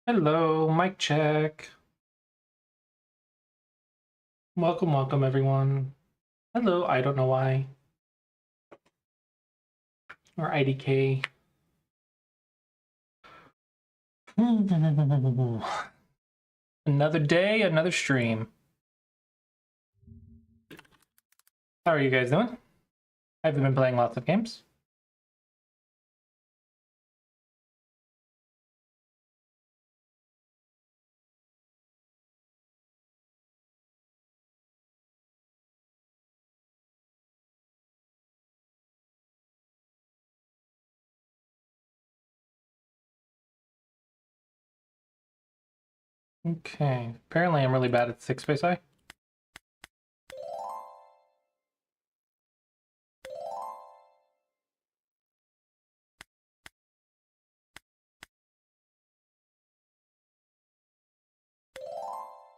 Hello, mic check. Welcome, everyone. Hello, I don't know why. Or IDK. Another day, another stream. How are you guys doing? Have you been playing lots of games? Okay, apparently I'm really bad at 6-space I.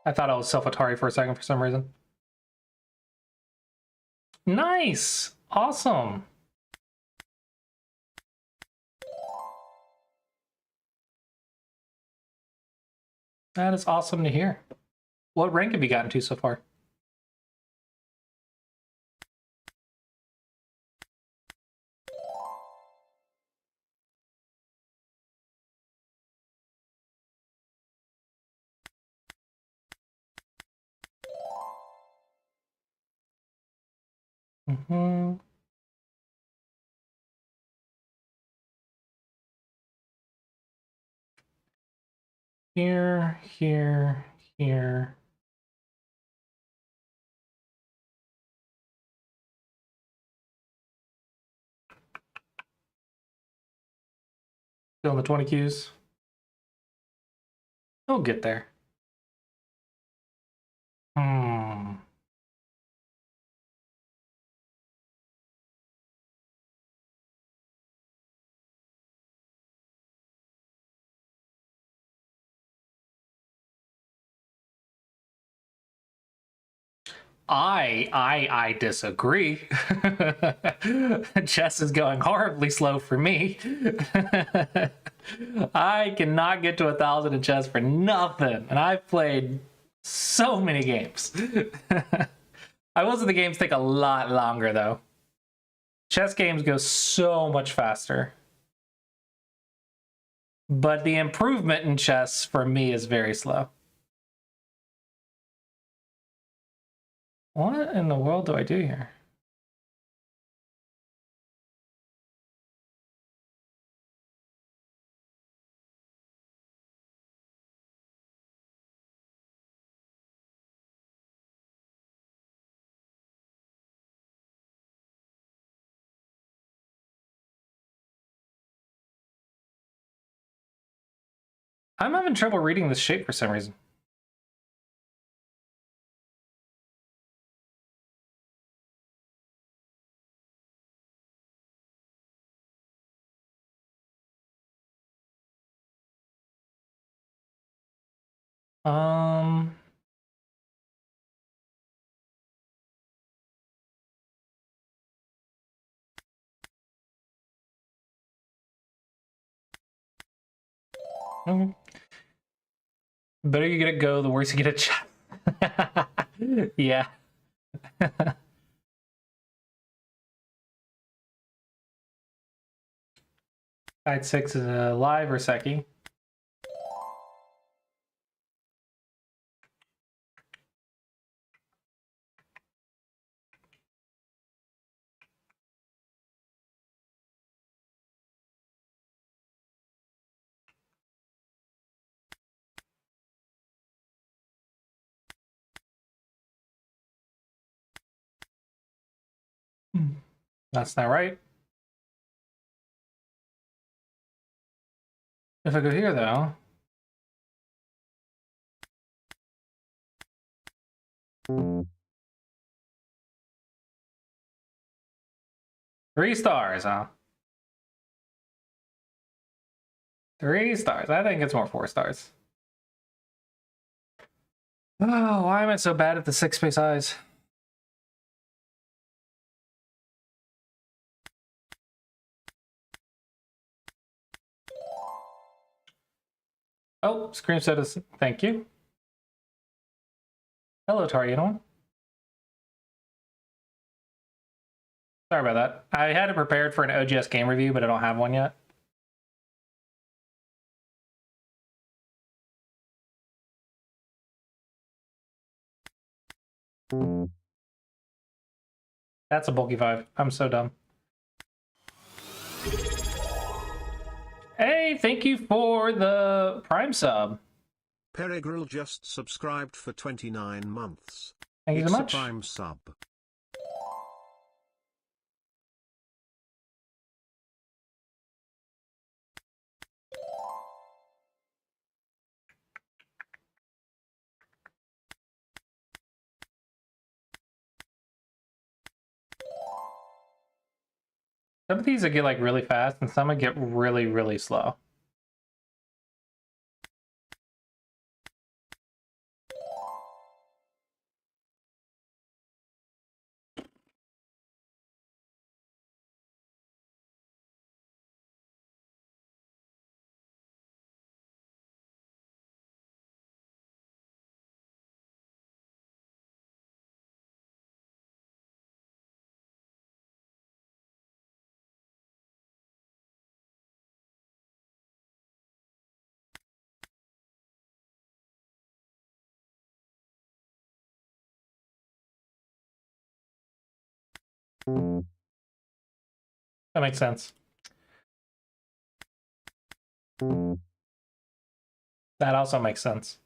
I thought I was self-Atari for a second for some reason. Nice! Awesome! That is awesome to hear. What rank have you gotten to so far? Mm-hmm. Here. Still in the 20 Qs. We'll get there. Hmm. I disagree. Chess is going horribly slow for me. I cannot get to 1,000 in chess for nothing, and I've played so many games. I will say the games take a lot longer though. Chess games go so much faster. But the improvement in chess for me is very slow. What in the world do I do here? I'm having trouble reading this shape for some reason. Um, the better you get it go, the worse you get it chess. Yeah. Side 6 is a live or Seki. That's not right. If I go here though. Three stars, huh? 3 stars. I think it's more 4 stars. Oh, why am I so bad at the 6-space eyes? Oh, Scream said us. Thank you. Hello, Tariano. Sorry about that. I had it prepared for an OGS game review, but I don't have one yet. That's a bulky 5. I'm so dumb. Hey, thank you for the Prime sub. Peregril just subscribed for 29 months. Thank you so much. A Prime sub. Some of these I get like really fast, and some I get really, really slow. That makes sense. That also makes sense.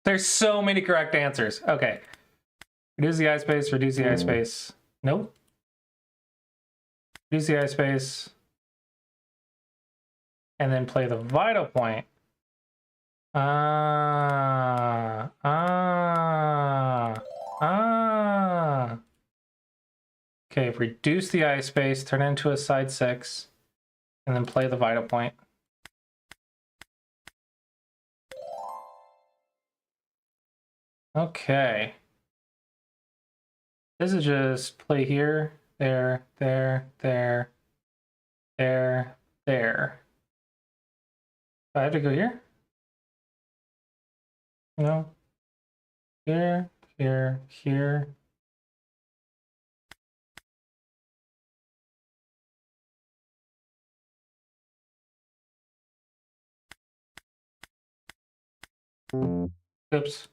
There's so many correct answers. Okay. Reduce the eye space, reduce the eye space. Nope. Reduce the eye space. And then play the vital point. Okay, reduce the eye space, turn it into a side 6, and then play the vital point. Okay. This is just play here, there, there, there, there, there. Do I have to go here? No. Here, here, here. Oops.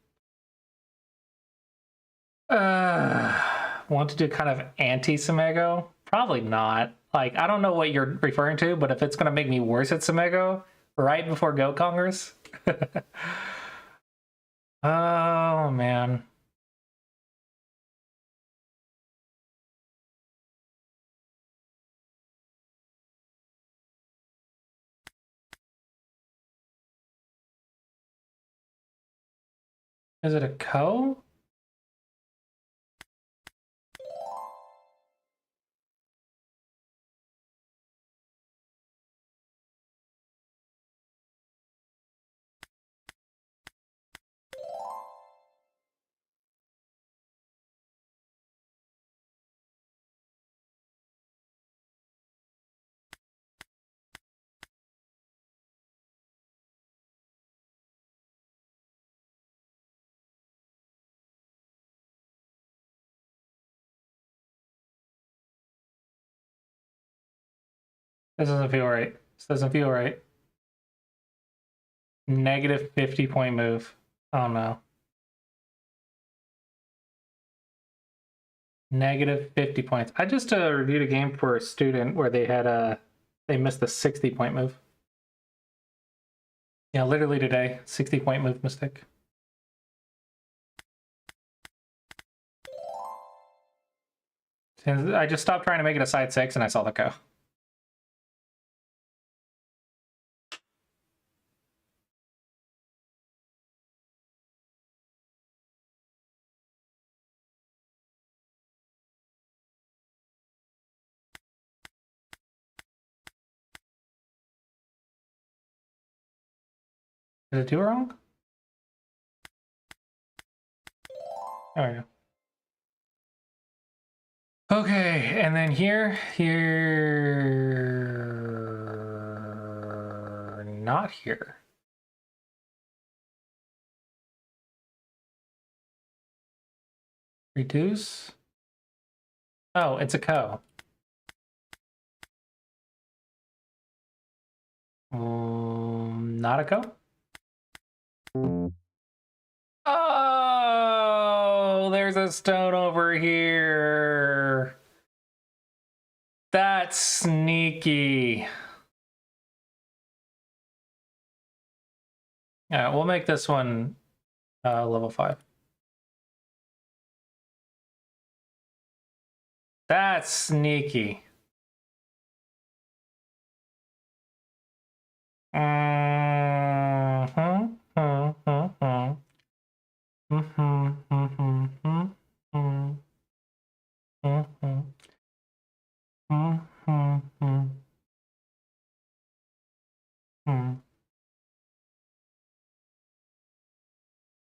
Want to do kind of anti-Samego? Probably not. Like, I don't know what you're referring to, but if it's going to make me worse at Samego right before Go Congress. Oh, man. Is it a Ko? This doesn't feel right. This doesn't feel right. Negative 50-point move. Oh no. Negative 50 points. I just reviewed a game for a student where they had they missed a 60-point move. Yeah, literally today, 60-point move mistake. I just stopped trying to make it a side 6 and I saw the Ko. Did it do wrong? There we go. Okay, and then here, not here. Reduce. Oh, it's a co. Not a co. Oh, there's a stone over here. That's sneaky. All right, we'll make this one level 5. That's sneaky.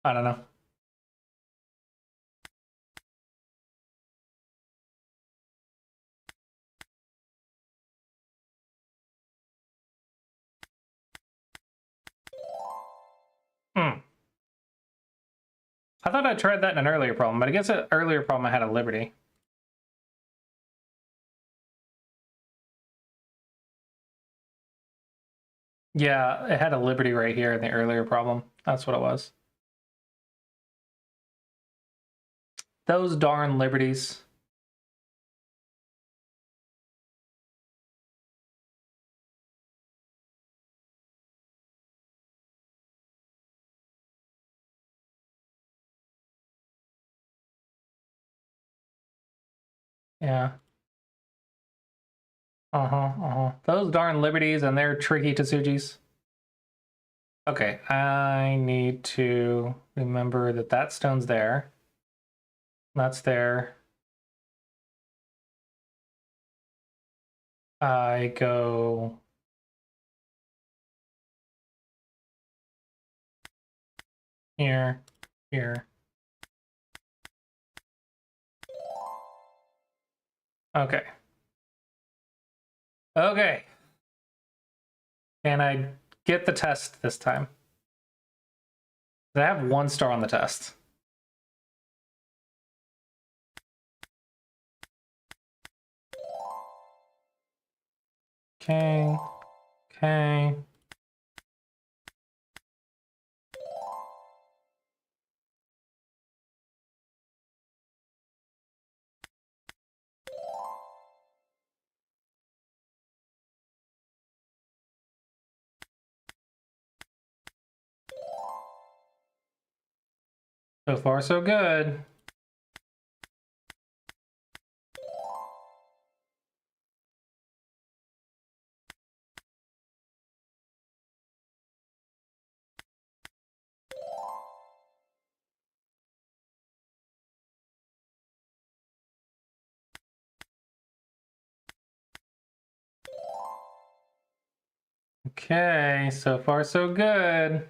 I don't know. I thought I tried that in an earlier problem, but I guess an earlier problem I had a Liberty. Yeah, it had a Liberty right here in the earlier problem. That's what it was. Those darn Liberties. Yeah. Those darn Liberties and their tricky Tetsujis. Okay, I need to remember that that stone's there. That's there. I go here, here. Okay. Okay. Can I get the test this time? I have 1 star on the test. Okay. Okay. So far, so good. Okay, so far, so good.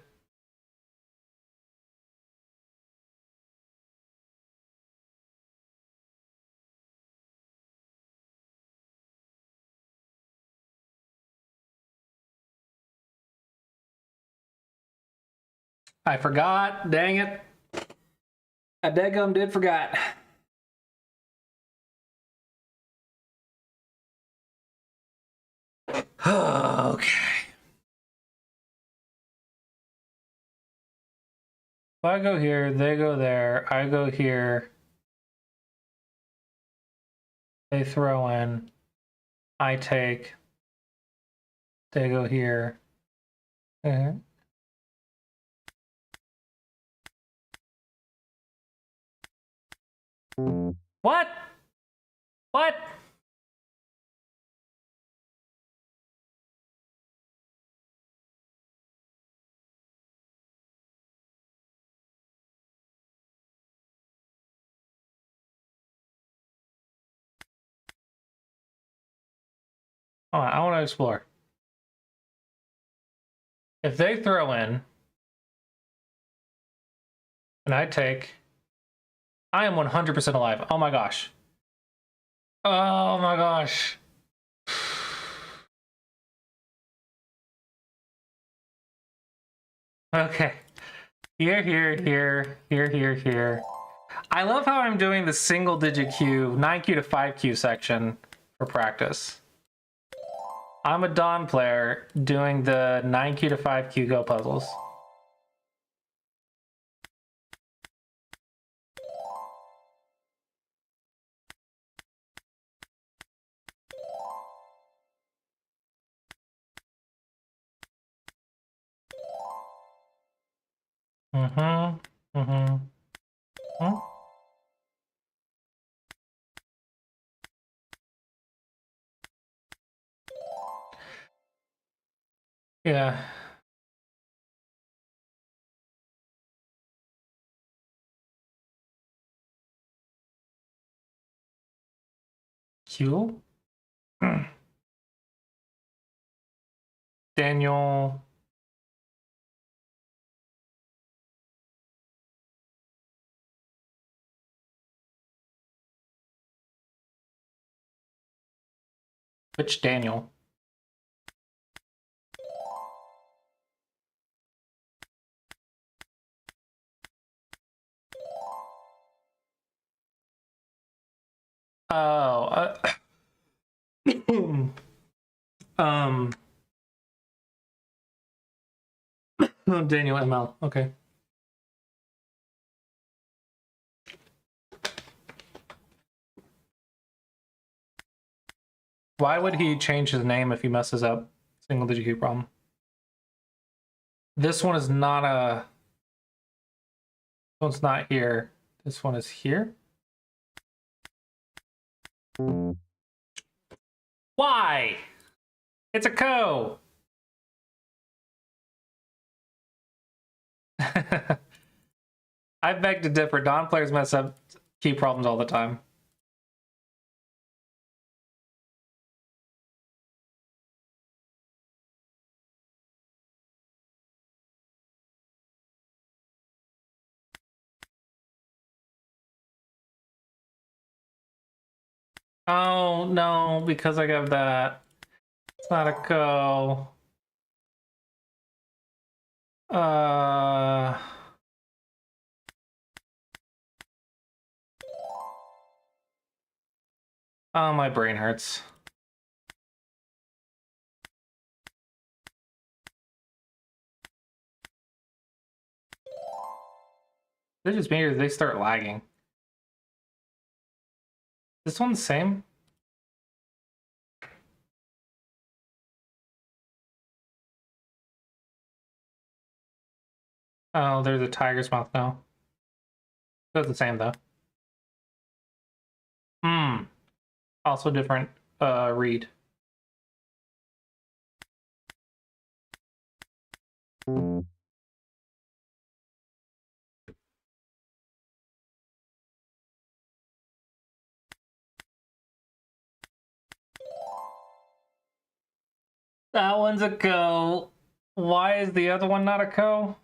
I forgot, dang it. I deadgum did forgot. Okay. If I go here, they go there, I go here, they throw in, I take, they go here. What? What? Hold on, I want to explore. If they throw in, And I am 100% alive. Oh my gosh. Oh my gosh. Okay. Here. I love how I'm doing the single digit Q, 9Q to 5Q section for practice. I'm a Dawn player doing the 9Q to 5Q Go puzzles. Mm-hmm. Mm-hmm. Hmm? Yeah. Q? Daniel. Which Daniel? Oh, um, Daniel ML. Okay. Why would he change his name if he messes up single digit Q problem? This one is not a. This one's not here. This one is here. Why? It's a co. I beg to differ. Dawn players mess up key problems all the time. Oh no, because I got that. It's not a co. Oh, my brain hurts. They just made it, they start lagging. This one's the same? Oh, there's a tiger's mouth now. That's the same though. Hmm. Also different read. That one's a co. Why is the other one not a co?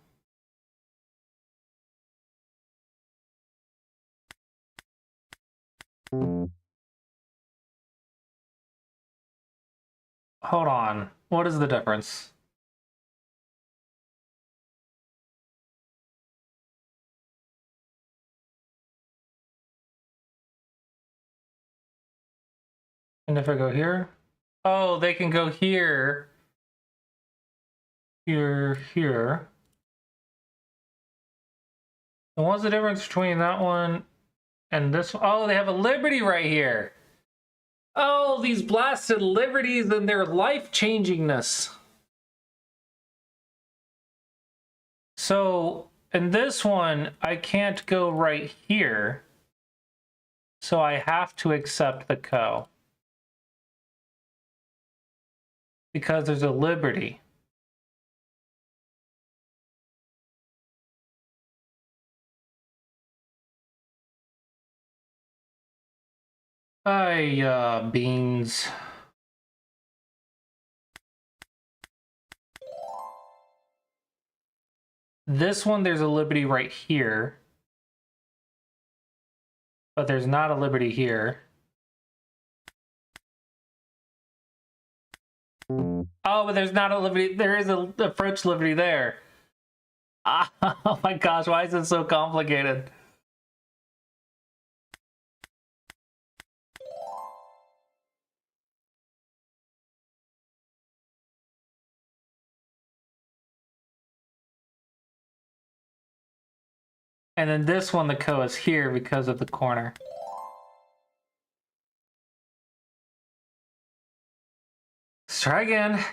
Hold on. What is the difference? And if I go here? Oh, they can go here. Here. And what's the difference between that one and this one? Oh, they have a liberty right here. Oh, these blasted liberties and their life-changingness. So, in this one, I can't go right here. So I have to accept the co. Because there's a liberty. Beans. This one, there's a liberty right here. But there's not a liberty here. Oh, but there's not a liberty. There is a approach liberty there. Ah, oh my gosh, why is it so complicated? And then this one, the ko is here because of the corner. Let's try again.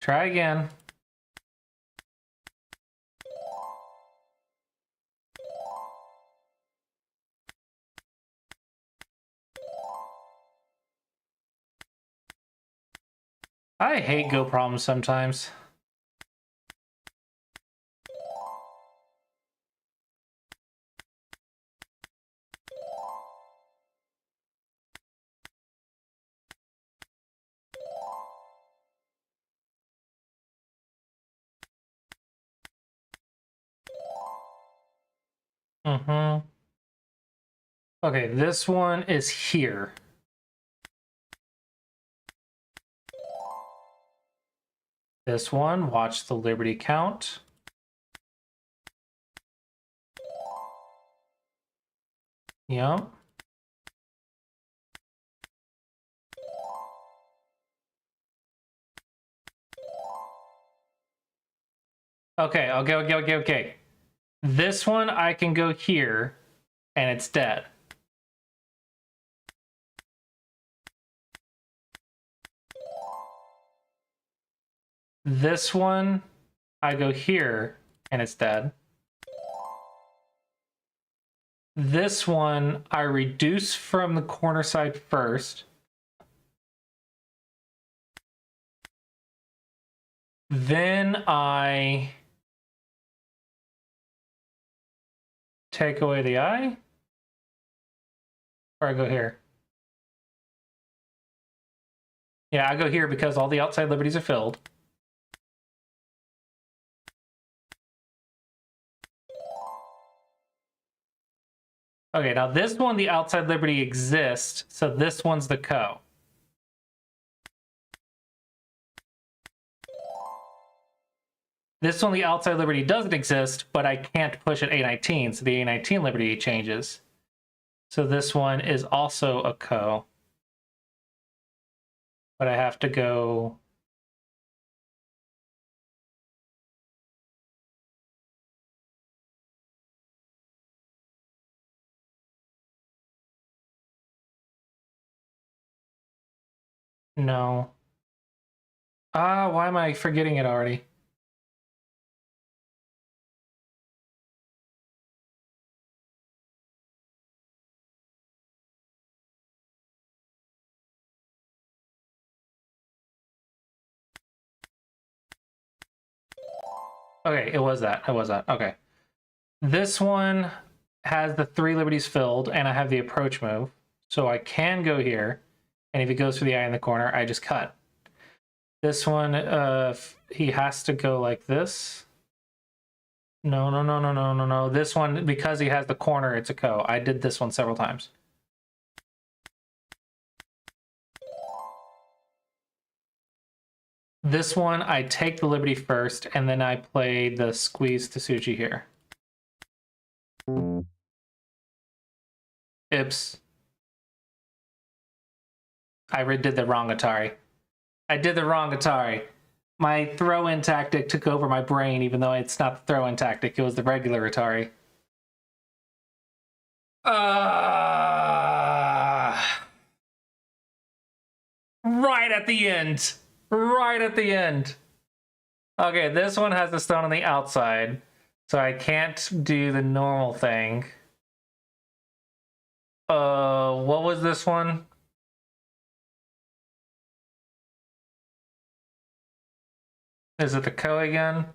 Try again. I hate Go problems sometimes. Mm-hmm. Okay, this one is here. This one, watch the liberty count. Yep. Okay. This one, I can go here, and it's dead. This one, I go here, and it's dead. This one, I reduce from the corner side first. Then I take away the eye. Or I go here. Yeah, I go here because all the outside liberties are filled. Okay, now this one, the outside liberty exists, so this one's the ko. This one, the outside liberty doesn't exist, but I can't push at A19, so the A19 liberty changes. So this one is also a ko. But I have to go... No. Ah, why am I forgetting it already? Okay, it was that. Okay. This one has the 3 liberties filled, and I have the approach move. So I can go here, and if he goes for the eye in the corner, I just cut. This one, he has to go like this. No. This one, because he has the corner, it's a ko. I did this one several times. This one, I take the liberty first, and then I play the squeeze Tsuchi here. Oops. I did the wrong Atari. I did the wrong Atari. My throw-in tactic took over my brain, even though it's not the throw-in tactic. It was the regular Atari. Right at the end. Right at the end. Okay, this one has the stone on the outside, so I can't do the normal thing. What was this one? Is it the ko again?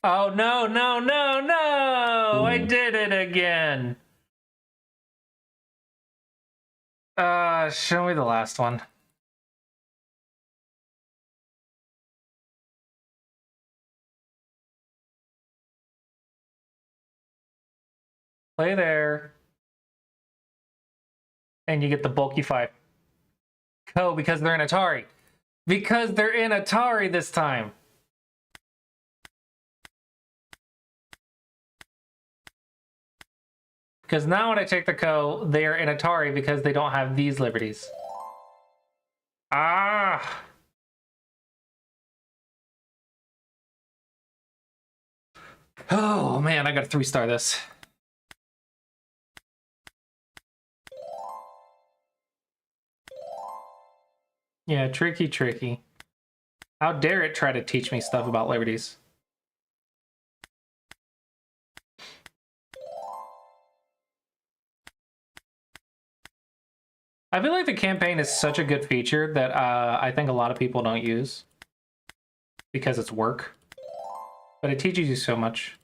Oh, no! I did it again! Show me the last one. Play there. And you get the bulky 5. Co, because they're in Atari. Because they're in Atari this time. Because now when I check the Co, they are in Atari because they don't have these liberties. Ah! Oh man, I gotta 3-star this. Yeah, tricky, tricky. How dare it try to teach me stuff about liberties? I feel like the campaign is such a good feature that I think a lot of people don't use because it's work, but it teaches you so much.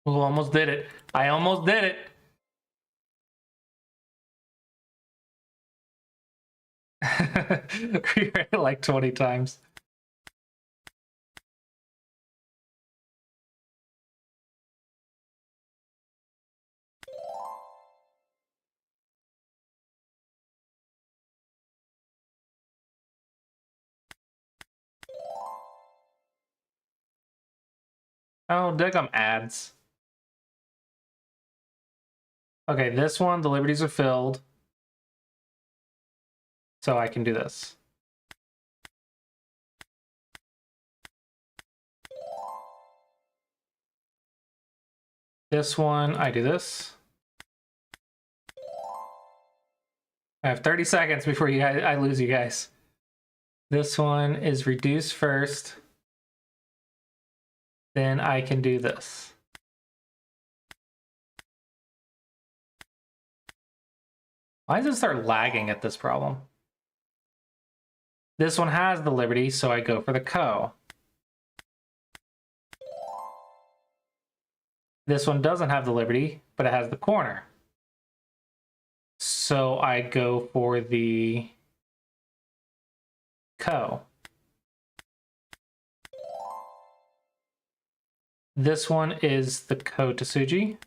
Ooh, almost did it. I almost did it. Reread it like 20 times. Oh, diggum ads. Okay, this one, the liberties are filled. So I can do this. This one, I do this. I have 30 seconds before I lose you guys. This one is reduced first. Then I can do this. Why does it start lagging at this problem? This one has the liberty, so I go for the Co. This one doesn't have the liberty, but it has the corner. So I go for the Co. This one is the Ko Tsuji.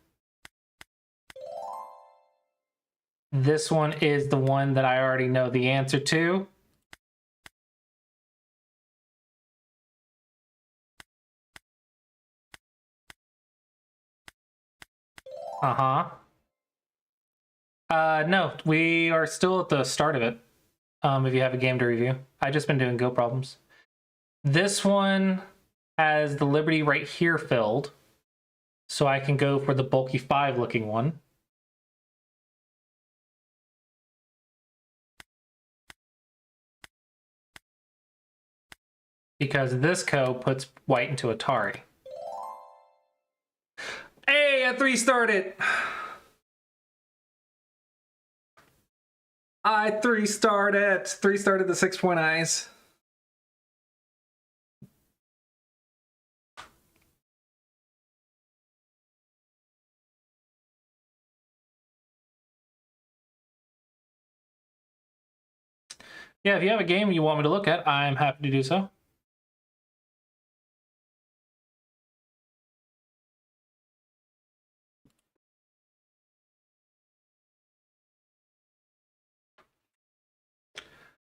This one is the one that I already know the answer to. No, we are still at the start of it. If you have a game to review. I've just been doing Go problems. This one has the liberty right here filled. So I can go for the bulky 5 looking one. Because this Co puts white into Atari. Hey, I 3-starred it! I 3-starred it! 3-starred the 6-point eyes. Yeah, if you have a game you want me to look at, I'm happy to do so.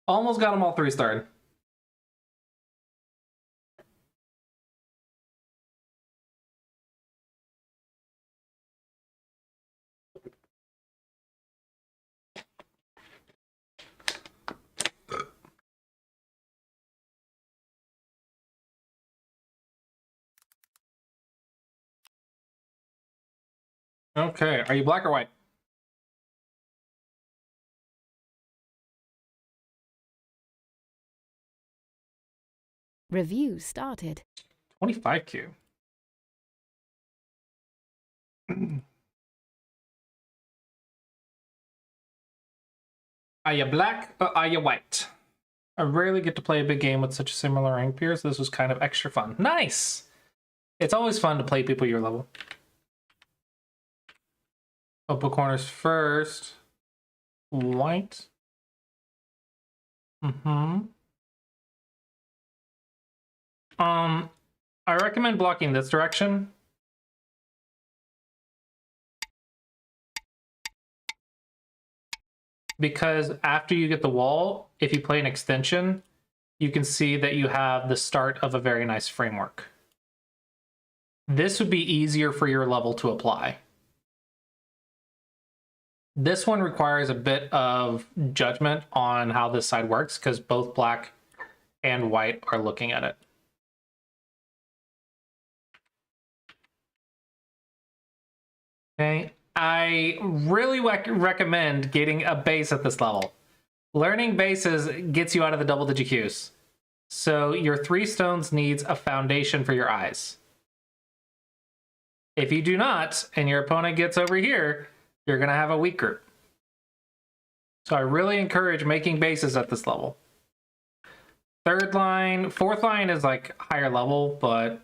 Almost got them all 3-starred. Okay, are you black or white? Review started. 25Q. Are you black or are you white? I rarely get to play a big game with such a similar rank peer, so this was kind of extra fun. Nice! It's always fun to play people your level. Open corners first. White. I recommend blocking this direction. Because after you get the wall, if you play an extension, you can see that you have the start of a very nice framework. This would be easier for your level to apply. This one requires a bit of judgment on how this side works because both black and white are looking at it. Okay, I really recommend getting a base at this level. Learning bases gets you out of the double-digit Qs. So your 3 stones needs a foundation for your eyes. If you do not, and your opponent gets over here, you're going to have a weak group. So I really encourage making bases at this level. 3rd line, 4th line is like higher level, but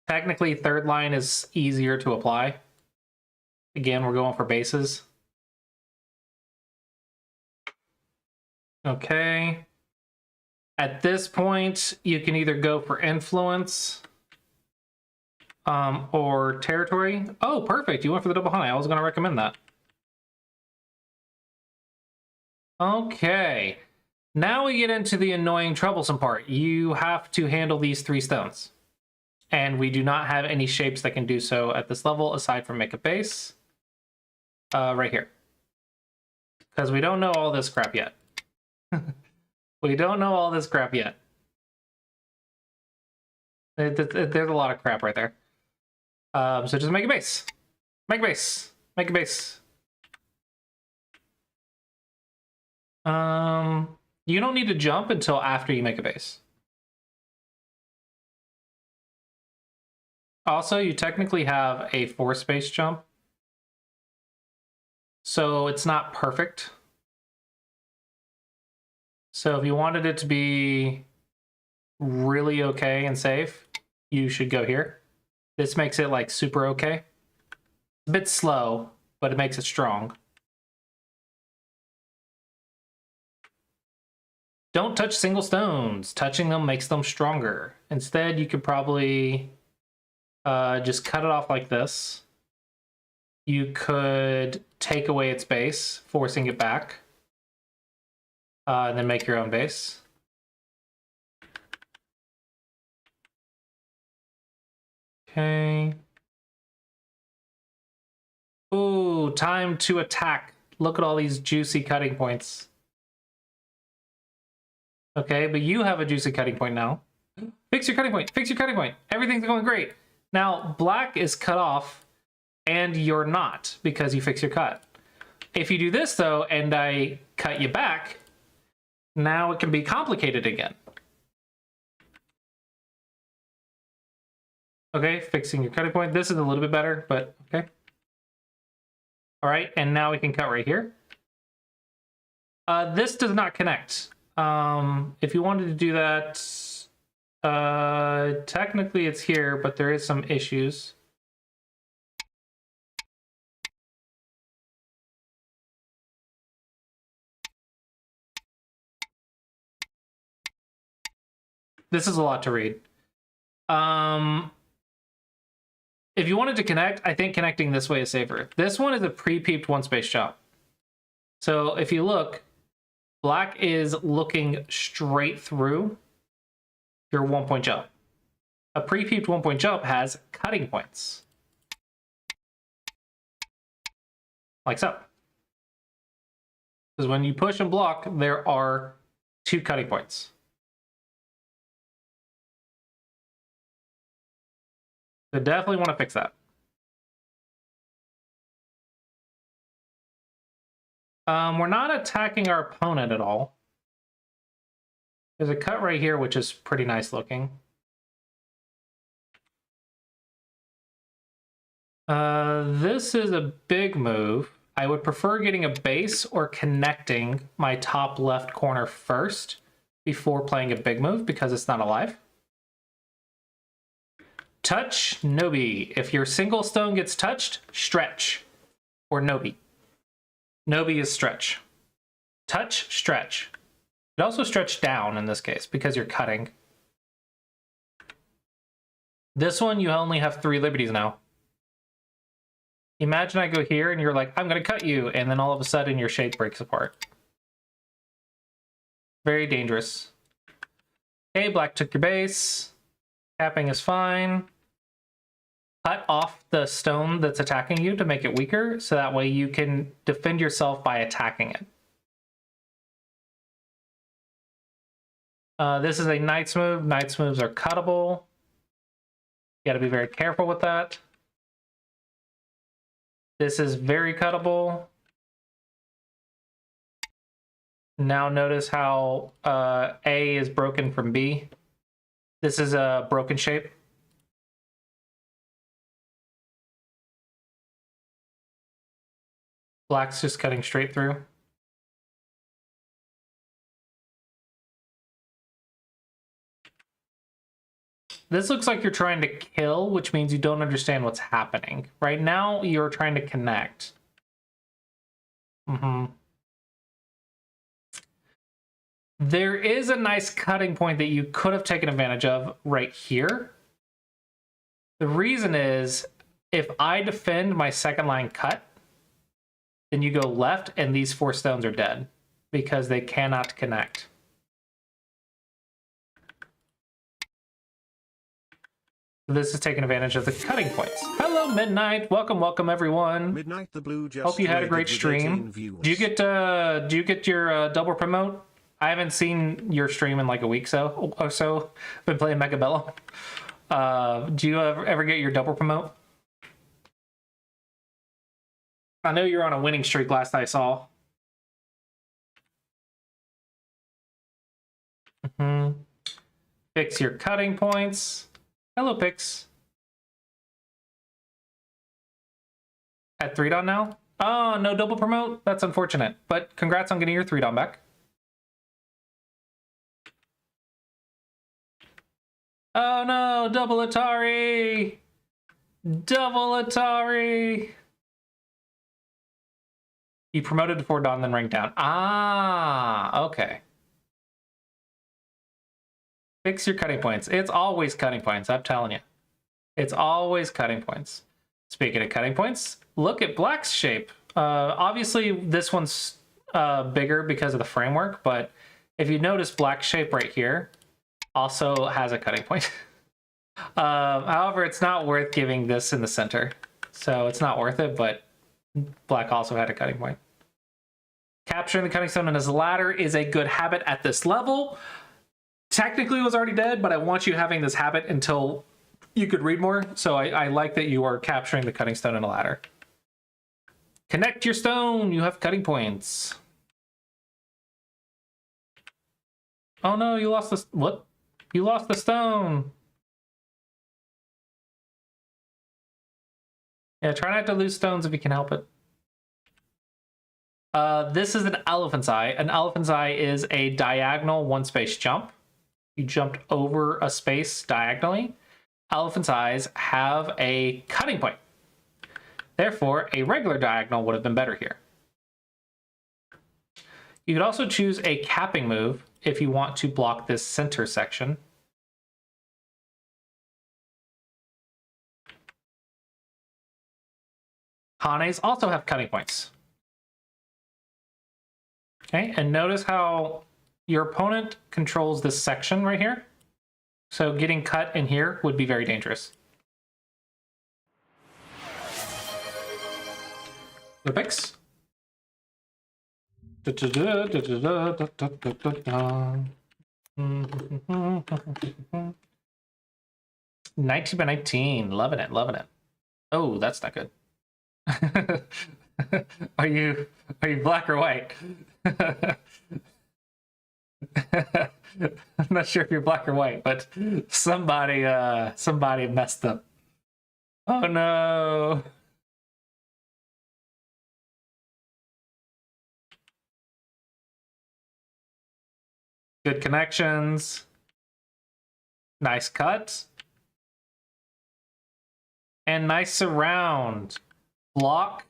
technically 3rd line is easier to apply. Again, we're going for bases. Okay. At this point, you can either go for influence or territory. Oh, perfect. You went for the double honey. I was going to recommend that. Okay. Now we get into the annoying, troublesome part. You have to handle these 3 stones. And we do not have any shapes that can do so at this level aside from make a base. Right here. Because we don't know all this crap yet. We don't know all this crap yet. There's a lot of crap right there. So just make a base. Make a base. Make a base. You don't need to jump until after you make a base. Also, you technically have a 4-space jump. So it's not perfect. So if you wanted it to be really okay and safe, you should go here. This makes it like super okay. It's a bit slow, but it makes it strong. Don't touch single stones. Touching them makes them stronger. Instead, you could probably just cut it off like this. You could take away its base, forcing it back. And then make your own base. Okay. Ooh, time to attack. Look at all these juicy cutting points. Okay, but you have a juicy cutting point now. Fix your cutting point. Fix your cutting point. Everything's going great. Now, black is cut off, and you're not, because you fix your cut. If you do this, though, and I cut you back, now it can be complicated again. Okay, fixing your cutting point. This is a little bit better, but okay. All right, and now we can cut right here. This does not connect. If you wanted to do that, technically it's here, but there is some issues. This is a lot to read. If you wanted to connect, I think connecting this way is safer. This one is a pre-peeped 1-space jump. So if you look, black is looking straight through your 1-point jump. A pre-peeped 1-point jump has cutting points. Like so. Because when you push and block, there are 2 cutting points. So definitely want to fix that. We're not attacking our opponent at all. There's a cut right here, which is pretty nice looking. This is a big move. I would prefer getting a base or connecting my top left corner first before playing a big move because it's not alive. Touch, Nobi. If your single stone gets touched, stretch. Or Nobi. Nobi is stretch. Touch, stretch. It also stretch down in this case because you're cutting. This one, you only have 3 liberties now. Imagine I go here and you're like, I'm going to cut you. And then all of a sudden your shape breaks apart. Very dangerous. Okay, black took your base. Capping is fine. Cut off the stone that's attacking you to make it weaker, so that way you can defend yourself by attacking it. This is a knight's move. Knight's moves are cuttable. You gotta be very careful with that. This is very cuttable. Now notice how A is broken from B. This is a broken shape. Black's just cutting straight through. This looks like you're trying to kill, which means you don't understand what's happening. Right now, you're trying to connect. There is a nice cutting point that you could have taken advantage of right here. The reason is, if I defend my second line cut, then you go left and these 4 stones are dead because they cannot connect. This is taking advantage of the cutting points. Hello, Midnight. Welcome, welcome, everyone. Midnight the Blue just hope you had a great stream. Do you get your double promote? I haven't seen your stream in like a week or so. I've been playing Mechabellum. Do you ever get your double promote? I know you're on a winning streak last I saw. Fix your cutting points. Hello, Pix. At 3-don now? Oh, no double promote? That's unfortunate. But congrats on getting your 3-don back. Oh no, double Atari! Double Atari! You promoted to 4-don, then ranked down. Ah, okay. Fix your cutting points. It's always cutting points, I'm telling you. It's always cutting points. Speaking of cutting points, look at Black's shape. Obviously, this one's bigger because of the framework, but if you notice, Black's shape right here also has a cutting point. However, it's not worth giving this in the center. So it's not worth it, but Black also had a cutting point. Capturing the cutting stone in his ladder is a good habit at this level. Technically it was already dead, but I want you having this habit until you could read more. So I like that you are capturing the cutting stone in a ladder. Connect your stone, you have cutting points. Oh no, you lost the, what? You lost the stone. Yeah, try not to lose stones if you can help it. This is an elephant's eye. An elephant's eye is a diagonal 1-space jump. You jumped over a space diagonally. Elephant's eyes have a cutting point. Therefore, a regular diagonal would have been better here. You could also choose a capping move if you want to block this center section. Hanes also have cutting points. Okay, and notice how your opponent controls this section right here. So getting cut in here would be very dangerous. Your picks. 19 by 19, loving it, loving it. Oh, that's not good. Are you black or white? I'm not sure if you're black or white, but somebody messed up. Oh no. Good connections. Nice cut. And nice surround. Block,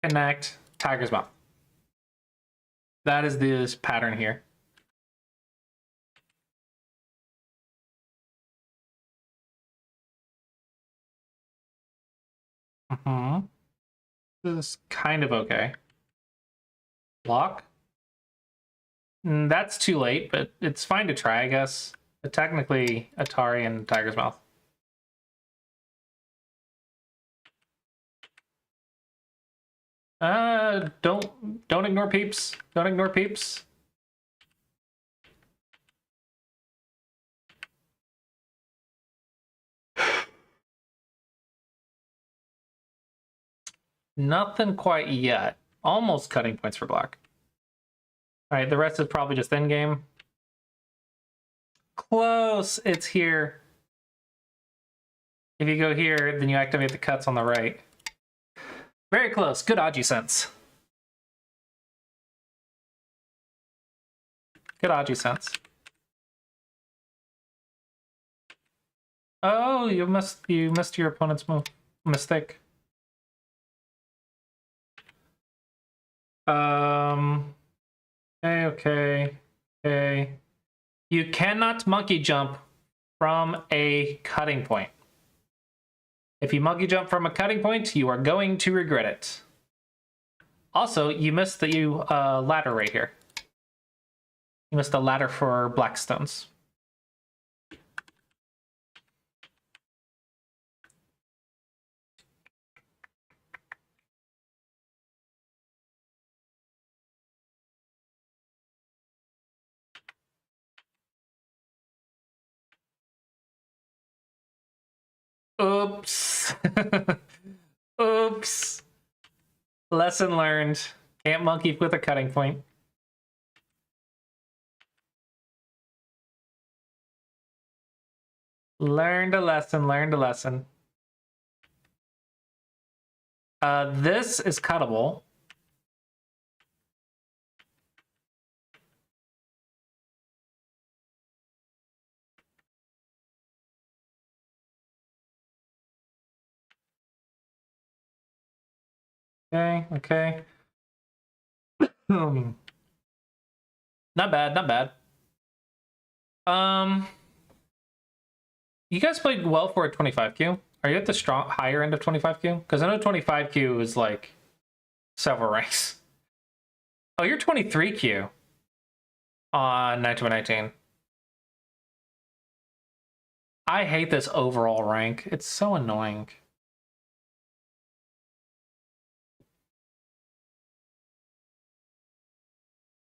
connect, tiger's mouth. That is this pattern here. This is kind of okay. Block. That's too late, but it's fine to try, I guess. But technically, Atari and tiger's mouth. Don't ignore peeps. Don't ignore peeps. Nothing quite yet. Almost cutting points for black. All right, the rest is probably just end game. Close. It's here. If you go here, then you activate the cuts on the right. Very close. Good Aji sense. Good Aji sense. Oh, you missed your opponent's move. Mistake. Okay. You cannot monkey jump from a cutting point. If you monkey jump from a cutting point, you are going to regret it. Also, you missed the ladder right here. You missed the ladder for black stones. Oops. Oops. Lesson learned. Can't monkey with a cutting point. Learned a lesson, learned a lesson. This is cuttable. Okay. Not bad, not bad. You guys played well for a 25Q. Are you at the higher end of 25Q? Because I know 25Q is like several ranks. Oh, you're 23Q on 1919. I hate this overall rank. It's so annoying.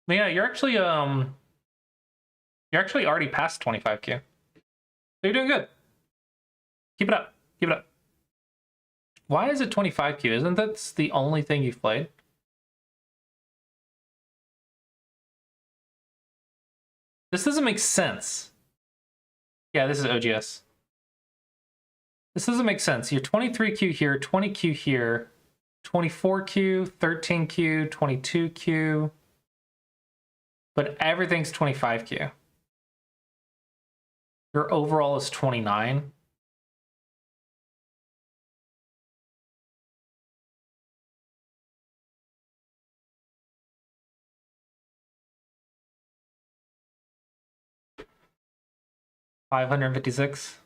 But yeah, you're actually already past 25Q. So you're doing good. Keep it up. Keep it up. Why is it 25Q? Isn't that the only thing you've played? This doesn't make sense. Yeah, this is OGS. This doesn't make sense. You're 23Q here, 20Q here, 24Q, 13Q, 22Q. But everything's 25Q. Your overall is 29. $556.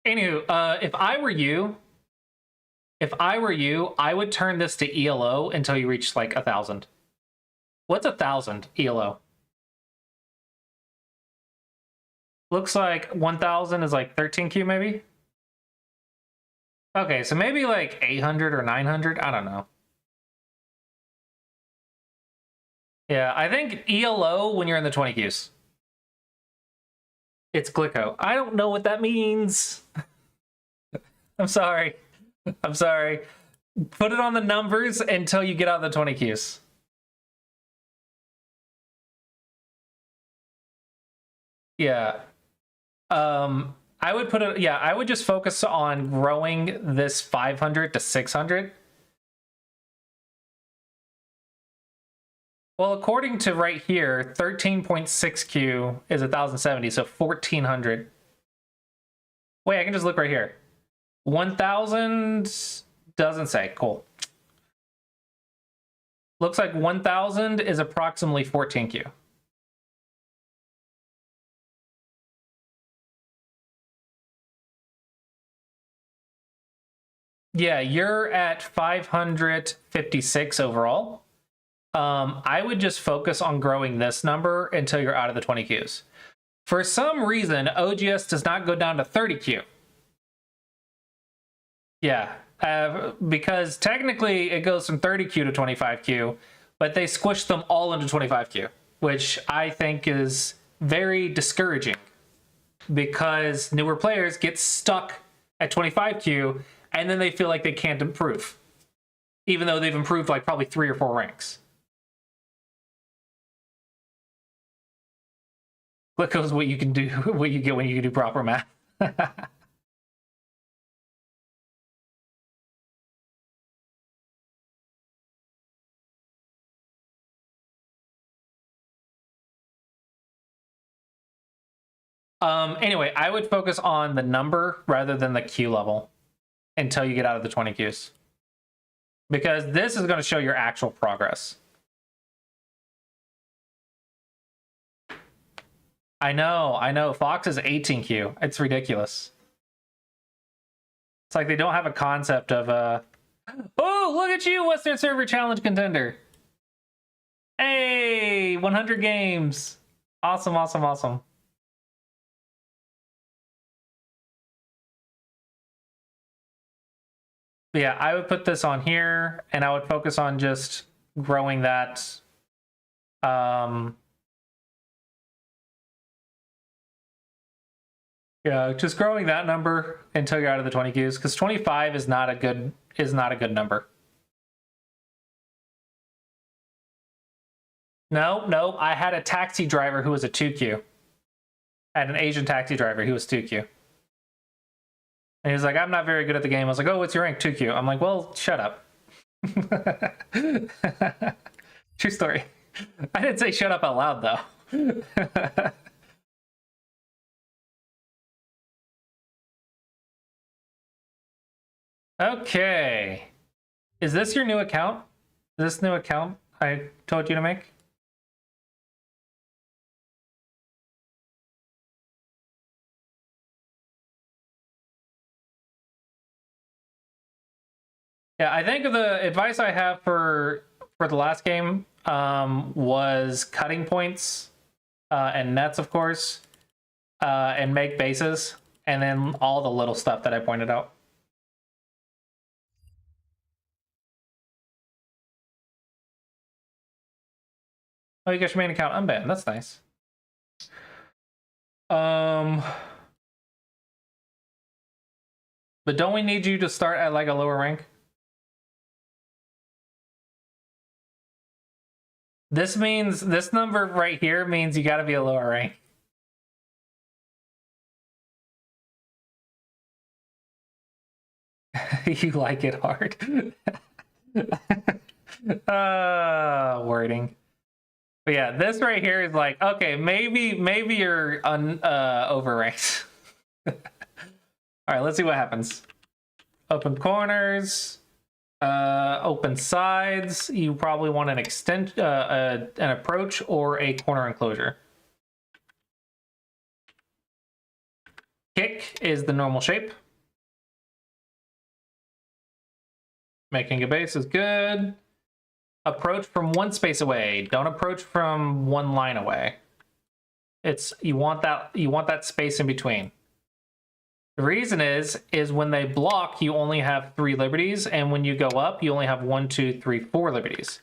Anywho, if I were you, I would turn this to ELO until you reach like 1,000. What's 1,000 ELO? Looks like 1,000 is like 13Q maybe? Okay, so maybe like 800 or 900, I don't know. Yeah, I think ELO when you're in the 20Qs. It's Glico. I don't know what that means. I'm sorry. I'm sorry. Put it on the numbers until you get out of the 20 Qs. Yeah. I would put it, yeah, I would just focus on growing this 500 to 600. Well, according to right here, 13.6Q is 1070, so 1400. Wait, I can just look right here. 1000 doesn't say. Cool. Looks like 1000 is approximately 14Q. Yeah, you're at 556 overall. I would just focus on growing this number until you're out of the 20 Qs. For some reason, OGS does not go down to 30Q. Yeah, because technically it goes from 30Q to 25Q, but they squish them all into 25Q, which I think is very discouraging because newer players get stuck at 25Q and then they feel like they can't improve, even though they've improved like probably 3 or 4 ranks. Look at what you can do, what you get when you can do proper math. Anyway, I would focus on the number rather than the Q level until you get out of the 20 Qs. Because this is going to show your actual progress. I know. Fox is 18Q. It's ridiculous. It's like they don't have a concept of oh, look at you, Western Server Challenge contender. Hey, 100 games. Awesome, awesome, awesome. But yeah, I would put this on here and I would focus on just growing that. Yeah, just growing that number until you're out of the 20 Qs, because 25 is not a good number. No, I had a taxi driver who was a 2Q. I had an Asian taxi driver who was 2Q. And he was like, I'm not very good at the game. I was like, oh, what's your rank? 2Q. I'm like, well, shut up. True story. I didn't say shut up out loud, though. Okay. Is this your new account? Is this new account I told you to make? Yeah, I think the advice I have for the last game was cutting points and nets, of course, and make bases, and then all the little stuff that I pointed out. Oh, you got your main account unbanned. That's nice. But don't we need you to start at like a lower rank? This means, this number right here means you gotta be a lower rank. You like it hard. Wording. But yeah, this right here is like, okay, maybe you're overranked. All right, let's see what happens. Open corners, open sides. You probably want an an approach or a corner enclosure. Kick is the normal shape. Making a base is good. Approach from one space away. Don't approach from one line away. It's you want that space in between. The reason is when they block, you only have 3 liberties, and when you go up, you only have 1, 2, 3, 4 liberties.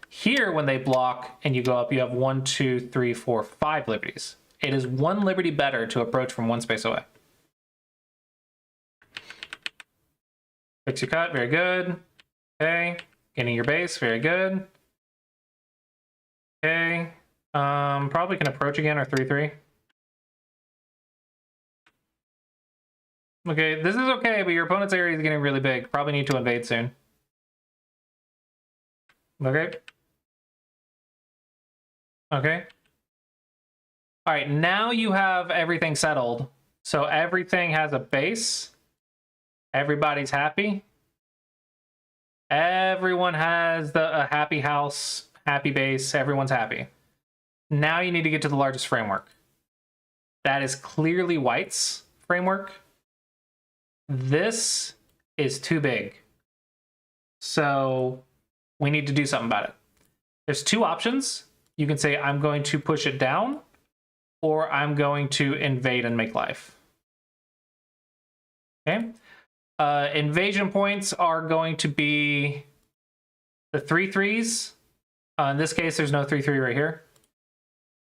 Here, when they block and you go up, you have 1, 2, 3, 4, 5 liberties. It is 1 liberty better to approach from one space away. Fix your cut, very good. Okay, getting your base, very good. Okay, probably can approach again or 3-3. Okay, this is okay, but your opponent's area is getting really big. Probably need to invade soon. Okay. Okay. All right, now you have everything settled. So everything has a base. Everybody's happy. Everyone has a happy house, happy base. Everyone's happy. Now you need to get to the largest framework. That is clearly White's framework. This is too big. So we need to do something about it. There's two options. You can say, I'm going to push it down, or I'm going to invade and make life. Okay. Invasion points are going to be the 3/3s. In this case, there's no 3/3 right here.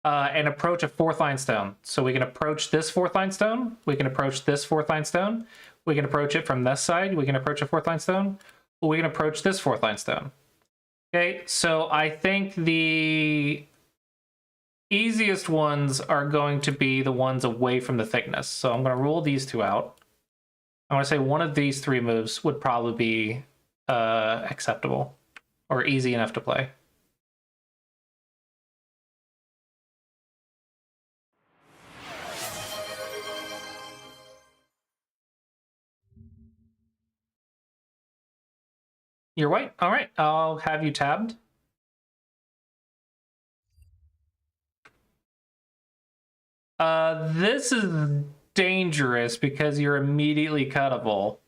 And approach a 4th line stone. So we can approach this 4th line stone. We can approach this 4th line stone. We can approach it from this side. We can approach a 4th line stone. Or we can approach this 4th line stone. Okay, so I think the easiest ones are going to be the ones away from the thickness. So I'm going to rule these two out. I'm going to say one of these 3 moves would probably be acceptable or easy enough to play. You're white? All right, I'll have you tabbed. This is dangerous because you're immediately cuttable.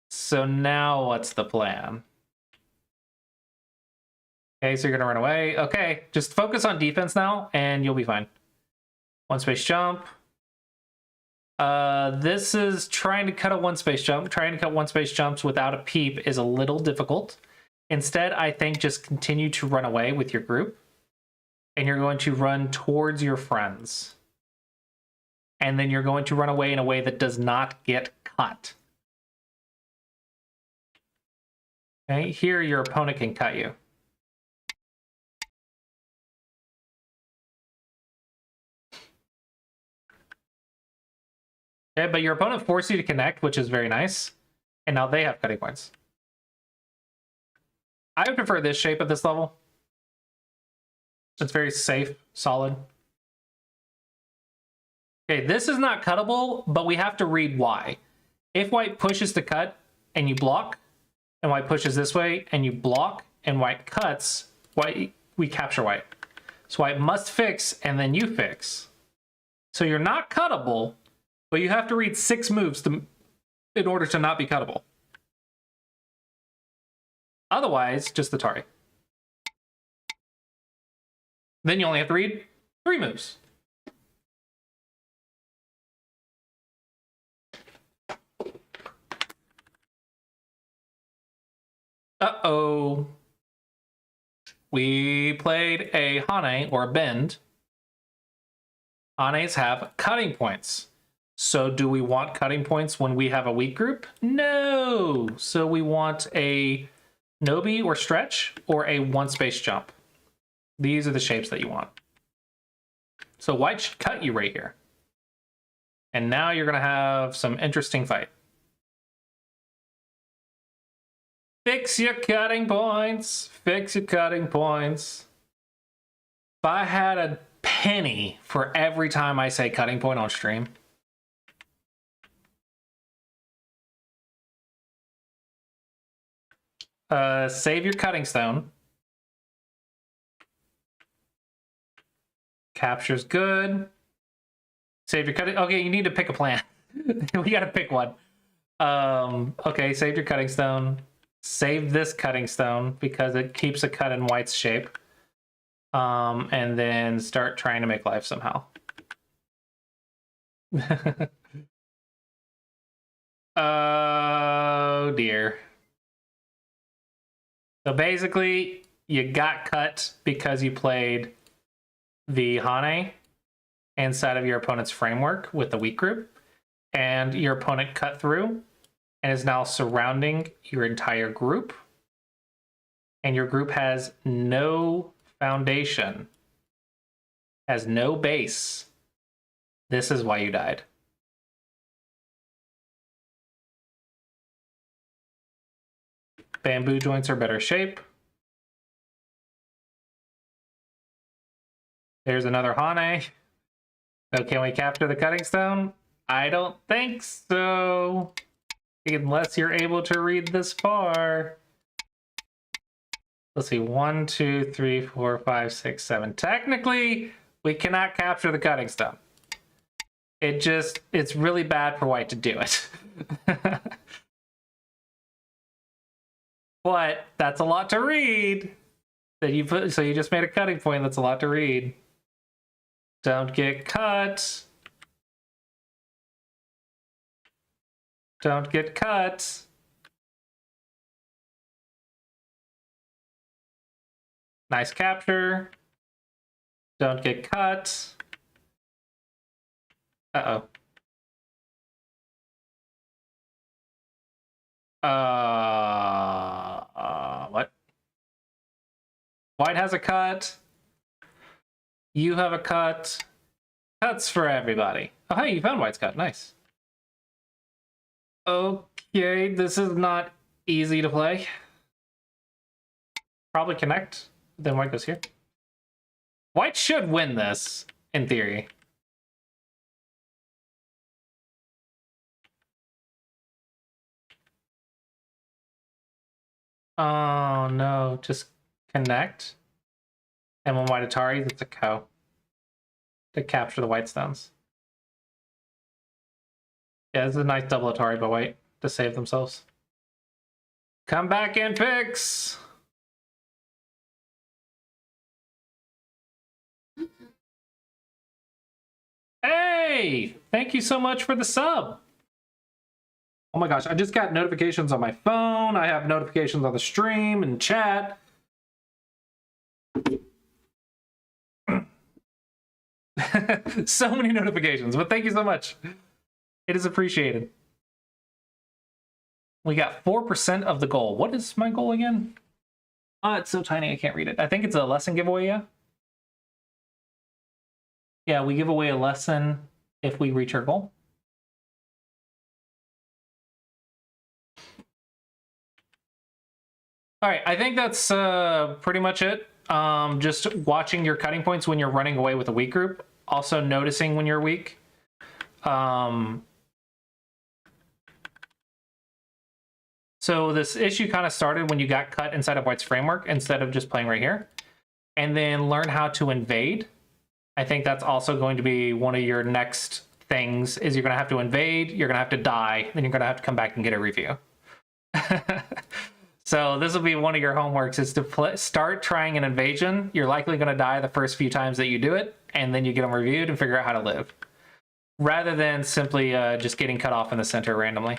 So now what's the plan? Okay, so you're gonna run away. Okay, just focus on defense now and you'll be fine. 1 space jump. This is trying to cut a 1 space jump. Trying to cut 1 space jumps without a peep is a little difficult. Instead, I think just continue to run away with your group. And you're going to run towards your friends. And then you're going to run away in a way that does not get cut. Okay, here your opponent can cut you. Okay, but your opponent forced you to connect, which is very nice. And now they have cutting points. I would prefer this shape at this level. It's very safe, solid. Okay, this is not cuttable, but we have to read why. If white pushes to cut and you block, and white pushes this way and you block, and white cuts, we capture white. So white must fix, and then you fix. So you're not cuttable, but you have to read 6 moves in order to not be cuttable. Otherwise, just the Atari. Then you only have to read 3 moves. Uh-oh. We played a Hane or a bend. Hanes have cutting points. So do we want cutting points when we have a weak group? No. So we want a Nobi or stretch or a 1 space jump. These are the shapes that you want. So white should cut you right here. And now you're going to have some interesting fight. Fix your cutting points. Fix your cutting points. If I had a penny for every time I say cutting point on stream. Save your cutting stone. Capture's good. Save your cutting. Okay, you need to pick a plan. We gotta pick one. Okay, save your cutting stone. Save this cutting stone because it keeps a cut in white's shape. And then start trying to make life somehow. Oh dear. So basically, you got cut because you played the Hane inside of your opponent's framework with the weak group, and your opponent cut through, and is now surrounding your entire group. And your group has no foundation, has no base. This is why you died. Bamboo joints are better shape. There's another Hane. So can we capture the cutting stone? I don't think so. Unless you're able to read this far. Let's see, 1, 2, 3, 4, 5, 6, 7. Technically, we cannot capture the cutting stone. It's really bad for white to do it. But that's a lot to read. So you just made a cutting point, that's a lot to read. Don't get cut. Don't get cut. Nice capture. Don't get cut. Uh-oh. What? White has a cut. You have a cut. Cuts for everybody. Oh, hey, you found white's cut. Nice. Okay, this is not easy to play. Probably connect. Then white goes here. White should win this, in theory. Oh no, just connect. And when white Atari, that's a cow. To capture the white stones. Yeah, this is a nice double Atari by white to save themselves. Come back and fix! Hey! Thank you so much for the sub! Oh my gosh, I just got notifications on my phone. I have notifications on the stream and chat. So many notifications, but thank you so much. It is appreciated. We got 4% of the goal. What is my goal again? It's so tiny I can't read it. I think it's a lesson giveaway, yeah? Yeah, we give away a lesson if we reach our goal. All right, I think that's pretty much it. Just watching your cutting points when you're running away with a weak group. Also noticing when you're weak. So this issue kind of started when you got cut inside of white's framework instead of just playing right here. And then learn how to invade. I think that's also going to be one of your next things, is you're going to have to invade, you're going to have to die, then you're going to have to come back and get a review. So this will be one of your homeworks, is to start trying an invasion. You're likely going to die the first few times that you do it, and then you get them reviewed and figure out how to live. Rather than simply just getting cut off in the center randomly.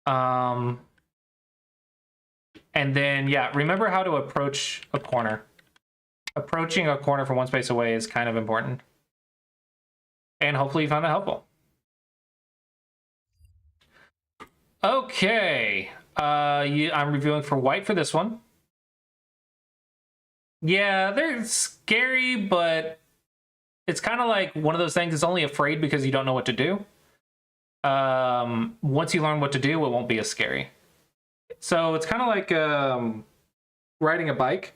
And then, yeah, remember how to approach a corner. Approaching a corner from one space away is kind of important. And hopefully you found that helpful. Okay, I'm reviewing for white for this one. Yeah, they're scary, but it's kind of like one of those things that's only afraid because you don't know what to do. Once you learn what to do, it won't be as scary. So it's kind of like riding a bike.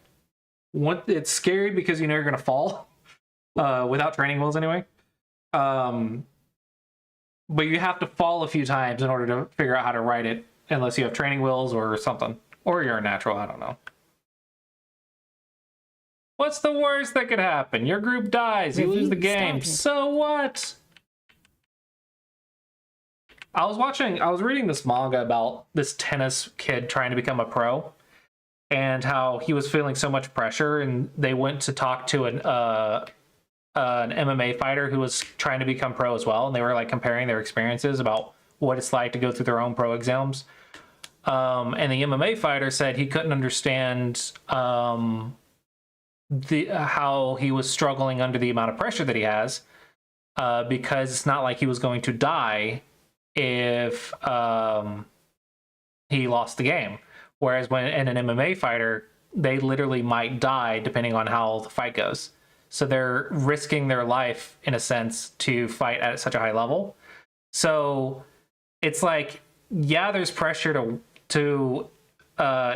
It's scary because you know you're going to fall without training wheels anyway. But you have to fall a few times in order to figure out how to ride it, unless you have training wheels or something. Or you're a natural, I don't know. What's the worst that could happen? Your group dies, you lose the game. So what? I was reading this manga about this tennis kid trying to become a pro, and how he was feeling so much pressure, and they went to talk to an MMA fighter who was trying to become pro as well, and they were like comparing their experiences about what it's like to go through their own pro exams. And the MMA fighter said he couldn't understand how he was struggling under the amount of pressure that he has, because it's not like he was going to die if he lost the game. Whereas when in an MMA fighter, they literally might die depending on how the fight goes. So they're risking their life in a sense to fight at such a high level. So it's like, yeah, there's pressure to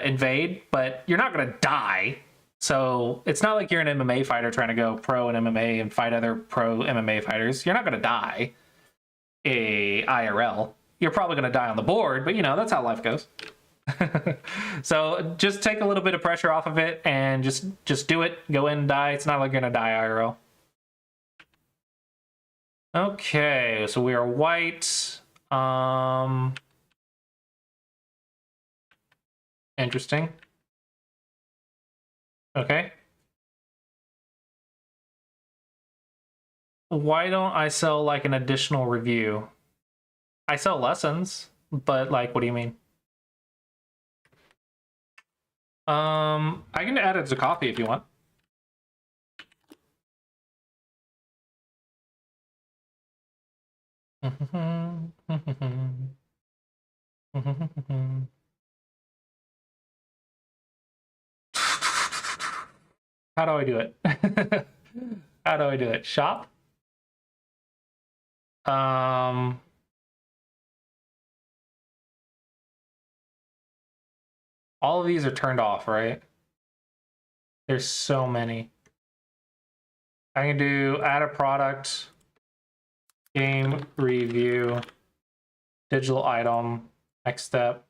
invade, but you're not going to die. So it's not like you're an MMA fighter trying to go pro in MMA and fight other pro MMA fighters. You're not going to die IRL. You're probably going to die on the board, but you know, that's how life goes. So just take a little bit of pressure off of it and just do it. Go in and die. It's not like you're going to die IRL. Okay, so we are white. Interesting. Okay. Why don't I sell like an additional review? I sell lessons, but like, what do you mean? I can add it to coffee if you want. How do I do it? How do I do it? Shop? All of these are turned off, right? There's so many. I can do add a product, game review, digital item, next step.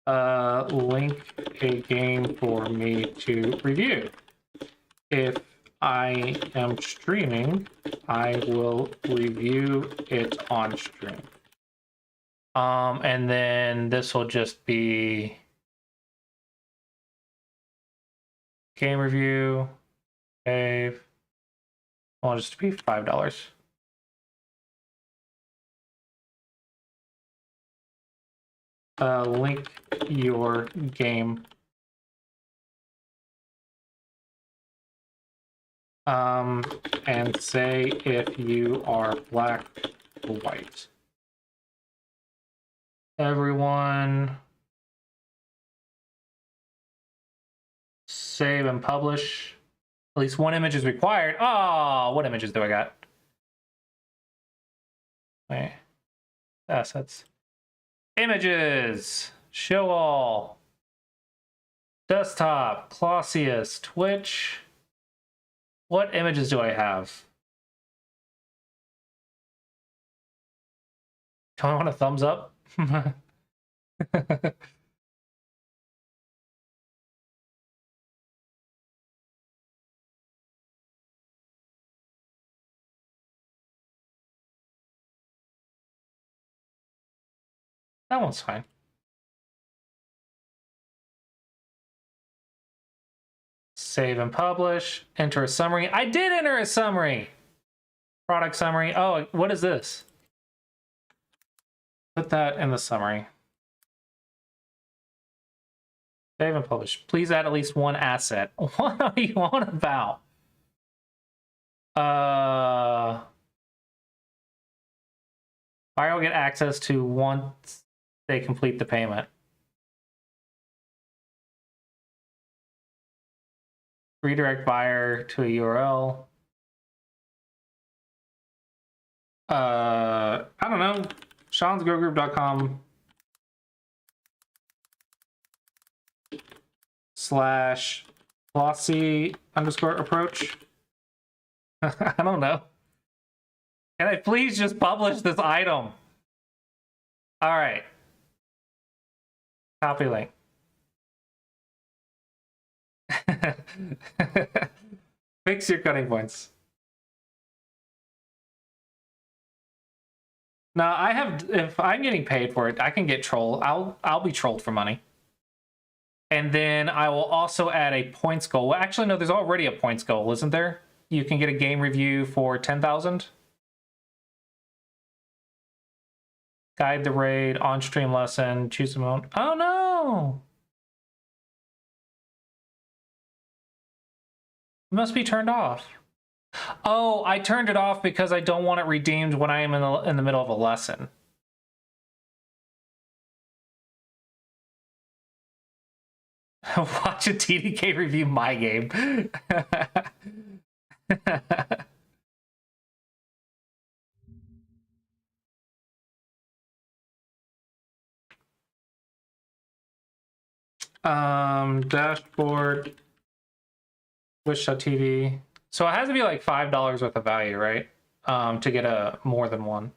Link a game for me to review. If I am streaming, I will review it on stream. And then this will just be game review, save. I'll just be $5. Link your game. And say if you are black or white. Everyone. Save and publish. At least one image is required. Oh, what images do I got? Wait. Assets. Images. Show all. Desktop. Clausius. Twitch. What images do I have? Do I want a thumbs up? That one's fine. Save and publish. Enter a summary. I did enter a summary. Product summary. Oh, what is this? Put that in the summary. Save and publish. Please add at least one asset. What are you on about? I will get access to once they complete the payment. Redirect buyer to a URL. I don't know. Sean'sGrowGroup.com /Flossy_approach. I don't know. Can I please just publish this item? All right. Copy link. Fix your cutting points. Now I have, if I'm getting paid for it, I can get trolled. I'll be trolled for money. And then I will also add a points goal. Well, actually, no, there's already a points goal, isn't there? You can get a game review for 10,000. Guide the raid, on-stream lesson, choose a mode. Oh no! It must be turned off. Oh, I turned it off because I don't want it redeemed when I am in the middle of a lesson. Watch a TDK review my game. Dashboard, Twitch.tv. So it has to be like $5 worth of value, right? To get a more than one.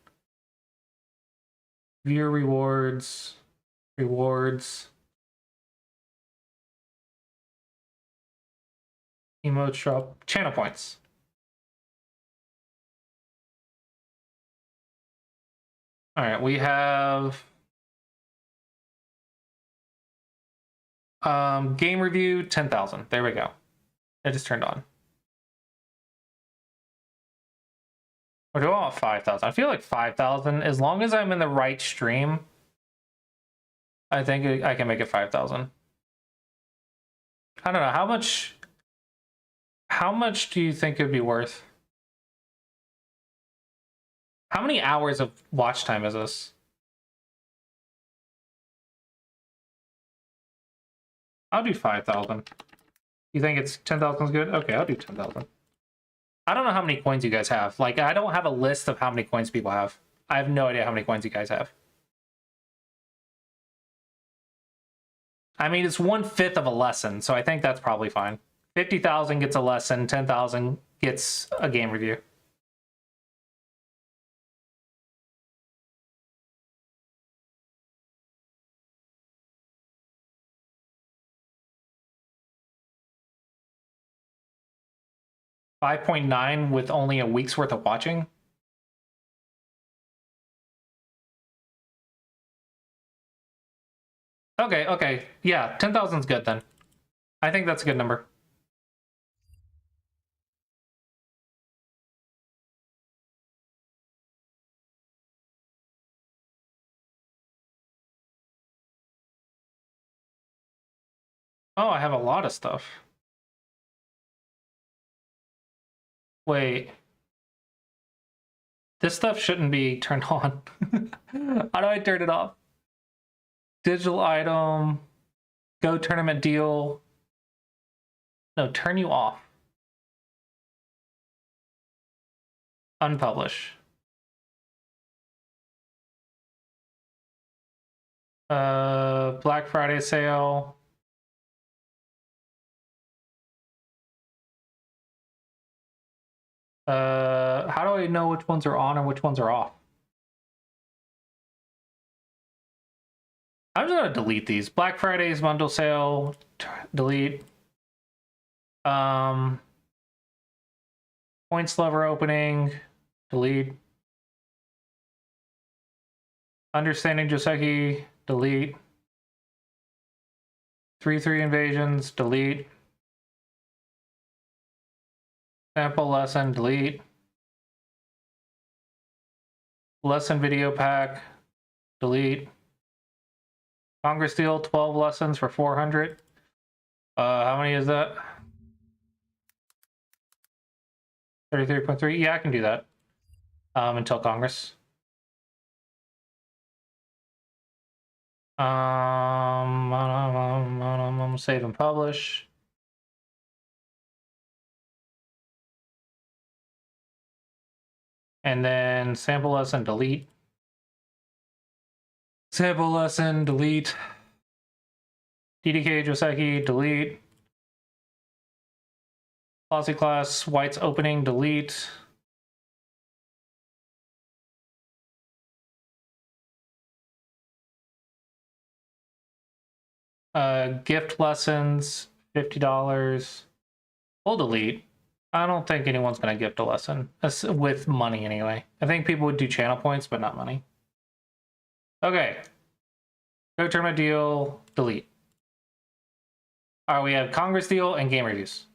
Viewer rewards, emote shop, channel points. All right, we have game review 10,000. There we go. It just turned on. Or do I want 5,000? I feel like 5,000. As long as I'm in the right stream, I think I can make it 5,000. I don't know how much. How much do you think it'd be worth? How many hours of watch time is this? I'll do 5,000. You think it's 10,000 is good? Okay, I'll do 10,000. I don't know how many coins you guys have. Like, I don't have a list of how many coins people have. I have no idea how many coins you guys have. I mean, it's 1/5 of a lesson, so I think that's probably fine. 50,000 gets a lesson, 10,000 gets a game review. $5.9 with only a week's worth of watching. Okay. Yeah, 10,000 is good then. I think that's a good number. Oh, I have a lot of stuff. Wait. This stuff shouldn't be turned on. How do I turn it off? Digital item, go tournament deal. No, turn you off. Unpublish. Black Friday sale. How do I know which ones are on and which ones are off? I'm just gonna delete these. Black Friday's bundle sale, delete. Points lever opening, delete. Understanding Joseki, delete. 3-3 invasions, delete. Sample lesson, delete. Lesson video pack, delete. Congress deal, 12 lessons for 400. How many is that? 33.3. Yeah, I can do that. Until Congress. Save and publish. And then sample lesson, delete. Sample lesson, delete. DDK Joseki, delete. Glossy class, whites opening, delete. Gift lessons, $50. We'll delete. I don't think anyone's going to gift a lesson. With money, anyway. I think people would do channel points, but not money. Okay. Go tournament deal, delete. All right, we have Congress deal and game reviews.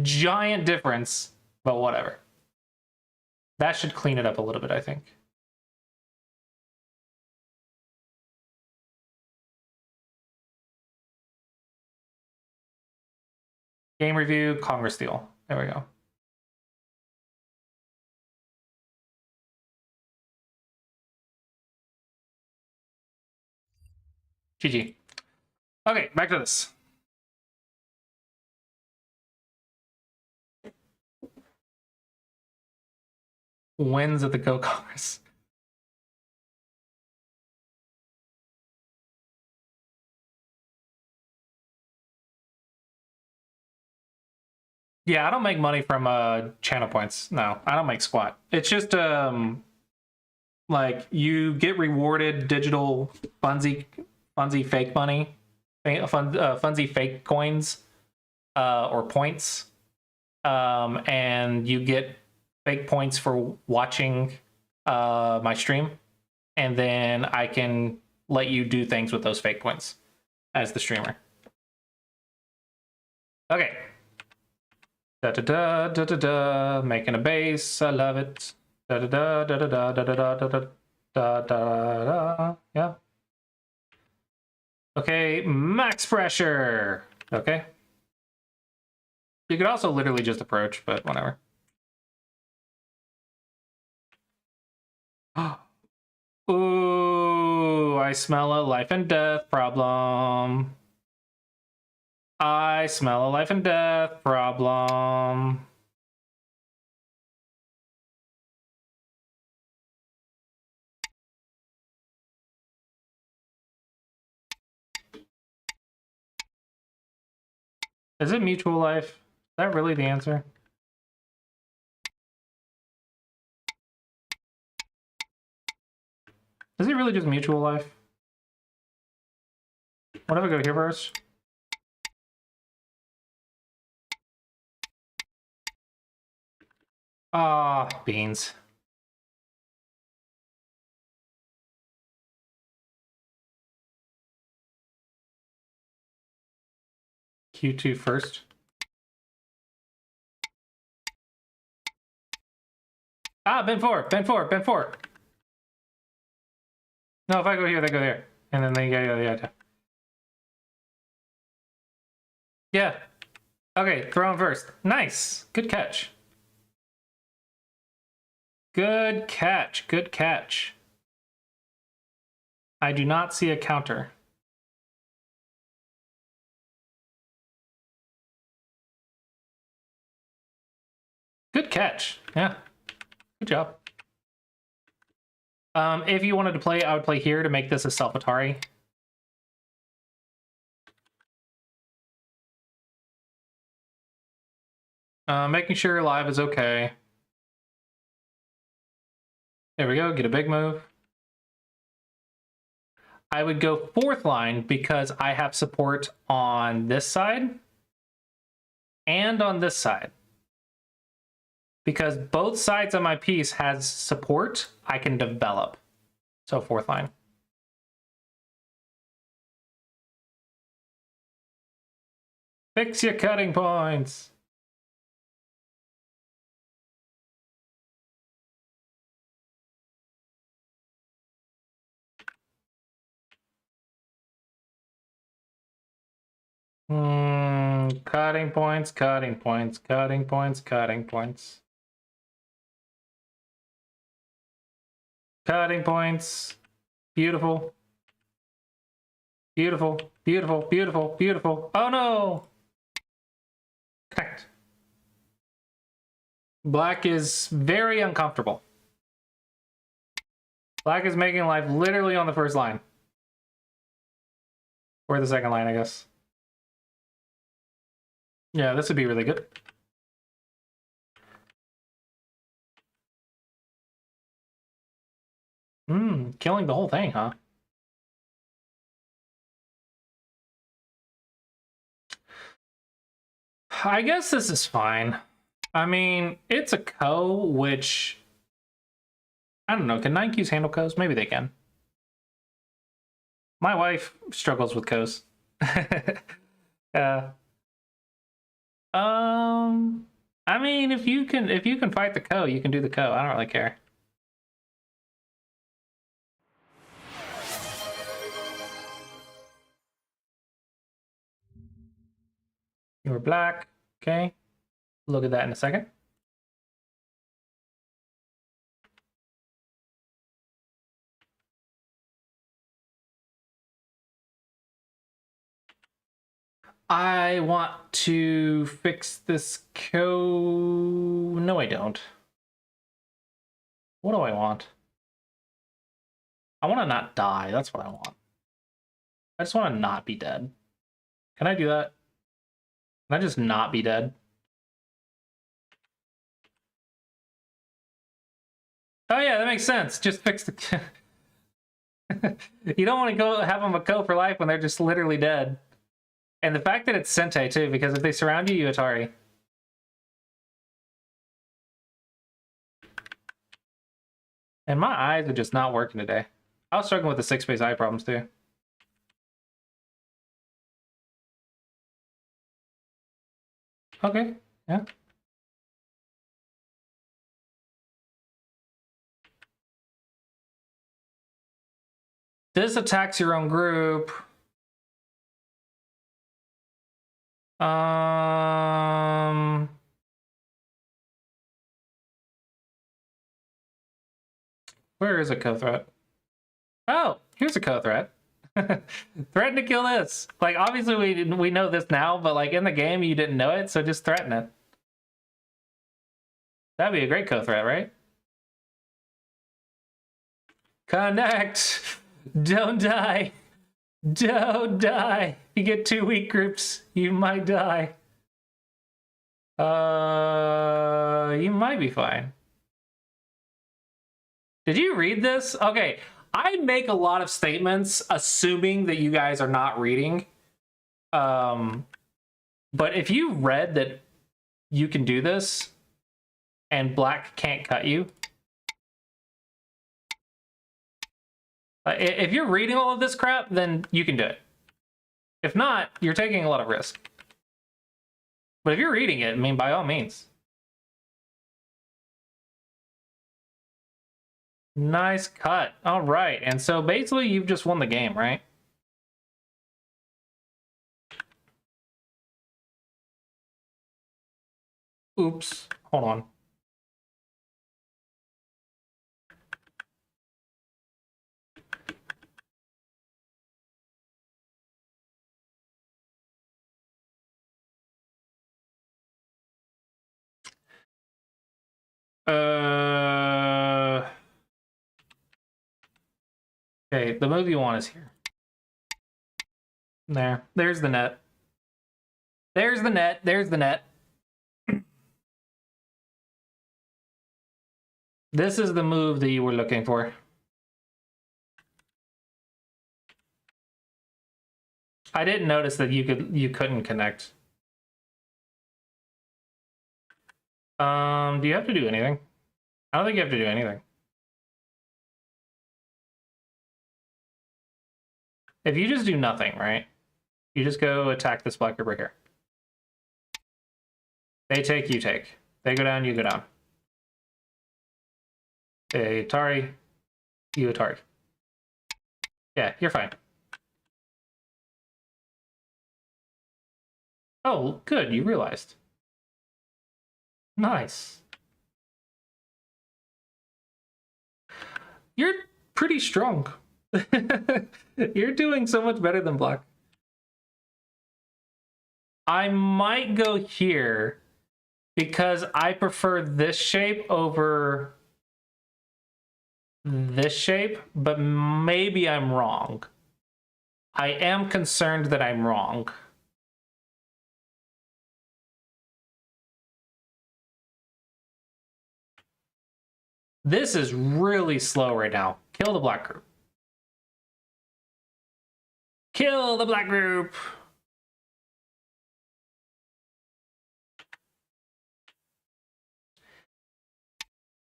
Giant difference, but whatever. That should clean it up a little bit, I think. Game review, Congress deal. There we go. GG. Okay, back to this. wins at the go-karts. Yeah, I don't make money from channel points. No, I don't make squat. It's just like you get rewarded digital funsy fake money, funsy fake coins or points, and you get fake points for watching my stream, and then I can let you do things with those fake points as the streamer. Okay. Da da da da da da. Making a base. I love it. Da da da da da da da da da da da da da. Yeah. Okay, max pressure. Okay. You could also literally just approach, but whatever. Ooh, I smell a life and death problem. I smell a life and death problem. Is it mutual life? Is that really the answer? Is it really just mutual life? What if I go here first? Ah, beans. Q2 first. Ah, Ben 4, Ben 4, Ben 4. No, if I go here, they go there. And then they yeah. Yeah. Okay, throw him first. Nice. Good catch. Good catch. Good catch. I do not see a counter. Good catch. Yeah. Good job. If you wanted to play, I would play here to make this a self-Atari. Making sure live is okay. There we go. Get a big move. I would go fourth line because I have support on this side and on this side. Because both sides of my piece has support, I can develop. So fourth line. Fix your cutting points. Cutting points, cutting points, cutting points, cutting points. Cutting points. Beautiful. Beautiful, beautiful, beautiful, beautiful. Oh no! Connect. Black is very uncomfortable. Black is making life literally on the first line. Or the second line, I guess. Yeah, this would be really good. Killing the whole thing, huh? I guess this is fine. I mean, it's a co, which... I don't know, can 9Qs handle co's? Maybe they can. My wife struggles with co's. Yeah. I mean, if you can fight the co, you can do the co. I don't really care. You were black. Okay. Look at that in a second. I want to fix this co. No, I don't. What do I want? I want to not die. That's what I want. I just want to not be dead. Can I do that? Can I just not be dead? Oh yeah, that makes sense. Just fix the... You don't want to go have them a co for life when they're just literally dead. And the fact that it's Sente too, because if they surround you, you Atari. And my eyes are just not working today. I was struggling with the 6-space eye problems too. Okay, yeah. This attacks your own group. Where is a co-threat? Oh, here's a co-threat. Threaten to kill this. Like, obviously we know this now, but like in the game you didn't know it, so just threaten it. That'd be a great co-threat, right? Connect! Don't die! Don't die! You get 2 weak groups, you might die. You might be fine. Did you read this? Okay, I make a lot of statements assuming that you guys are not reading. But if you read that you can do this and black can't cut you, if you're reading all of this crap, then you can do it. If not, you're taking a lot of risk. But if you're reading it, I mean, by all means. Nice cut. All right. And so basically you've just won the game, right? Oops. Hold on. Okay, the move you want is here. There's the net. There's the net. There's the net. This is the move that you were looking for. I didn't notice that you couldn't connect. Do you have to do anything? I don't think you have to do anything. If you just do nothing, right? You just go attack this black group right here. They take, you take. They go down, you go down. They Atari, you Atari. Yeah, you're fine. Oh, good, you realized. Nice. You're pretty strong. You're doing so much better than black. I might go here because I prefer this shape over this shape, but maybe I'm wrong. I am concerned that I'm wrong. This is really slow right now. Kill the black group. Kill the black group.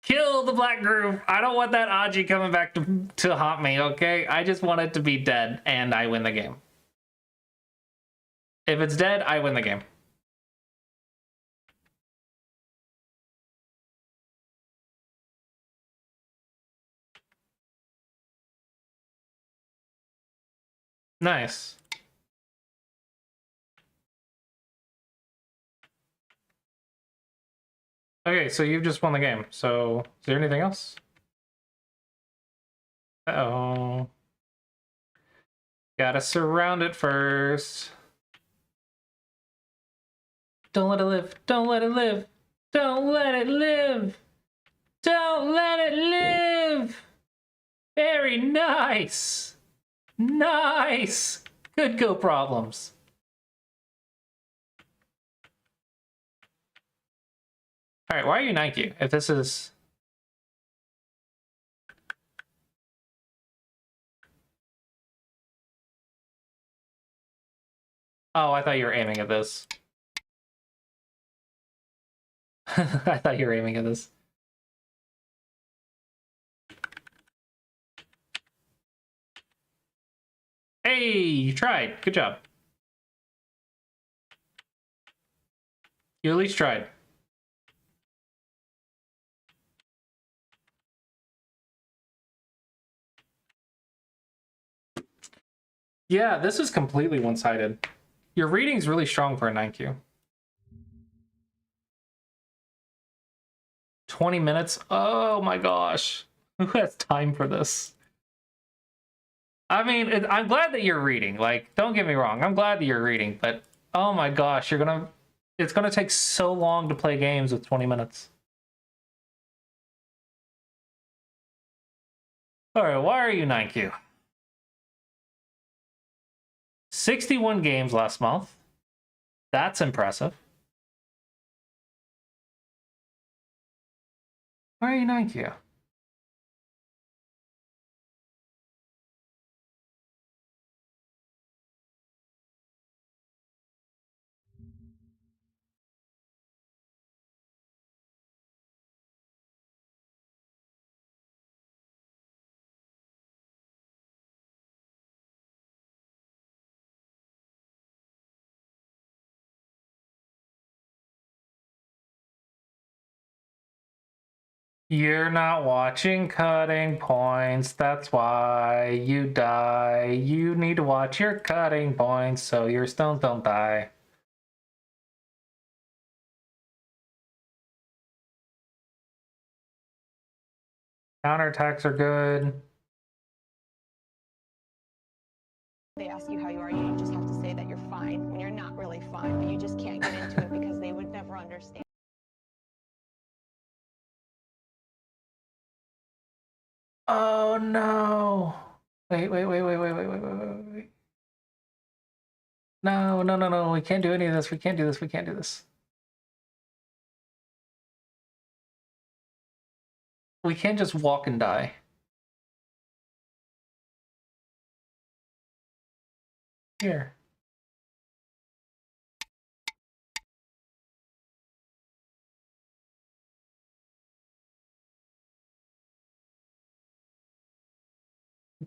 Kill the black group. I don't want that Aji coming back to haunt me, okay? I just want it to be dead and I win the game. If it's dead, I win the game. Nice. Okay, so you've just won the game. So, is there anything else? Uh-oh. Gotta surround it first. Don't let it live. Don't let it live. Don't let it live. Don't let it live! Very nice! Nice! Good go problems. Alright, why are you 9Q? If this is... Oh, I thought you were aiming at this. I thought you were aiming at this. Hey, you tried. Good job. You at least tried. Yeah, this is completely one-sided. Your reading's really strong for a 9Q. 20 minutes? Oh my gosh. Who has time for this? I mean, I'm glad that you're reading. Like, don't get me wrong. I'm glad that you're reading, but oh my gosh, it's gonna take so long to play games with 20 minutes. All right, why are you 9Q? 61 games last month. That's impressive. Why are you 9Q? You're not watching cutting points. That's why you die. You need to watch your cutting points so your stones don't die. Counterattacks are good. They ask you how you are, you just have to say that you're fine when you're not really fine, but you just can't get into it because they would never understand. Oh no. Wait. No. We can't do any of this. We can't do this. We can't do this. We can't just walk and die. Here.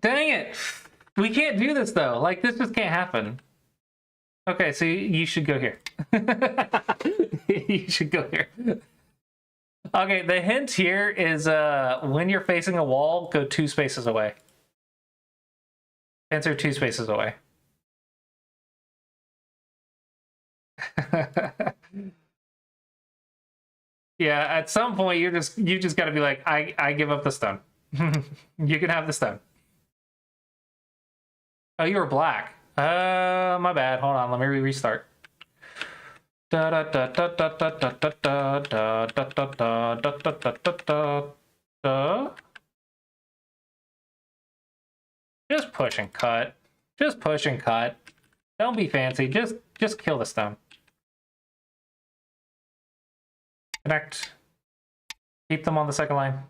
Dang it! We can't do this though. Like, this just can't happen. Okay, so you should go here. You should go here. Okay, the hint here is when you're facing a wall, go 2 spaces away. Fence are 2 spaces away. Yeah, at some point you just gotta be like, I give up the stone. You can have the stone. Oh, you were black. My bad. Hold on, let me restart. Just push and cut. Just push and cut. Don't be fancy. Just kill the stone. Connect. Keep them on the second line.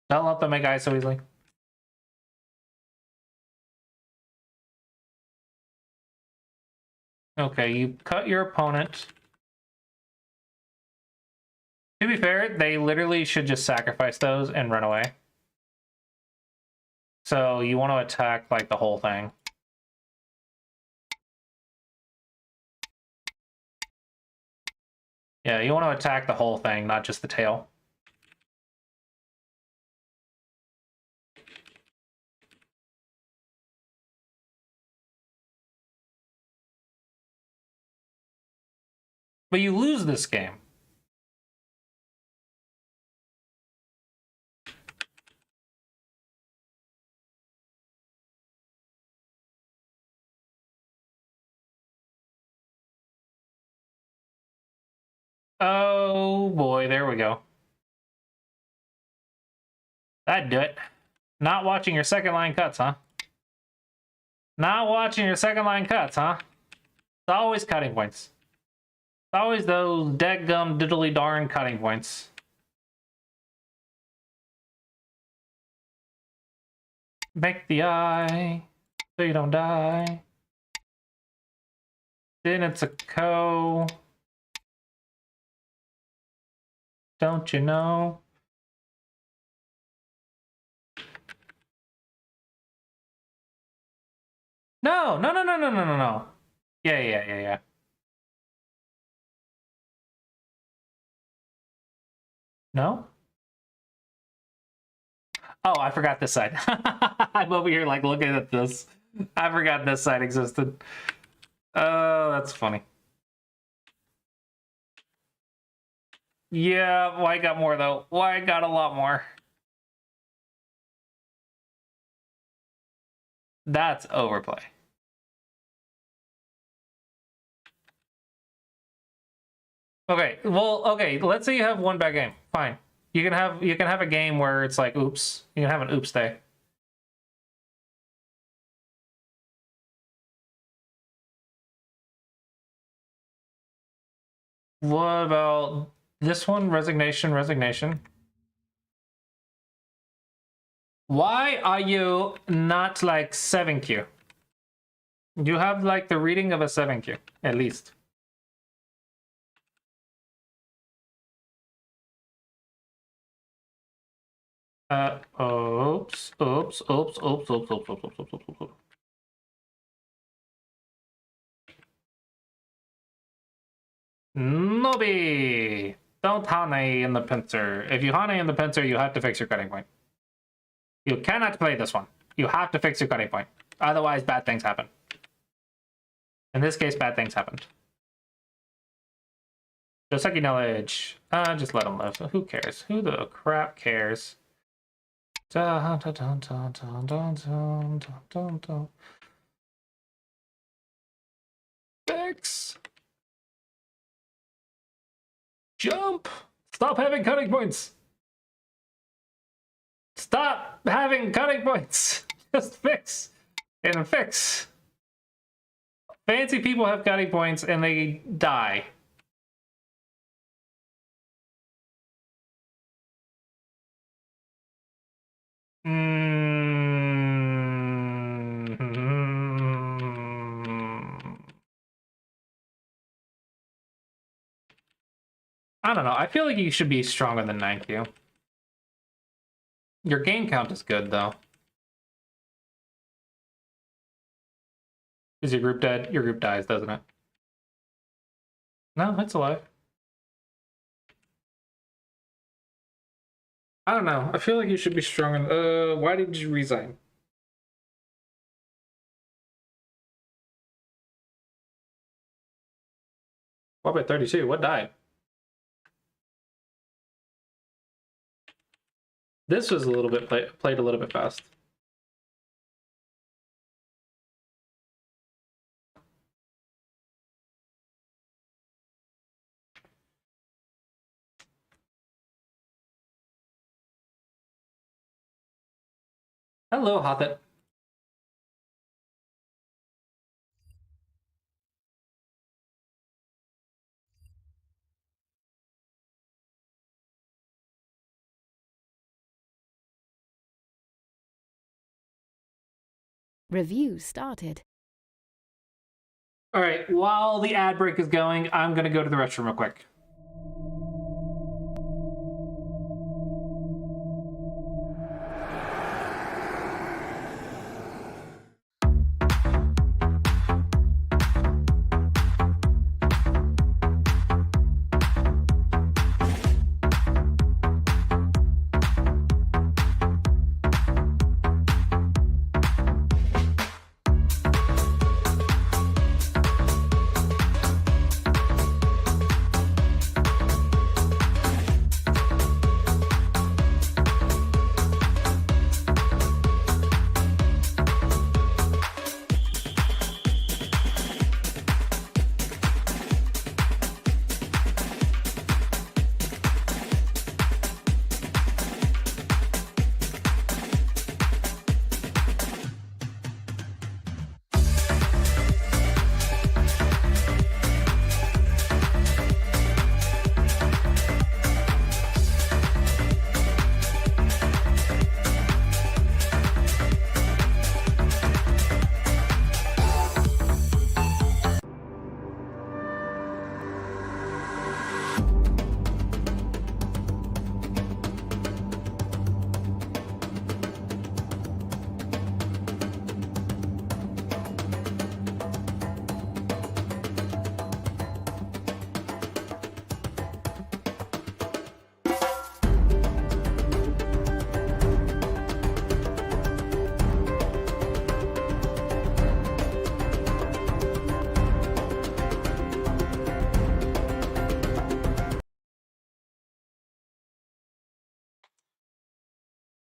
Don't let them make eyes so easily. Okay, you cut your opponent. To be fair, they literally should just sacrifice those and run away. So you want to attack like the whole thing. Yeah, you want to attack the whole thing, not just the tail. But you lose this game. Oh boy, there we go. That'd do it. Not watching your second line cuts, huh? Not watching your second line cuts, huh? It's always cutting points. It's always those dead-gum diddly darn cutting points. Make the eye so you don't die. Then it's a co. Don't you know? No. Yeah. No? Oh, I forgot this side. I'm over here like looking at this. I forgot this side existed. Oh, that's funny. Yeah, White got more though. White got a lot more. That's overplay. Okay, well, okay, let's say you have one bad game. Fine. You can have a game where it's like oops. You can have an oops day. What about this one? Resignation. Why are you not like 7Q? You have like the reading of a 7Q, at least. Oops. Nobi! Don't Hane in the pincer. If you Hane in the pincer, you have to fix your cutting point. You cannot play this one. You have to fix your cutting point. Otherwise, bad things happen. In this case, bad things happened. Joseki knowledge. Just let him live. Who cares? Who the crap cares? Dun, dun, dun, dun, dun, dun, dun, dun, dun. Fix. Jump. Stop having cutting points. Stop having cutting points. Just fix and fix. Fancy people have cutting points and they die. I don't know. I feel like you should be stronger than 9Q. Your game count is good, though. Is your group dead? Your group dies, doesn't it? No, it's alive. I don't know. I feel like you should be stronger. Why did you resign? What about 32? What died? This was a little bit played a little bit fast. Hello, Hobbit. Review started. All right, while the ad break is going, I'm going to go to the restroom real quick.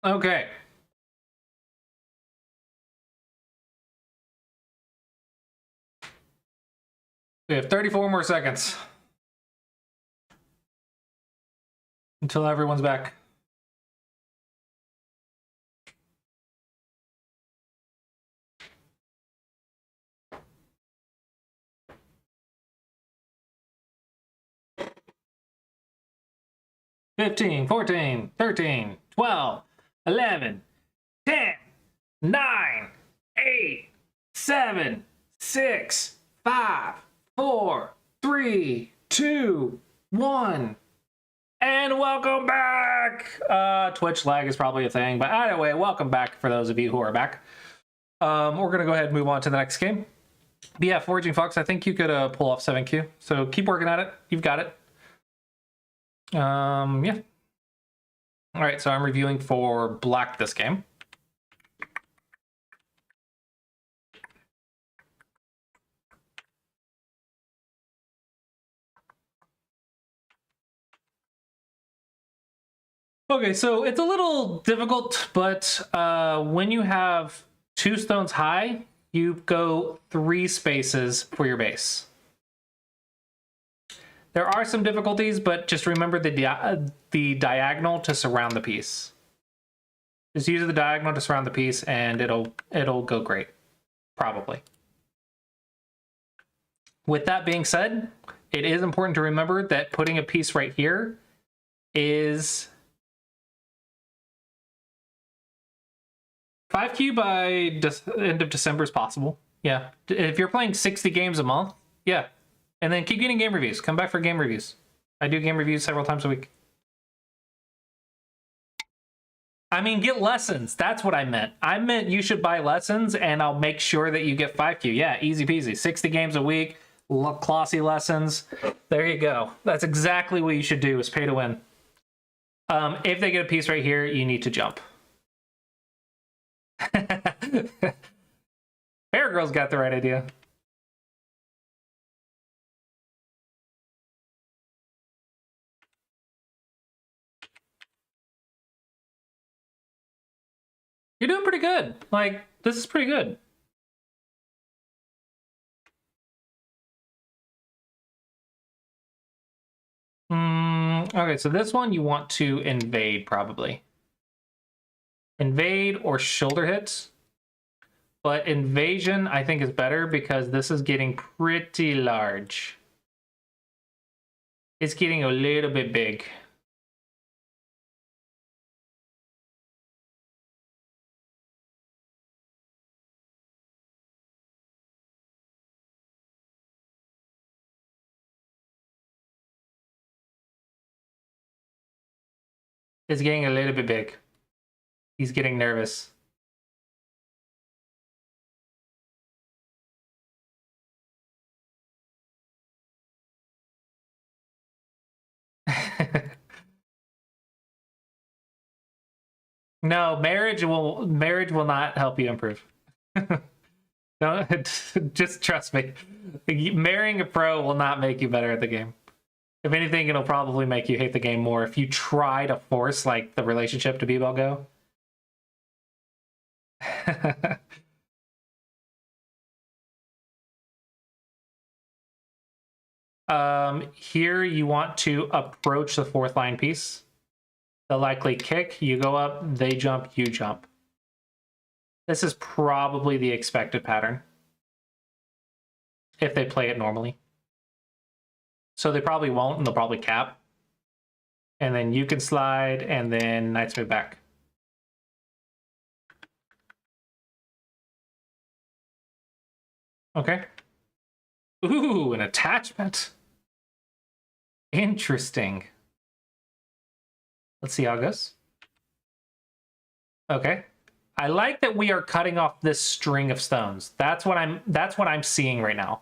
Okay. We have 34 more seconds until everyone's back. Fifteen, 14, 13, 12, 11, 10, 9, 8, 7, 6, 5, 4, 3, 2, 1. And welcome back! Twitch lag is probably a thing, but anyway, welcome back for those of you who are back. We're going to go ahead and move on to the next game. But yeah, Foraging Fox, I think you could pull off 7Q. So keep working at it. You've got it. Yeah. All right, so I'm reviewing for black this game. Okay, so it's a little difficult, but when you have 2 stones high, you go 3 spaces for your base. There are some difficulties, but just remember the diagonal to surround the piece. Just use the diagonal to surround the piece, and it'll go great, probably. With that being said, it is important to remember that putting a piece right here is 5Q by end of December is possible. Yeah, if you're playing 60 games a month, yeah. And then keep getting game reviews. Come back for game reviews. I do game reviews several times a week. I mean, get lessons. That's what I meant. I meant you should buy lessons, and I'll make sure that you get 5Q. Yeah, easy peasy. 60 games a week, classy lessons. There you go. That's exactly what you should do, is pay to win. If they get a piece right here, you need to jump. Bear Girl's got the right idea. You're doing pretty good. Like, this is pretty good. Okay, so this one you want to invade, probably. Invade or shoulder hits. But invasion, I think, is better because this is getting pretty large. It's getting a little bit big. It's getting a little bit big. He's getting nervous. No, marriage will not help you improve. No, just trust me. Marrying a pro will not make you better at the game. If anything, it'll probably make you hate the game more if you try to force like the relationship to be about go. Here you want to approach the 4th line piece. They'll likely kick, you go up, they jump, you jump. This is probably the expected pattern if they play it normally. So they probably won't, and they'll probably cap. And then you can slide, and then knights move back. Okay. Ooh, an attachment. Interesting. Let's see how it goes. Okay. I like that we are cutting off this string of stones. That's what I'm seeing right now.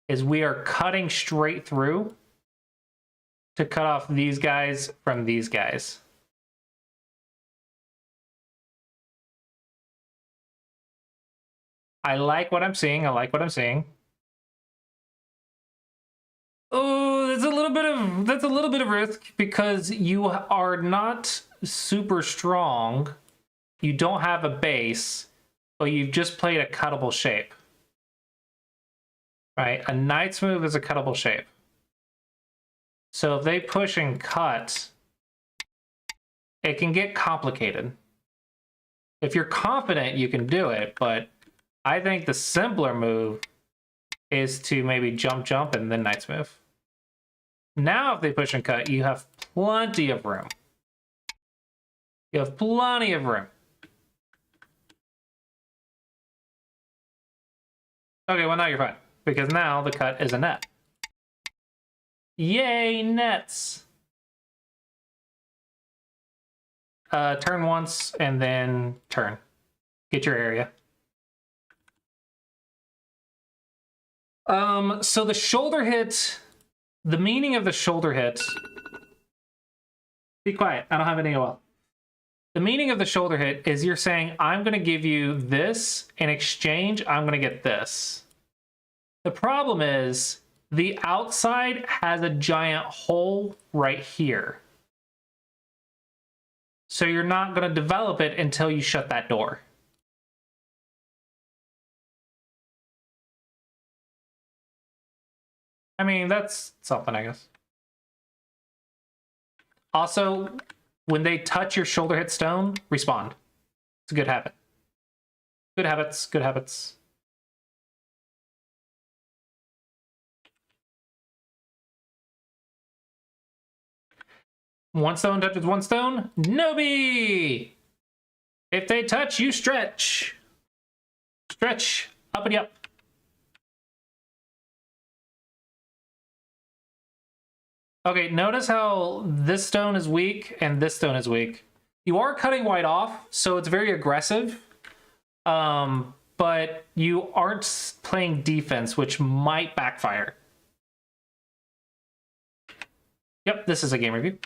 Is we are cutting straight through to cut off these guys from these guys. I like what I'm seeing. I like what I'm seeing. Oh, it's a little that's a little bit of risk because you are not super strong. You don't have a base, but you've just played a cuttable shape. Right? A knight's move is a cuttable shape. So if they push and cut, it can get complicated. If you're confident, you can do it, but I think the simpler move is to maybe jump, and then knight's move. Now if they push and cut, you have plenty of room. You have plenty of room. Okay, well now you're fine, because now the cut is a net. Yay, nets! Turn once, and then turn. Get your area. So the shoulder hit, the meaning of the shoulder hit... Be quiet, I don't have any AOL. The meaning of the shoulder hit is you're saying, I'm going to give you this, in exchange, I'm going to get this. The problem is, the outside has a giant hole right here. So you're not going to develop it until you shut that door. I mean, that's something, I guess. Also, when they touch your shoulder hit stone, respawn. It's a good habit. Good habits, good habits. One stone touches one stone, Nobi! If they touch, you stretch. Stretch, uppity up. Okay, notice how this stone is weak and this stone is weak. You are cutting white off, so it's very aggressive. But you aren't playing defense, which might backfire. Yep, this is a game review.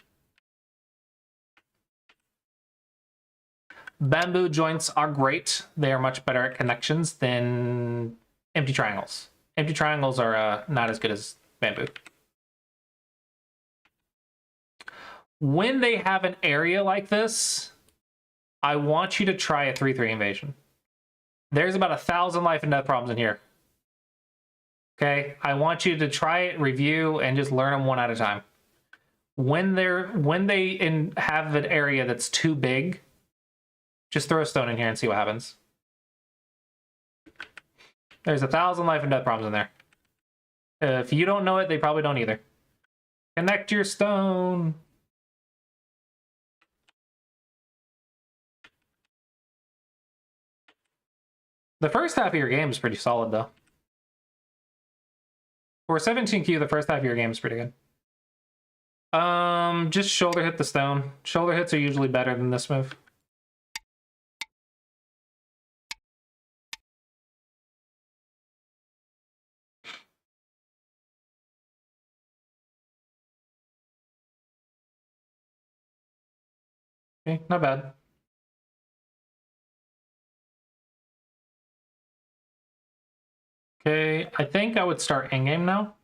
Bamboo joints are great. They are much better at connections than empty triangles. Empty triangles are not as good as bamboo. When they have an area like this, I want you to try a 3-3 invasion. There's about 1,000 life and death problems in here. Okay, I want you to try it, review, and just learn them one at a time. When they have an area that's too big, just throw a stone in here and see what happens. There's 1,000 life and death problems in there. If you don't know it, they probably don't either. Connect your stone. The first half of your game is pretty solid, though. For 17Q, the first half of your game is pretty good. Just shoulder hit the stone. Shoulder hits are usually better than this move. Okay, not bad. Okay, I think I would start endgame now.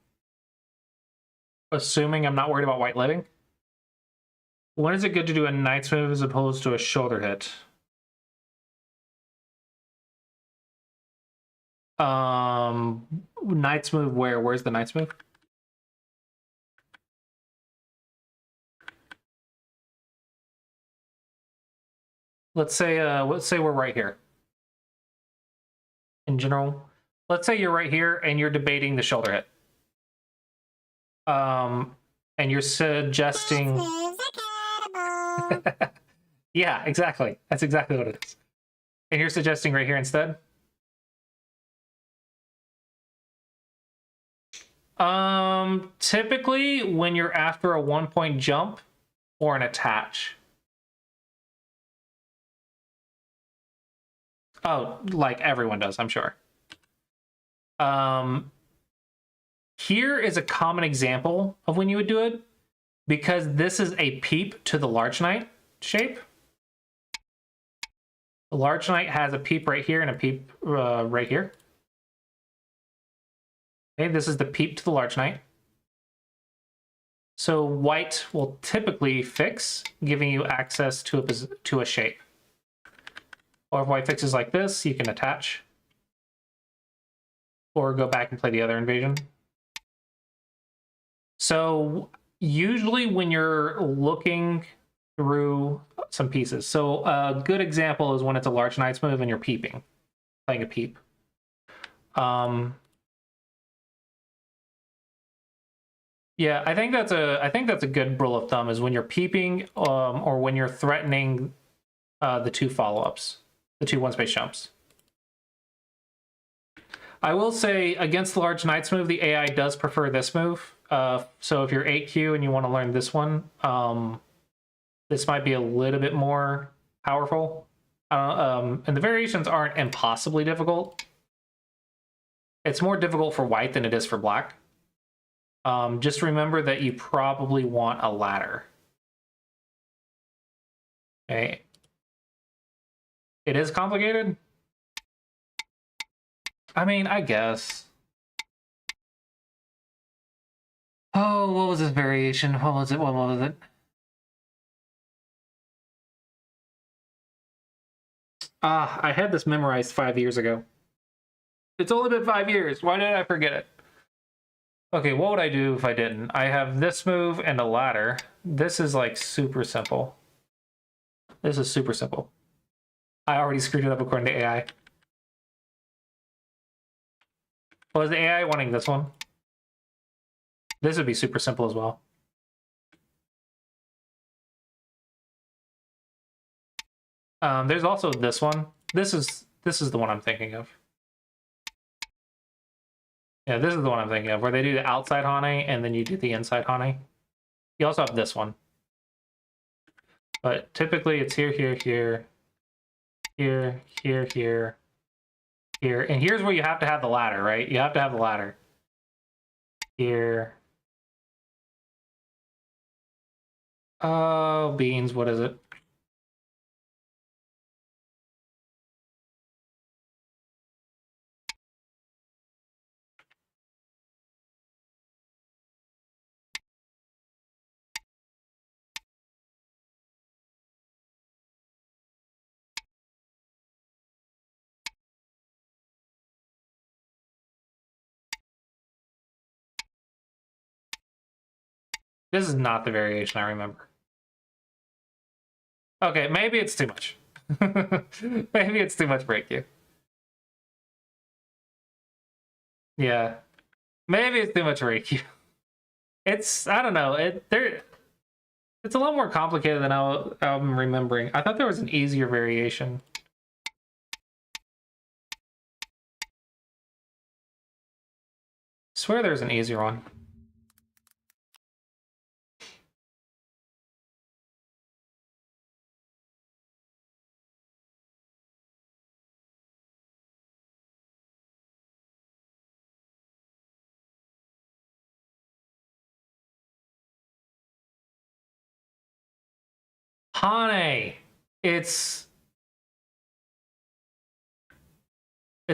Assuming I'm not worried about white living. When is it good to do a knight's move as opposed to a shoulder hit? Knight's move where? Where's the knight's move? Let's say we're right here. In general, let's say you're right here and you're debating the shoulder hit. And you're suggesting. Yeah, exactly. That's exactly what it is. And you're suggesting right here instead. Typically when you're after a 1-point jump or an attach. Oh, like everyone does, I'm sure. Here is a common example of when you would do it, because this is a peep to the large knight shape. The large knight has a peep right here and a peep right here. Okay, this is the peep to the large knight. So white will typically fix, giving you access to a shape. Or if white fixes like this, you can attach. Or go back and play the other invasion. So usually when you're looking through some pieces. So a good example is when it's a large knight's move and you're peeping, playing a peep. Yeah, I think that's a good rule of thumb is when you're peeping or when you're threatening the two follow-ups, the two one-space jumps. I will say against the large knight's move, the AI does prefer this move. So if you're 8Q and you want to learn this one, this might be a little bit more powerful. And the variations aren't impossibly difficult. It's more difficult for white than it is for black. Just remember that you probably want a ladder. Okay. It is complicated. I mean, I guess. Oh, what was this variation? What was it? What was it? Ah, I had this memorized 5 years ago. It's only been 5 years. Why did I forget it? Okay, what would I do if I didn't? I have this move and a ladder. This is like super simple. This is super simple. I already screwed it up according to AI. Was the AI wanting this one? This would be super simple as well. There's also this one. This is the one I'm thinking of. Yeah, this is the one I'm thinking of, where they do the outside Hane and then you do the inside Hane. You also have this one. But typically it's here, here, here, here, here, here, here. And here's where you have to have the ladder, right? You have to have the ladder. Here. Oh, beans, what is it? This is not the variation I remember. Okay, maybe it's too much. Maybe it's too much for AQ. Yeah. Maybe it's too much for AQ. It's, I don't know, it's a lot more complicated than I'm remembering. I thought there was an easier variation. I swear there's an easier one. Hane. It's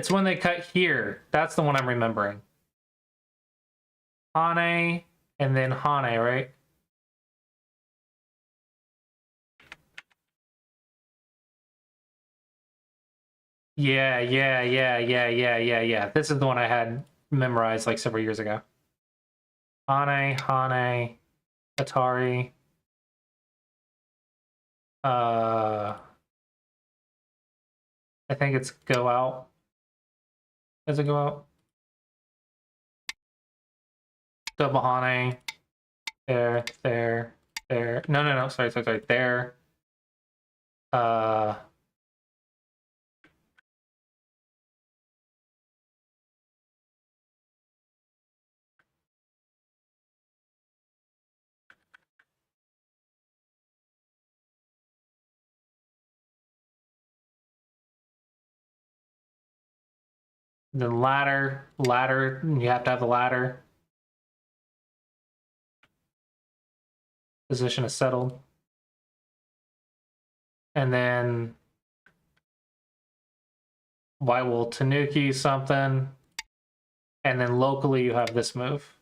when they cut here. That's the one I'm remembering. Hane and then Hane, right? Yeah. This is the one I had memorized like several years ago. Hane, Atari. I think it's go out. Does it go out? Double Hane. There. No. Sorry. There. The ladder, you have to have the ladder. Position is settled. And then white will Tanuki something. And then locally you have this move.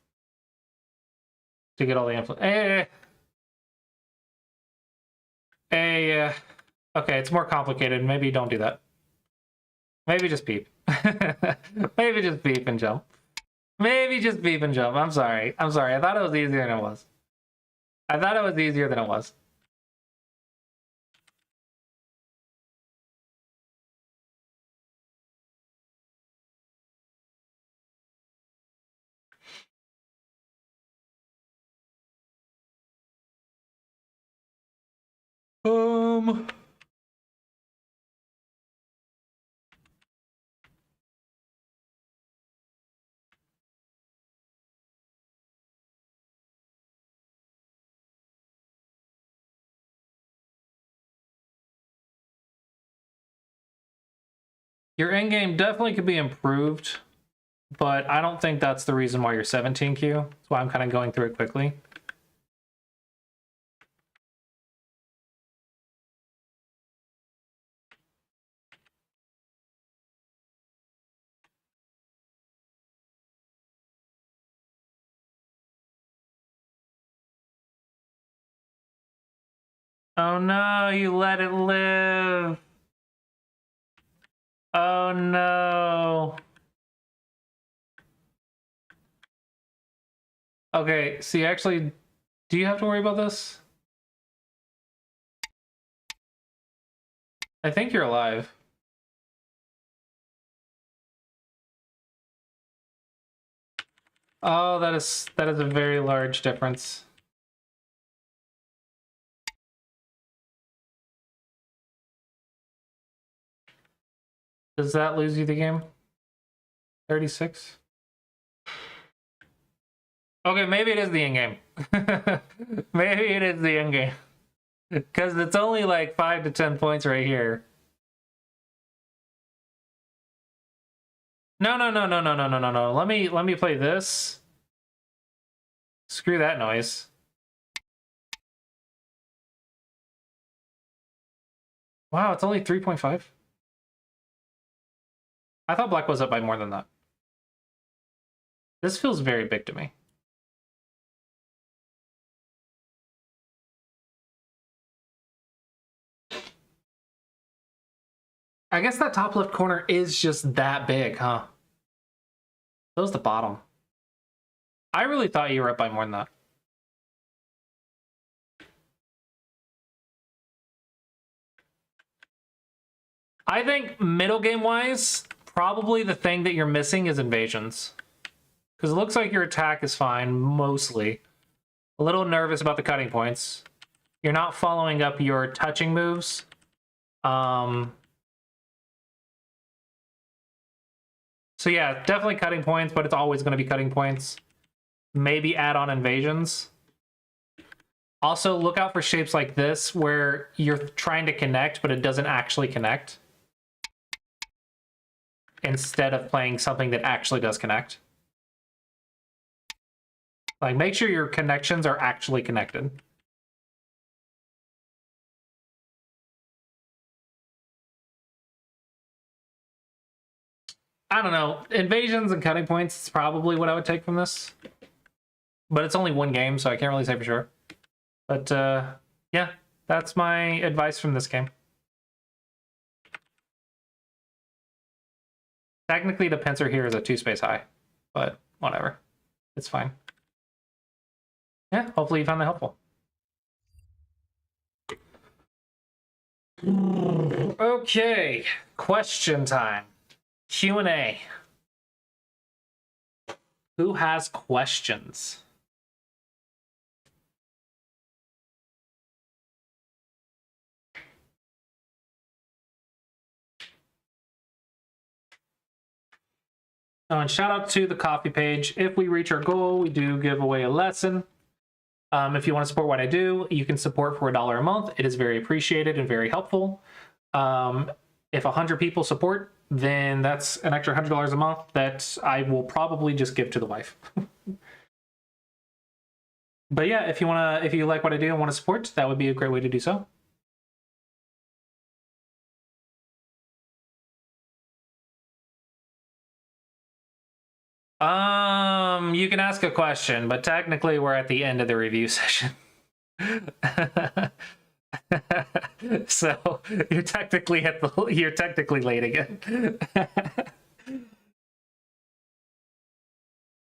to get all the influence. Okay, it's more complicated. Maybe don't do that. Maybe just peep. Maybe just peep and jump. Maybe just peep and jump. I'm sorry. I'm sorry. I thought it was easier than it was. I thought it was easier than it was. Um. Your endgame definitely could be improved, but I don't think that's the reason why you're 17Q. That's why I'm kind of going through it quickly. Oh no, you let it live. Oh no. Okay, see, actually, do you have to worry about this? I think you're alive. Oh, that is a very large difference. Does that lose you the game? 36? Okay, maybe it is the end game. Maybe it is the end game. Because it's only like 5 to 10 points right here. No, no, no, no, no, no, no, no, no. Let me play this. Screw that noise. Wow, it's only 3.5. I thought black was up by more than that. This feels very big to me. I guess that top left corner is just that big, huh? That was the bottom. I really thought you were up by more than that. I think middle game wise, probably the thing that you're missing is invasions. Because it looks like your attack is fine, mostly. A little nervous about the cutting points. You're not following up your touching moves. So yeah, definitely cutting points, but it's always going to be cutting points. Maybe add on invasions. Also, look out for shapes like this, where you're trying to connect, but it doesn't actually connect. Instead of playing something that actually does connect. Like, make sure your connections are actually connected. I don't know. Invasions and cutting points is probably what I would take from this. But it's only one game, so I can't really say for sure. But, yeah, that's my advice from this game. Technically, the pincer here is a 2-space high, but whatever. It's fine. Yeah, hopefully you found that helpful. Okay, question time. Q&A. Who has questions? Oh, and shout out to the coffee page. If we reach our goal, we do give away a lesson. If you want to support what I do, you can support for $1 a month. It is very appreciated and very helpful. If 100 people support, then that's an extra $100 a month that I will probably just give to the wife. But yeah, if you like what I do and want to support, that would be a great way to do so. You can ask a question, but technically we're at the end of the review session. So you're technically late again.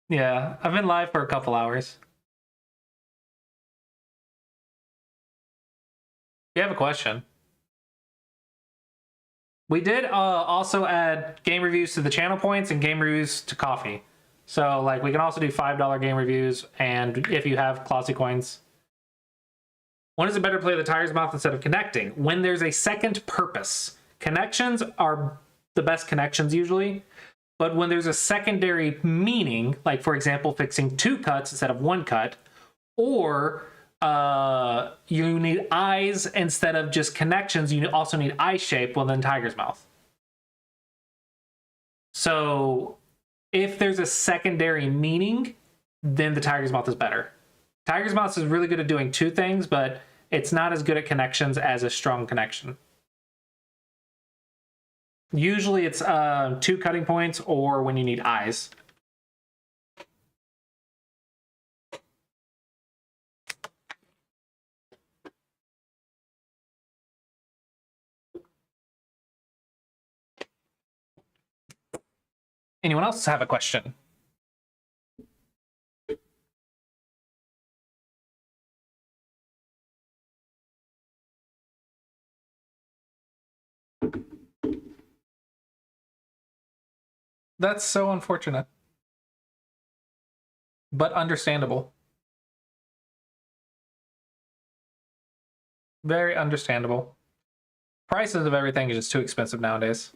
Yeah, I've been live for a couple hours. You have a question? We did also add game reviews to the channel points and game reviews to coffee. So like we can also do $5 game reviews, and if you have Classy coins. When is it better to play the tiger's mouth instead of connecting? When there's a second purpose. Connections are the best connections usually, but when there's a secondary meaning, like for example, fixing 2 cuts instead of 1 cut, or you need eyes instead of just connections, you also need eye shape, well then tiger's mouth. So if there's a secondary meaning, then the tiger's mouth is better. Tiger's mouth is really good at doing 2 things, but it's not as good at connections as a strong connection. Usually it's 2 cutting points or when you need eyes. Anyone else have a question? That's so unfortunate. But understandable. Very understandable. Prices of everything is just too expensive nowadays.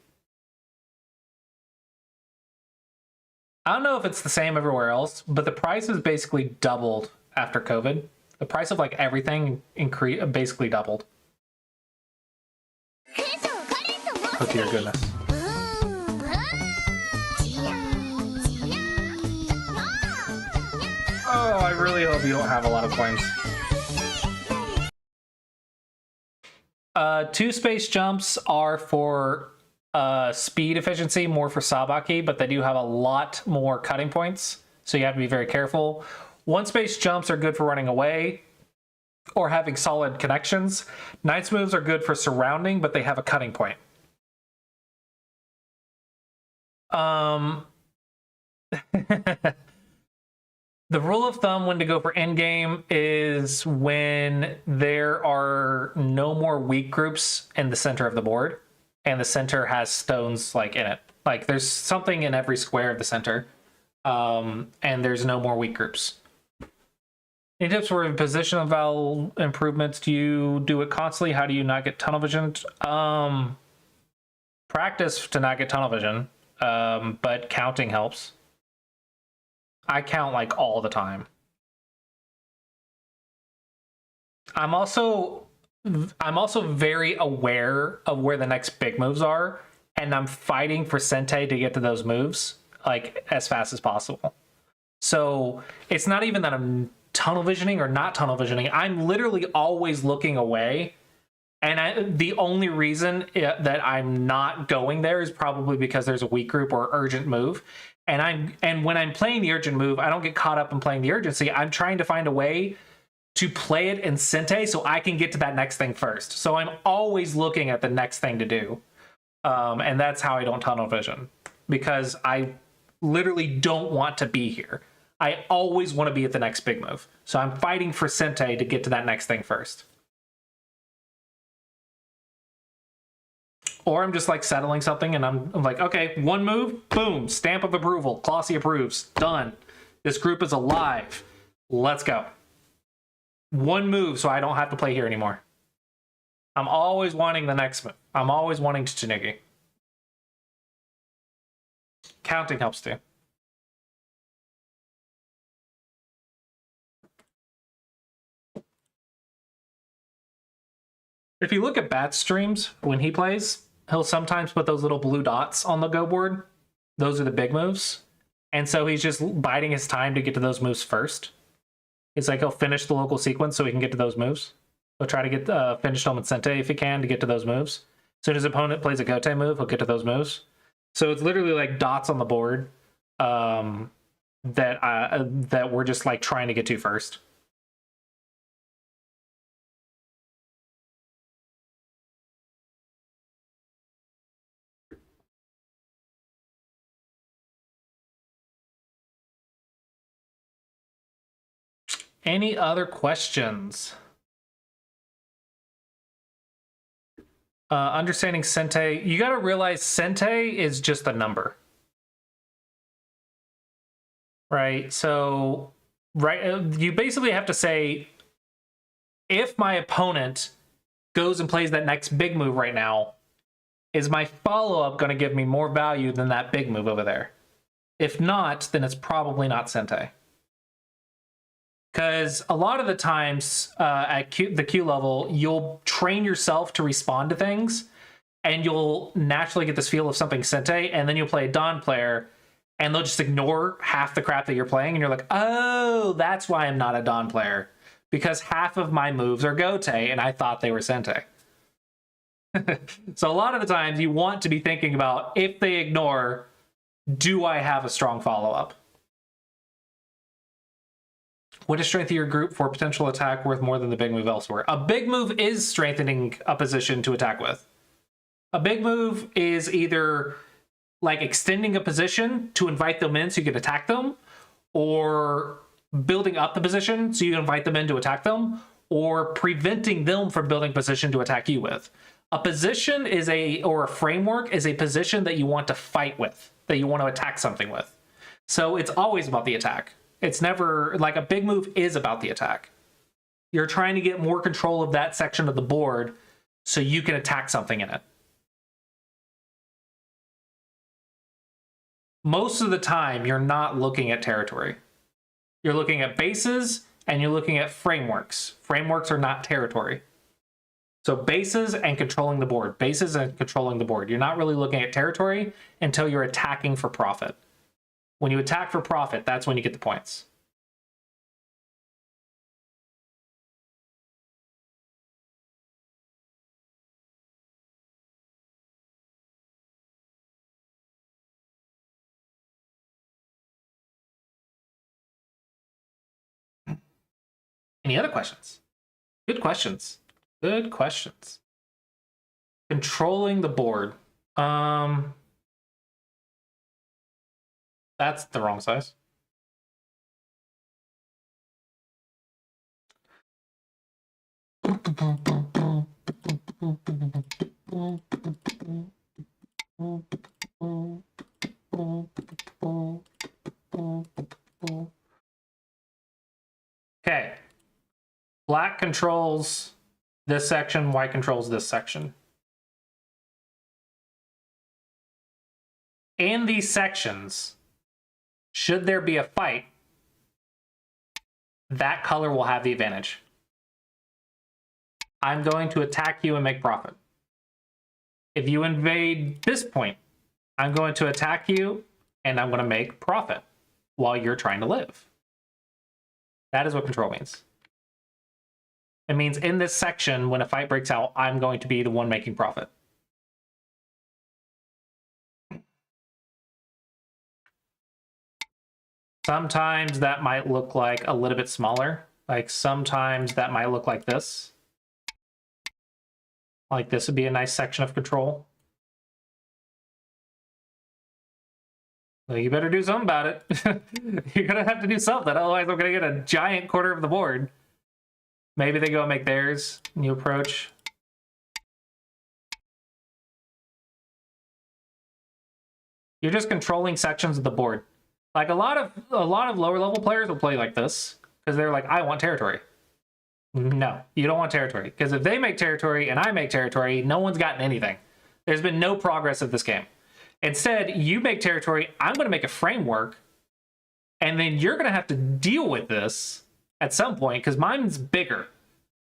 I don't know if it's the same everywhere else, but the price has basically doubled after COVID. The price of like everything basically doubled. Oh dear goodness. Oh, I really hope you don't have a lot of coins. 2 space jumps are for speed efficiency, more for Sabaki, but they do have a lot more cutting points, so you have to be very careful. 1 space jumps are good for running away or having solid connections. Knight's moves are good for surrounding, but they have a cutting point. The rule of thumb when to go for endgame is when there are no more weak groups in the center of the board, and the center has stones like in it. Like there's something in every square of the center, and there's no more weak groups. Any tips for positional valve improvements? Do you do it constantly? How do you not get tunnel vision? Practice to not get tunnel vision, but counting helps. I count like all the time. I'm also very aware of where the next big moves are, and I'm fighting for Sente to get to those moves like as fast as possible. So it's not even that I'm tunnel visioning or not tunnel visioning. I'm literally always looking away, and the only reason that I'm not going there is probably because there's a weak group or urgent move. And when I'm playing the urgent move, I don't get caught up in playing the urgency. I'm trying to find a way to play it in Sente so I can get to that next thing first. So I'm always looking at the next thing to do. And that's how I don't tunnel vision, because I literally don't want to be here. I always want to be at the next big move. So I'm fighting for Sente to get to that next thing first. Or I'm just like settling something and I'm like, okay, 1 move, boom, stamp of approval, Classy approves, done. This group is alive. Let's go. 1 move so I don't have to play here anymore. I'm always wanting the next move. I'm always wanting Tsunigi. Counting helps too. If you look at Bat's streams, when he plays, he'll sometimes put those little blue dots on the go board. Those are the big moves. And so he's just biding his time to get to those moves first. It's like he'll finish the local sequence so he can get to those moves. He'll try to get finish him with Sente if he can to get to those moves. As soon as his opponent plays a Gote move, he'll get to those moves. So it's literally like dots on the board. that we're just like trying to get to first. Any other questions? Understanding Sente, you got to realize Sente is just a number, right? So, right, you basically have to say, if my opponent goes and plays that next big move right now, is my follow-up going to give me more value than that big move over there? If not, then it's probably not Sente. Because a lot of the times at the Q level, you'll train yourself to respond to things, and you'll naturally get this feel of something Sente, and then you'll play a Dawn player, and they'll just ignore half the crap that you're playing, and you're like, oh, that's why I'm not a Dawn player. Because half of my moves are Gote, and I thought they were Sente. So a lot of the times, you want to be thinking about, if they ignore, do I have a strong follow-up? What is strength of your group for potential attack worth more than the big move elsewhere? A big move is strengthening a position to attack with. A big move is either like extending a position to invite them in so you can attack them, or building up the position so you invite them in to attack them, or preventing them from building position to attack you with. A position is or a framework is a position that you want to fight with, that you want to attack something with. So it's always about the attack. It's never, like, a big move is about the attack. You're trying to get more control of that section of the board so you can attack something in it. Most of the time, you're not looking at territory. You're looking at bases and you're looking at frameworks. Frameworks are not territory. So bases and controlling the board. Bases and controlling the board. You're not really looking at territory until you're attacking for profit. When you attack for profit, that's when you get the points. Any other questions? Good questions. Good questions. Controlling the board. That's the wrong size. Okay. Black controls this section, white controls this section. In these sections, should there be a fight, that color will have the advantage. I'm going to attack you and make profit. If you invade this point, I'm going to attack you and I'm going to make profit while you're trying to live. That is what control means. It means in this section, when a fight breaks out, I'm going to be the one making profit. Sometimes that might look like a little bit smaller. Like sometimes that might look like this. Like this would be a nice section of control. Well, you better do something about it. You're gonna have to do something, otherwise I'm gonna get a giant quarter of the board. Maybe they go and make theirs, and you approach. You're just controlling sections of the board. Like a lot of lower level players will play like this because they're like, I want territory. No, you don't want territory, because if they make territory and I make territory, no one's gotten anything. There's been no progress of this game. Instead, you make territory, I'm going to make a framework, and then you're going to have to deal with this at some point because mine's bigger.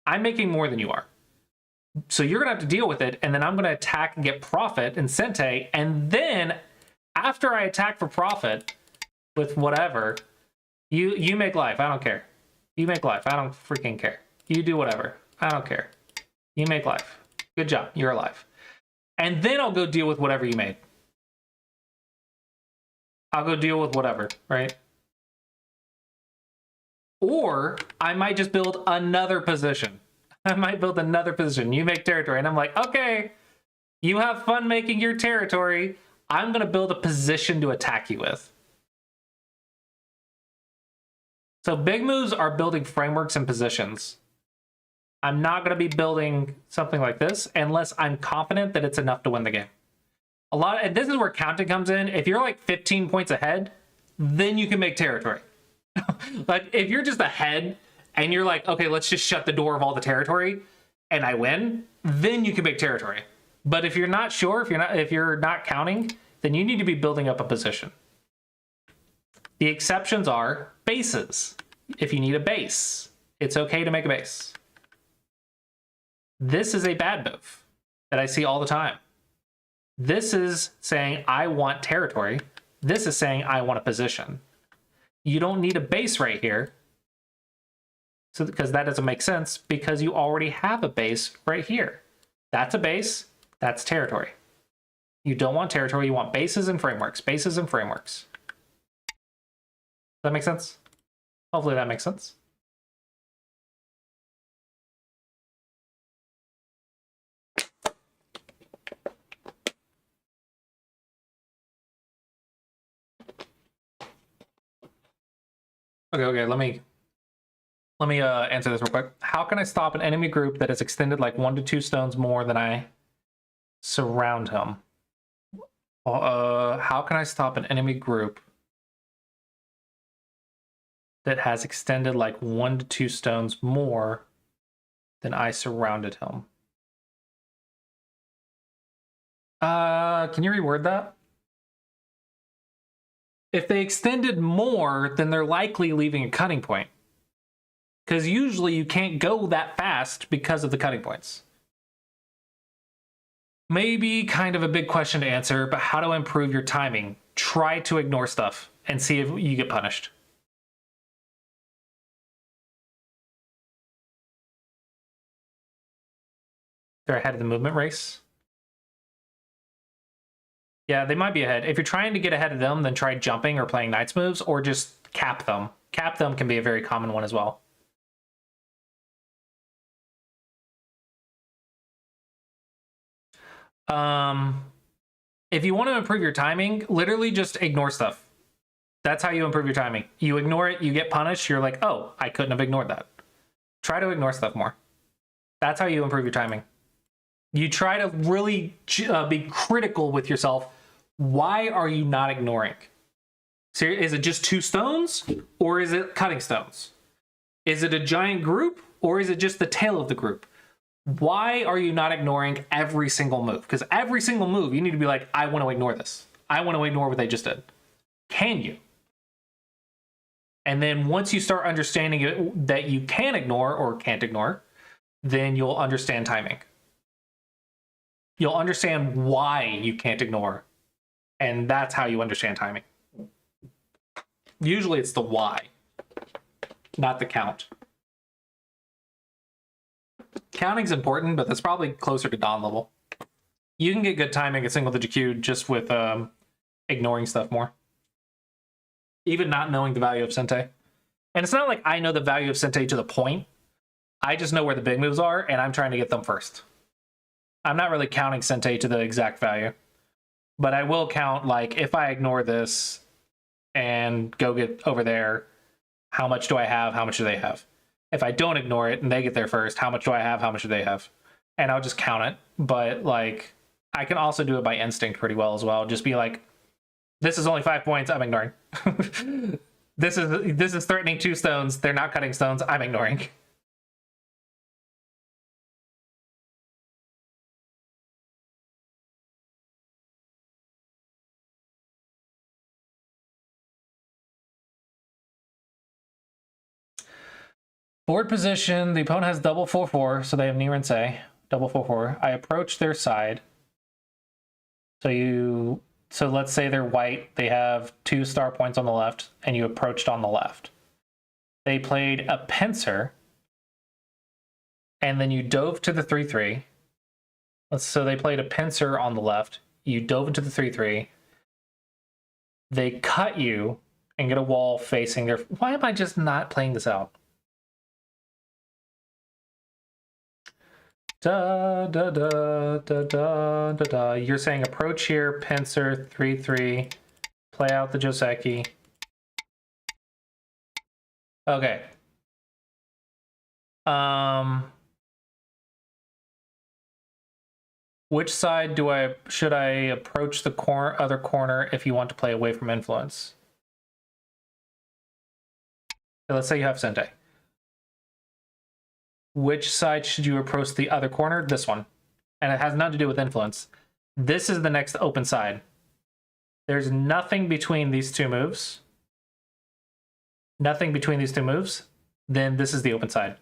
I'm making more than you are. So you're going to have to deal with it, and then I'm going to attack and get profit in Sente, and then after I attack for profit with whatever, you make life. I don't care. You make life. I don't freaking care. You do whatever. I don't care. You make life. Good job. You're alive. And then I'll go deal with whatever you made. I'll go deal with whatever, right? Or I might just build another position. I might build another position. You make territory, and I'm like, okay, you have fun making your territory. I'm going to build a position to attack you with. So big moves are building frameworks and positions. I'm not going to be building something like this unless I'm confident that it's enough to win the game. And this is where counting comes in. If you're like 15 points ahead, then you can make territory. Like if you're just ahead and you're like, okay, let's just shut the door of all the territory and I win, then you can make territory. But if you're not sure, if you're not counting, then you need to be building up a position. The exceptions are bases. If you need a base, it's okay to make a base. This is a bad move that I see all the time. This is saying I want territory. This is saying I want a position. You don't need a base right here. So because that doesn't make sense because you already have a base right here. That's a base, that's territory. You don't want territory, you want bases and frameworks, bases and frameworks. Does that make sense? Hopefully that makes sense. Okay, let me answer this real quick. How can I stop an enemy group that is extended like 1 to 2 stones more than I surround him? How can I stop an enemy group that has extended like 1 to 2 stones more than I surrounded him? Can you reword that? If they extended more, then they're likely leaving a cutting point. Because usually you can't go that fast because of the cutting points. Maybe kind of a big question to answer, but how to improve your timing? Try to ignore stuff and see if you get punished. They're ahead of the movement race. Yeah, they might be ahead. If you're trying to get ahead of them, then try jumping or playing Knights moves, or just cap them. Cap them can be a very common one as well. If you want to improve your timing, literally just ignore stuff. That's how you improve your timing. You ignore it, you get punished, you're like, oh, I couldn't have ignored that. Try to ignore stuff more. That's how you improve your timing. You try to really be critical with yourself. Why are you not ignoring? So is it just 2 stones or is it cutting stones? Is it a giant group or is it just the tail of the group? Why are you not ignoring every single move? Because every single move, you need to be like, I want to ignore this. I want to ignore what they just did. Can you? And then once you start understanding it, that you can ignore or can't ignore, then you'll understand timing. You'll understand why you can't ignore. And that's how you understand timing. Usually it's the why, not the count. Counting's important, but that's probably closer to Dawn level. You can get good timing at single digit queue just with ignoring stuff more. Even not knowing the value of Sente. And it's not like I know the value of Sente to the point. I just know where the big moves are, and I'm trying to get them first. I'm not really counting Sente to the exact value. But I will count, like, if I ignore this and go get over there, how much do I have? How much do they have? If I don't ignore it and they get there first, how much do I have? How much do they have? And I'll just count it. But, like, I can also do it by instinct pretty well as well. Just be like, this is only 5 points, I'm ignoring. This is threatening 2 stones. They're not cutting stones, I'm ignoring. Board position, the opponent has double 4/4, so they have near and say. Double 4/4. I approach their side. So let's say they're white, they have 2 star points on the left, and you approached on the left. They played a pincer, and then you dove to the 3/3. So they played a pincer on the left, you dove into the 3/3. They cut you, and get a wall facing their... Why am I just not playing this out? Da da da da da da da. You're saying approach here, pincer, 3-3, play out the Joseki. Okay. Which side should I approach the other corner if you want to play away from influence? So let's say you have Sente. Which side should you approach the other corner? This one. And it has nothing to do with influence. This is the next open side. There's nothing between these two moves. Nothing between these two moves. Then this is the open side.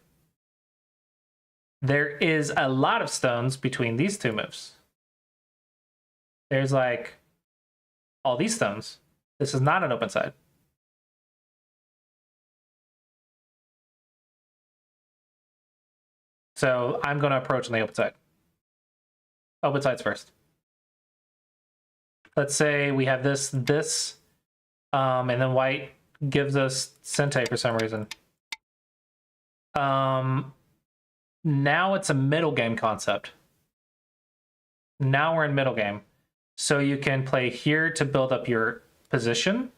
There is a lot of stones between these two moves. There's like all these stones. This is not an open side. So I'm going to approach on the open side. Open sides first. Let's say we have this, and then white gives us Sente for some reason. Now it's a middle game concept. Now we're in middle game. So you can play here to build up your position,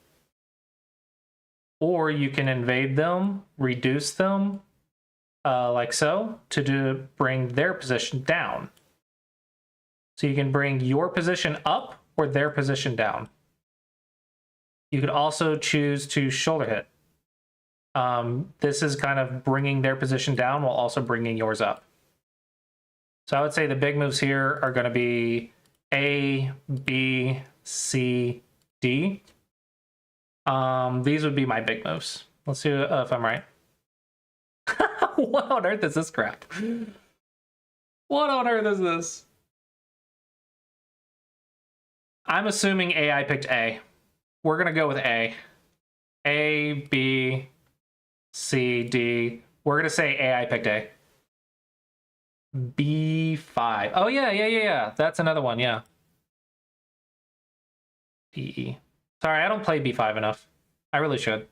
or you can invade them, reduce them, like so, to bring their position down. So you can bring your position up or their position down. You could also choose to shoulder hit. This is kind of bringing their position down while also bringing yours up. So I would say the big moves here are going to be A, B, C, D. These would be my big moves. Let's see if I'm right. What on earth is this crap? What on earth is this? I'm assuming AI picked A. We're going to go with A. A, B, C, D. We're going to say AI picked A. B5. Oh, yeah. That's another one, yeah. D. Sorry, I don't play B5 enough. I really should.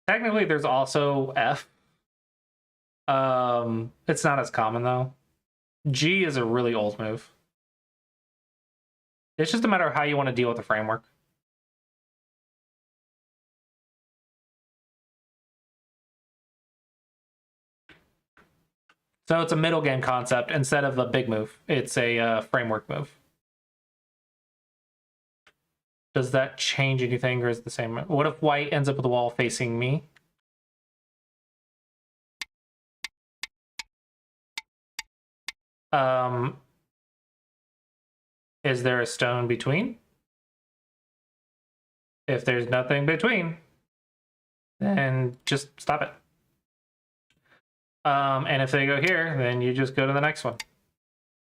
Technically, there's also F. It's not as common, though. G is a really old move. It's just a matter of how you want to deal with the framework. So it's a middle game concept instead of a big move. It's a framework move. Does that change anything, or is it the same? What if white ends up with the wall facing me? Is there a stone between? If there's nothing between, then just stop it. And if they go here, then you just go to the next one.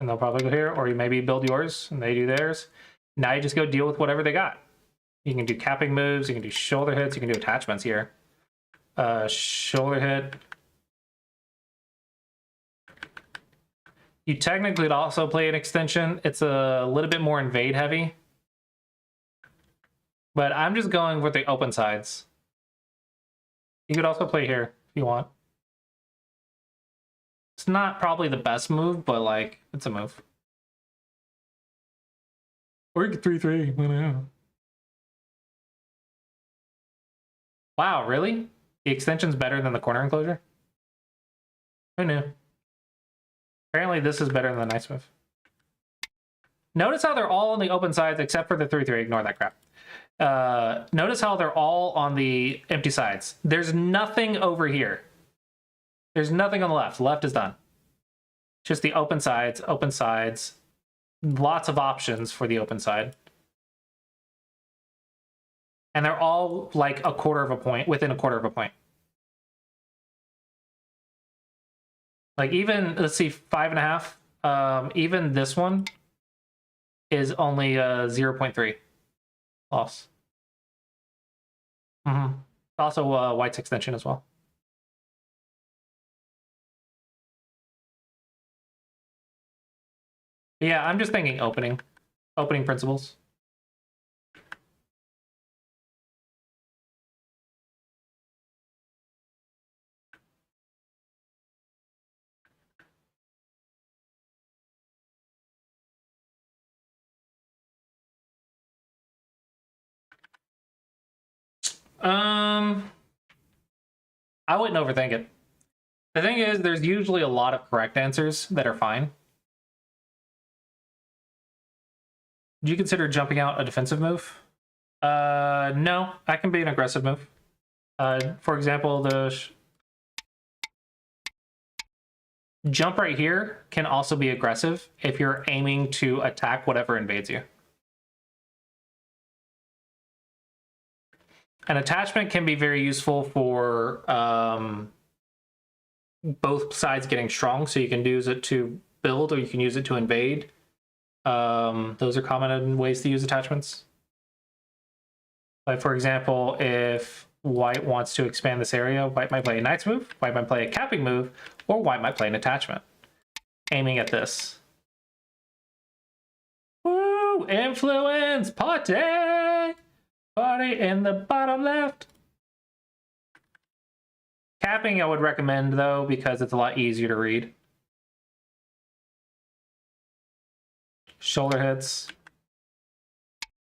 And they'll probably go here, or you maybe build yours and they do theirs. Now you just go deal with whatever they got. You can do capping moves, you can do shoulder hits, you can do attachments here. Shoulder hit. You technically could also play an extension. It's a little bit more invade heavy. But I'm just going with the open sides. You could also play here if you want. It's not probably the best move, but like, it's a move. Or you could 3-3, I don't know. Wow, really? The extension's better than the corner enclosure? Who knew? Apparently this is better than the nice move. Notice how they're all on the open sides except for the 3-3. Ignore that crap. Notice how they're all on the empty sides. There's nothing over here. There's nothing on the left. Left is done. Just the open sides, open sides. Lots of options for the open side. And they're all like a quarter of a point, within a quarter of a point. Like even, let's see, 5.5. Even this one is only 0.3 loss. Also white's extension as well. Yeah, I'm just thinking opening principles. I wouldn't overthink it. The thing is, there's usually a lot of correct answers that are fine. Do you consider jumping out a defensive move? No, that can be an aggressive move. For example, the jump right here can also be aggressive if you're aiming to attack whatever invades you. An attachment can be very useful for both sides getting strong, so you can use it to build or you can use it to invade. Those are common ways to use attachments. Like, for example, if white wants to expand this area, white might play a knight's move, white might play a capping move, or white might play an attachment, aiming at this. Woo! Influence! Party! Party in the bottom left! Capping I would recommend, though, because it's a lot easier to read. Shoulder hits.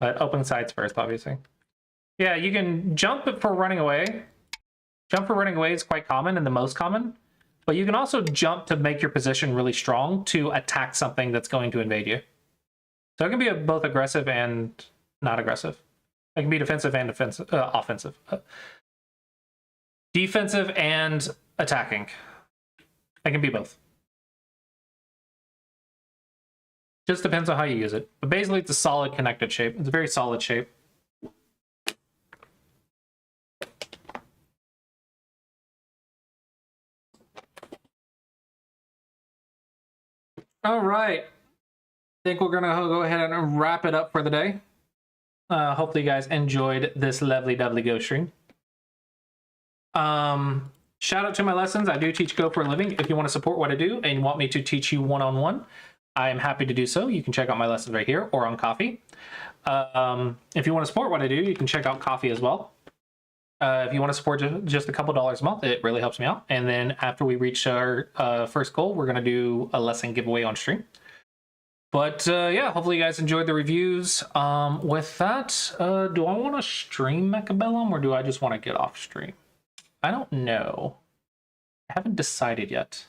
But open sides first, obviously. Yeah, you can jump for running away. Jump for running away is quite common and the most common. But you can also jump to make your position really strong to attack something that's going to invade you. So it can be both aggressive and not aggressive. It can be defensive and offensive. Defensive and attacking. It can be both. Just depends on how you use it. But basically, it's a solid connected shape. It's a very solid shape. All right. I think we're going to go ahead and wrap it up for the day. Hopefully you guys enjoyed this lovely dovely Go stream. Shout out to my lessons. I do teach Go for a living. If you want to support what I do and want me to teach you one-on-one, I am happy to do so. You can check out my lessons right here or on Coffee. If you want to support what I do, you can check out Coffee as well. If you want to support just a couple dollars a month, it really helps me out. And then after we reach our first goal, we're going to do a lesson giveaway on stream. But yeah, hopefully you guys enjoyed the reviews. With that, do I want to stream Mechabellum or do I just want to get off stream? I don't know. I haven't decided yet.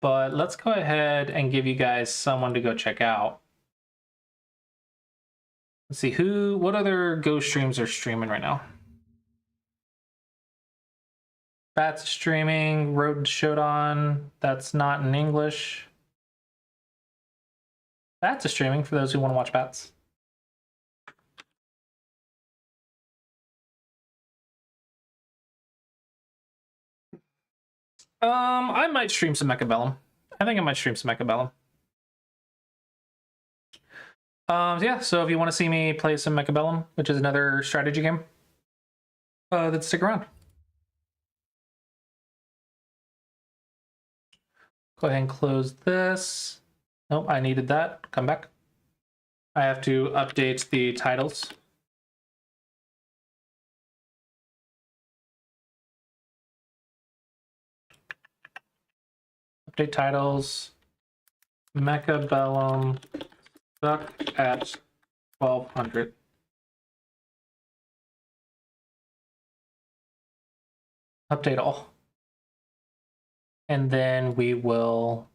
But let's go ahead and give you guys someone to go check out. Let's see what other Go streams are streaming right now. Bats streaming, Road Showdown, that's not in English. Bats is streaming for those who want to watch Bats. I might stream some Mechabellum. I think I might stream some Mechabellum. Yeah, so if you want to see me play some Mechabellum, which is another strategy game, then stick around. Go ahead and close this. Nope, I needed that. Come back. I have to update the titles. Update titles. Mechabellum Stuck at 1200. Update all. And then we will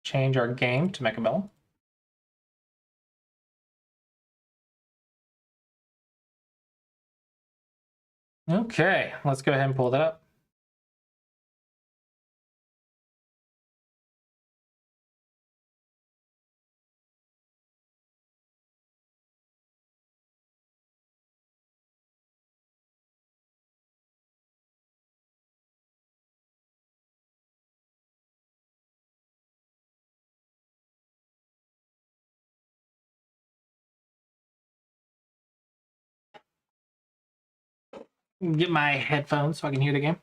change our game to Mechabellum. Okay, let's go ahead and pull that up. Get my headphones so I can hear the game.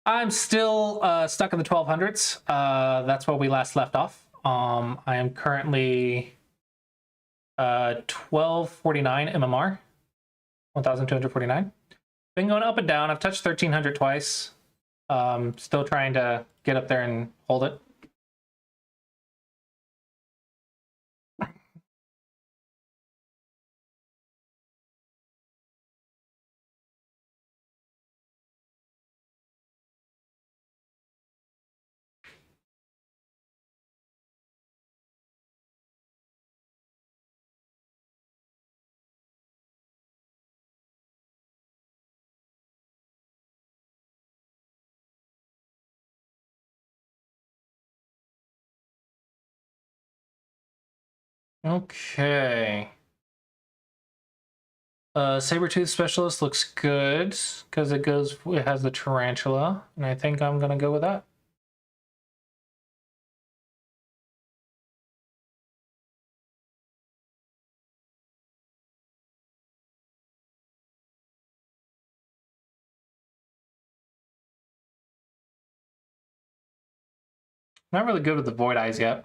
I'm still stuck in the 1200s. That's where we last left off. I am currently 1249 MMR, 1249. Been going up and down. I've touched 1300 twice. Still trying to get up there and hold it. Okay. Saber-tooth specialist looks good because it has the tarantula, and I think I'm gonna go with that. Not really good with the void eyes yet.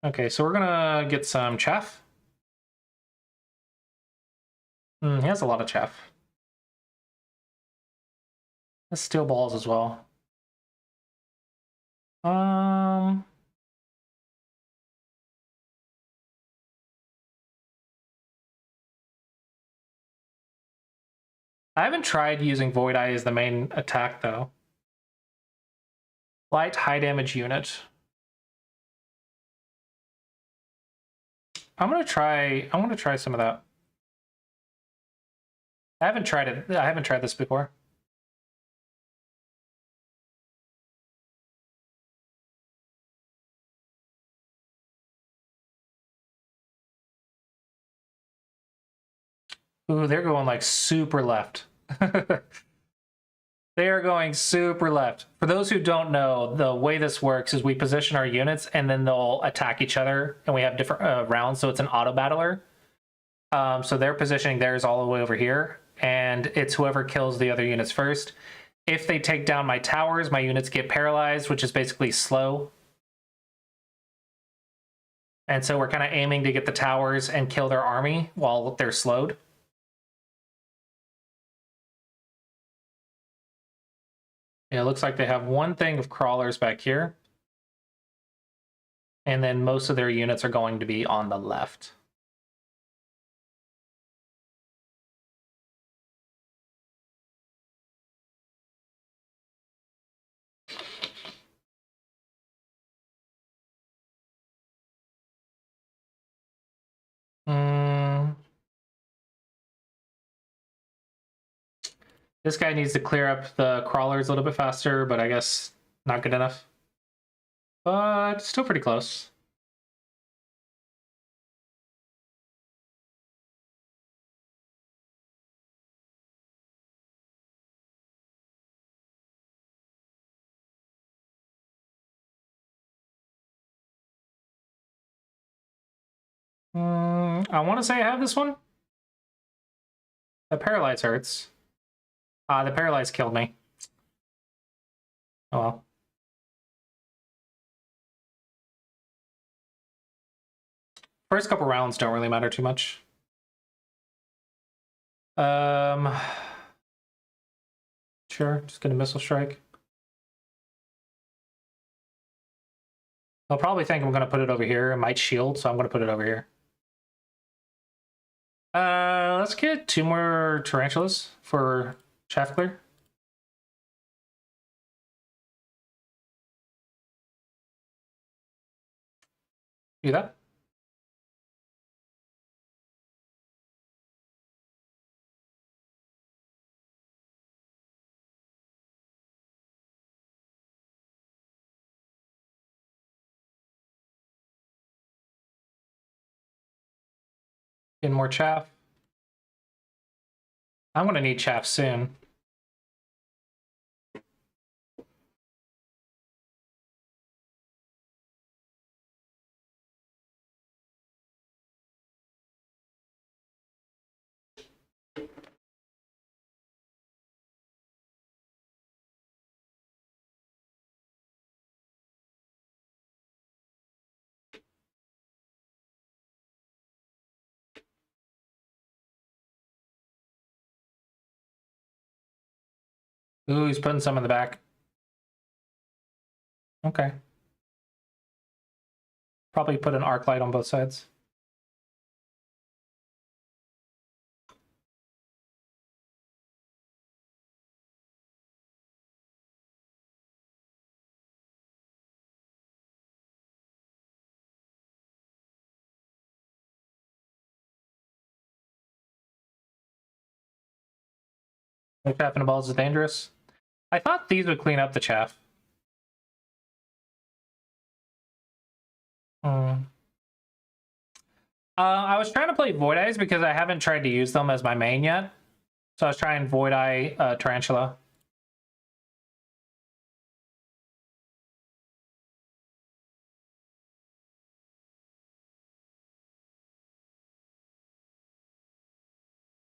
Okay, so we're gonna get some chaff. He has a lot of chaff. Let's steel balls as well. I haven't tried using Void Eye as the main attack though. Light high damage unit. I want to try some of that. I haven't tried it. I haven't tried this before. Ooh, they're going like super left. They are going super left. For those who don't know, the way this works is we position our units and then they'll attack each other, and we have different rounds, so it's an auto battler. So they're positioning theirs all the way over here, and it's whoever kills the other units first. If they take down my towers, my units get paralyzed, which is basically slow. And so we're kind of aiming to get the towers and kill their army while they're slowed. Yeah, it looks like they have one thing of crawlers back here. And then most of their units are going to be on the left. This guy needs to clear up the crawlers a little bit faster, but I guess not good enough. But still pretty close. I want to say I have this one. The paralyze hurts. The paralyze killed me. Oh well. First couple rounds don't really matter too much. Sure, just gonna missile strike. They'll probably think I'm gonna put it over here. It might shield, so I'm gonna put it over here. Let's get 2 more tarantulas for chaff clear. Do that. Get more chaff. I'm gonna need chaff soon. Ooh, he's putting some in the back. Okay. Probably put an arc light on both sides. The chaff in the balls is dangerous. I thought these would clean up the chaff. I was trying to play Void Eyes because I haven't tried to use them as my main yet. So I was trying Void Eye Tarantula.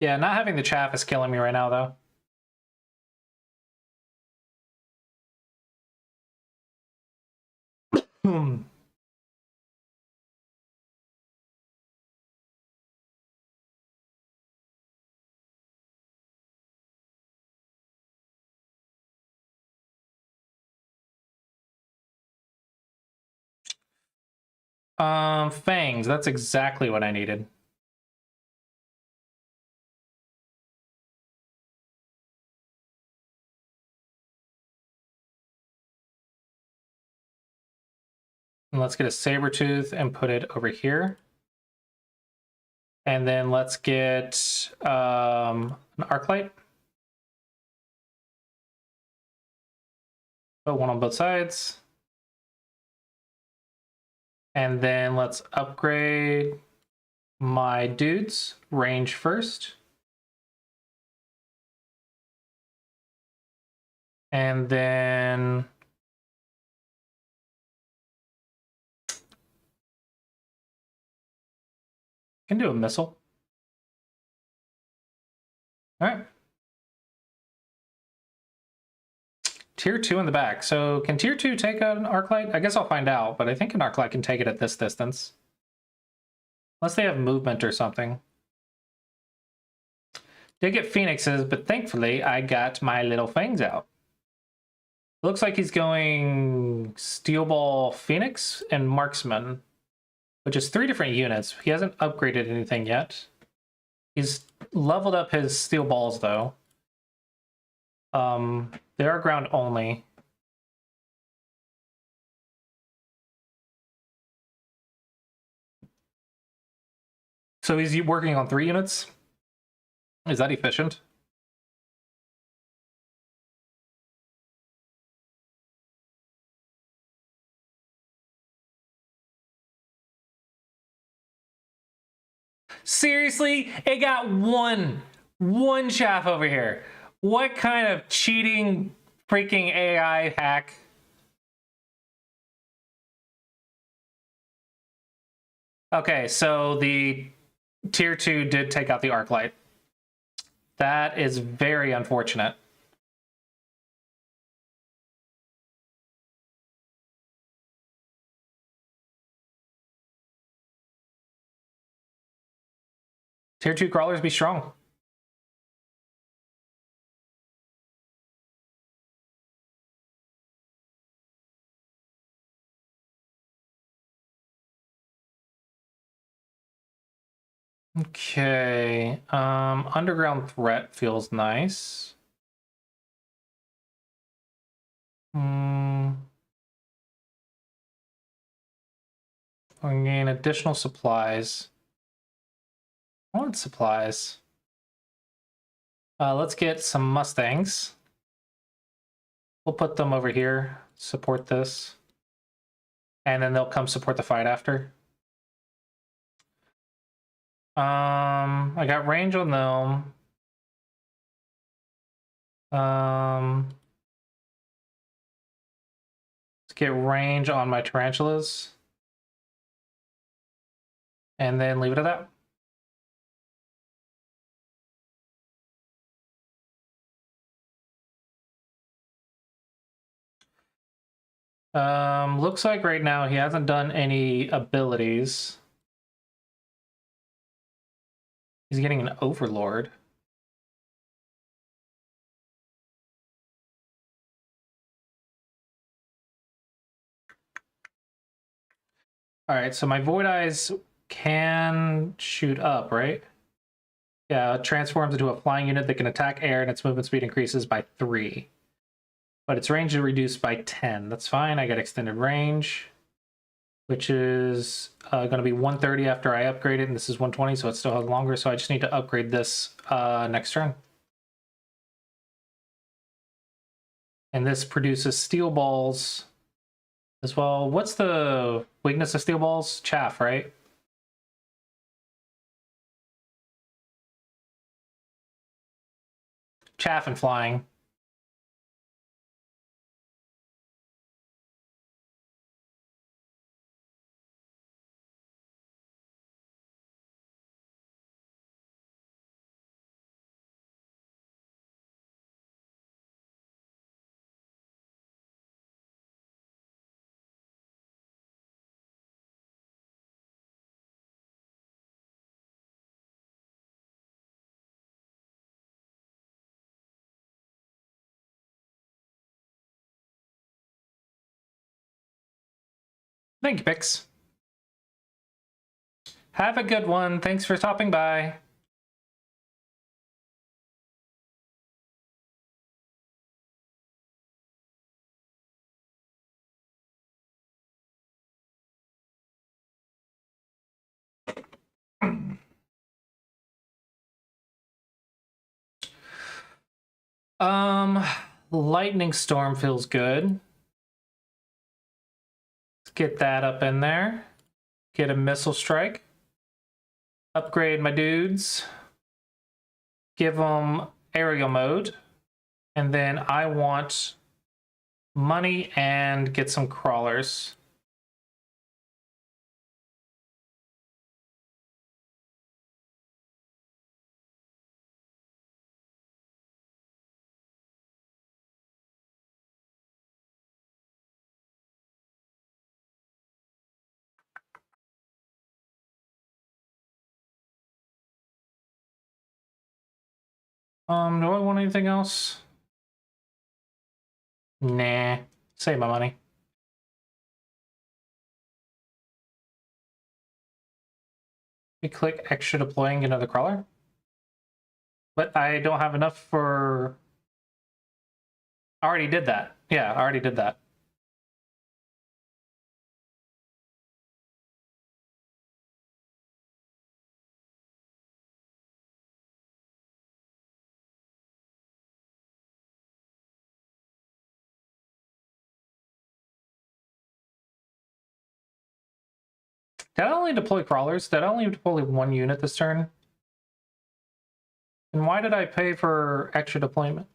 Yeah, not having the chaff is killing me right now, though. Fangs. That's exactly what I needed. And let's get a saber tooth and put it over here. And then let's get an arc light. Put one on both sides. And then let's upgrade my dudes. Range first. And then can do a missile. All right. Tier 2 in the back. So can Tier 2 take an arc light? I guess I'll find out, but I think an arc light can take it at this distance. Unless they have movement or something. Did get phoenixes, but thankfully I got my little fangs out. Looks like he's going Steel Ball Phoenix and Marksman, which is 3 different units. He hasn't upgraded anything yet. He's leveled up his Steel Balls, though. They are ground only. So he's working on 3 units? Is that efficient? Seriously? It got one chaff over here. What kind of cheating freaking AI hack? Okay, so the Tier 2 did take out the arc light. That is very unfortunate. Tier 2 crawlers be strong. Okay, underground threat feels nice. I gain additional supplies. I want supplies. Let's get some Mustangs. We'll put them over here, support this. And then they'll come support the fight after. I got range on them. Let's get range on my tarantulas. And then leave it at that. Looks like right now he hasn't done any abilities. He's getting an Overlord. All right, so my Void Eyes can shoot up, right? Yeah, it transforms into a flying unit that can attack air, and its movement speed increases by 3. But its range is reduced by 10. That's fine. I get extended range, which is going to be 130 after I upgrade it, and this is 120, so it still has longer. So I just need to upgrade this next turn. And this produces steel balls as well. What's the weakness of steel balls? Chaff, right? Chaff and flying. Thank you, Pix. Have a good one. Thanks for stopping by. Lightning Storm feels good. Let's get that up in there. Get a Missile Strike. Upgrade my dudes. Give them aerial mode. And then I want money and get some crawlers. Do I want anything else? Nah. Save my money. We click extra deploying another crawler. But I don't have enough for... I already did that. Yeah, I already did that. Did I only deploy crawlers? Did I only deploy one unit this turn? And why did I pay for extra deployment?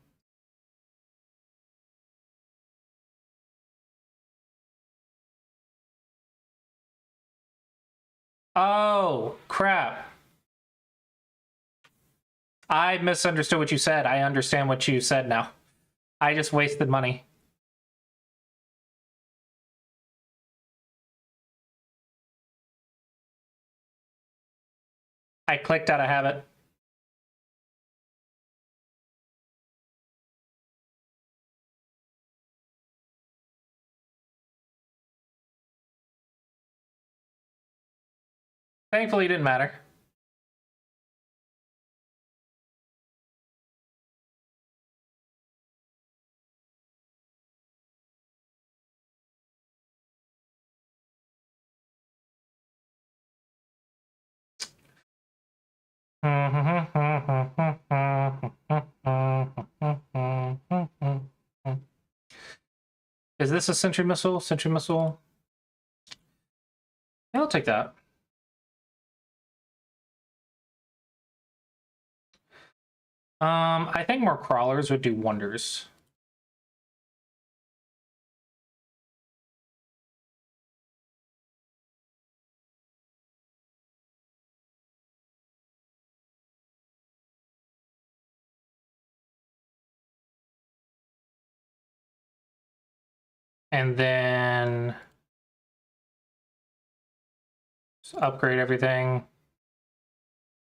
Oh, crap. I misunderstood what you said. I understand what you said now. I just wasted money. I clicked out of habit. Thankfully, it didn't matter. Is this a sentry missile? Sentry missile? Yeah, I'll take that. I think more crawlers would do wonders. And then just upgrade everything.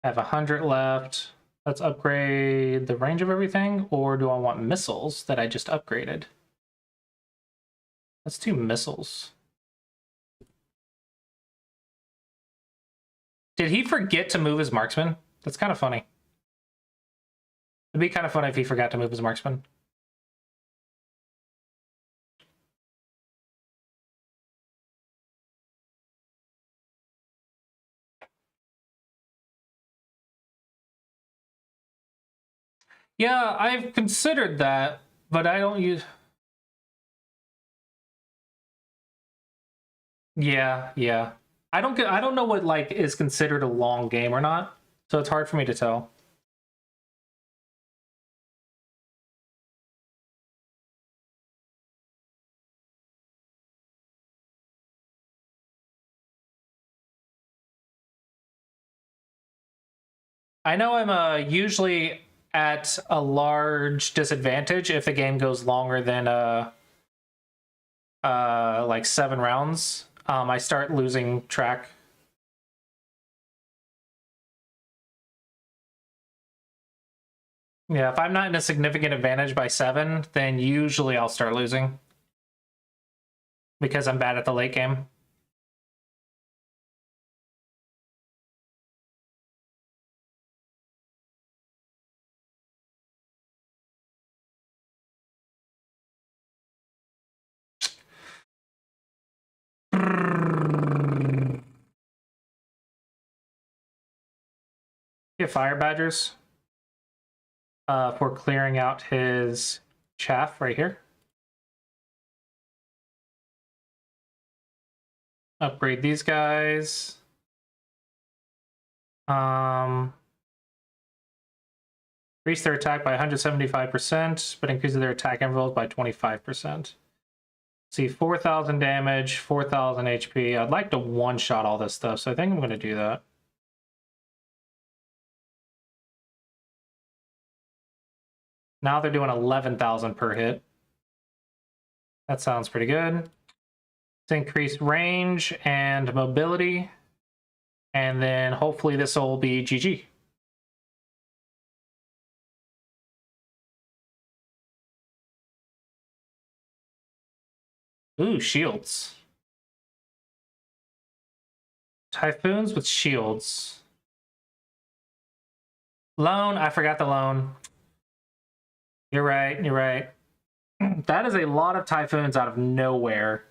I have 100 left. Let's upgrade the range of everything, or do I want missiles that I just upgraded? Let's do missiles. Did he forget to move his marksman? That's kind of funny. It'd be kind of funny if he forgot to move his marksman. Yeah, I've considered that, but I don't use... Yeah. I don't know what like is considered a long game or not, so it's hard for me to tell. I know I'm usually at a large disadvantage if the game goes longer than like 7 rounds. I start losing track. Yeah, if I'm not in a significant advantage by 7, then usually I'll start losing because I'm bad at the late game. Get fire badgers for clearing out his chaff right here. Upgrade these guys. Increase their attack by 175%, but increase their attack intervals by 25%. See, 4,000 damage, 4,000 HP. I'd like to one-shot all this stuff, so I think I'm going to do that. Now they're doing 11,000 per hit. That sounds pretty good. Let's increase range and mobility, and then hopefully this will be GG. Ooh, shields. Typhoons with shields. Loan, I forgot the loan. You're right. That is a lot of typhoons out of nowhere.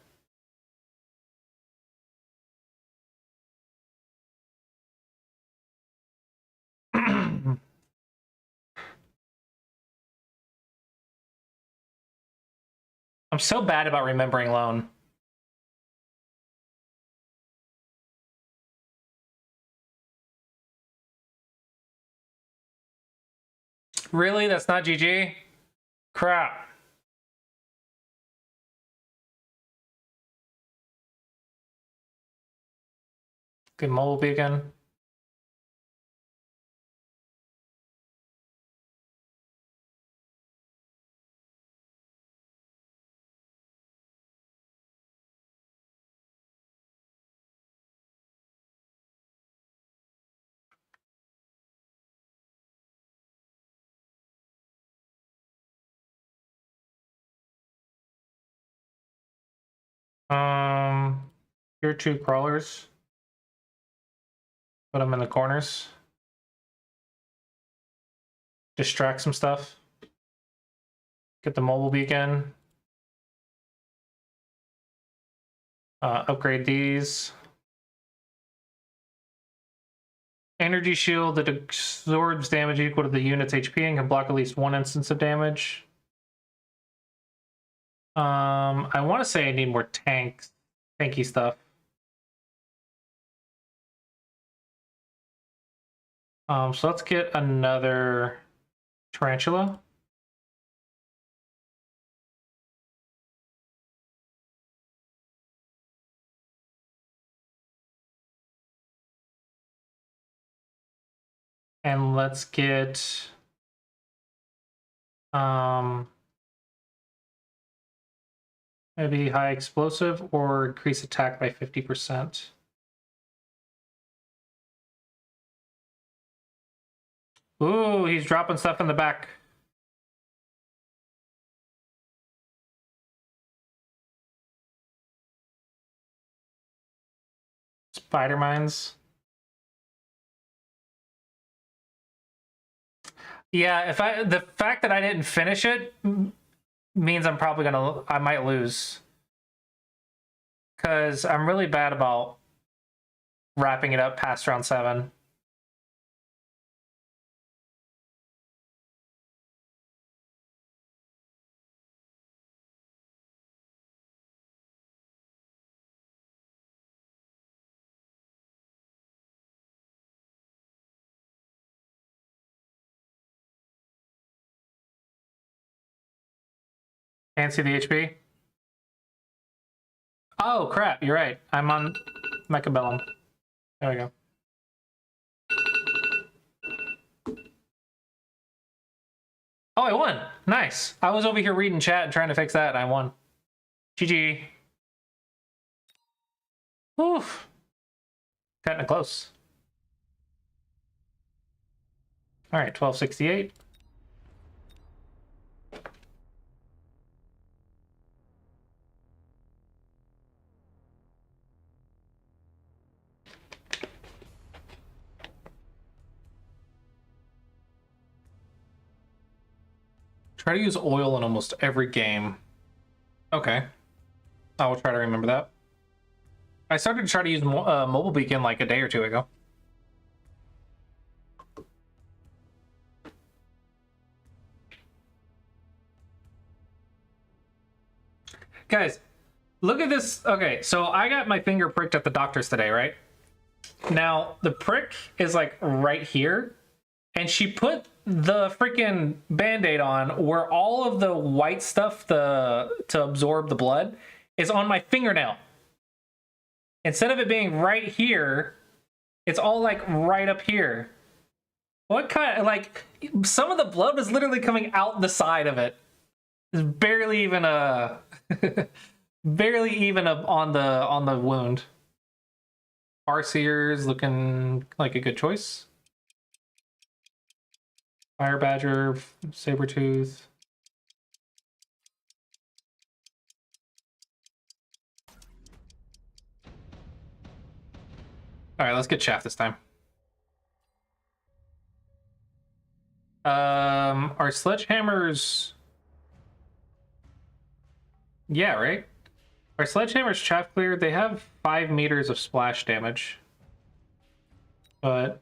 I'm so bad about remembering loan. Really? That's not GG? Crap. Good mobile beacon. Here are 2 crawlers. Put them in the corners. Distract some stuff. Get the mobile beacon. Upgrade these. Energy shield that absorbs damage equal to the unit's HP and can block at least 1 instance of damage. I want to say I need more tanky stuff. So let's get another tarantula. And let's get maybe high explosive or increase attack by 50%. Ooh, he's dropping stuff in the back. Spider mines. Yeah, the fact that I didn't finish it means I might lose. Because I'm really bad about wrapping it up past round 7. Can't see the HP. Oh, crap, you're right. I'm on Mechabellum. There we go. Oh, I won. Nice. I was over here reading chat and trying to fix that, and I won. GG. Oof. Cutting it close. All right, 1268. Try to use oil in almost every game. Okay. I will try to remember that. I started to try to use Mobile Beacon like a day or two ago. Guys, look at this. Okay, so I got my finger pricked at the doctor's today, right? Now, the prick is like right here, and she put the freaking Band-Aid on where all of the white stuff to absorb the blood is on my fingernail. Instead of it being right here, it's all like right up here. What kind of, like, some of the blood was literally coming out the side of it. It's barely even barely even on the wound. Farseer's looking like a good choice. Fire Badger, Sabretooth. All right, let's get Shaft this time. Our sledgehammers. Yeah, right? Our sledgehammers chaff clear, they have 5 meters of splash damage. But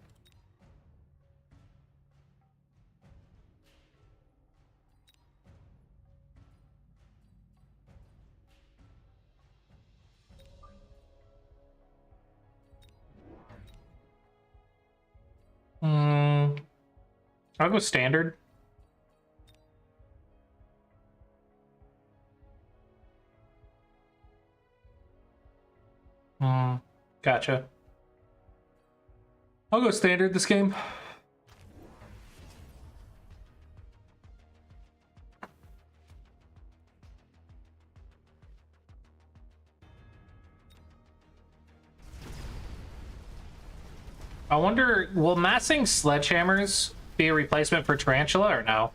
I'll go standard. Gotcha. I'll go standard this game. I wonder, will massing sledgehammers be a replacement for Tarantula or no?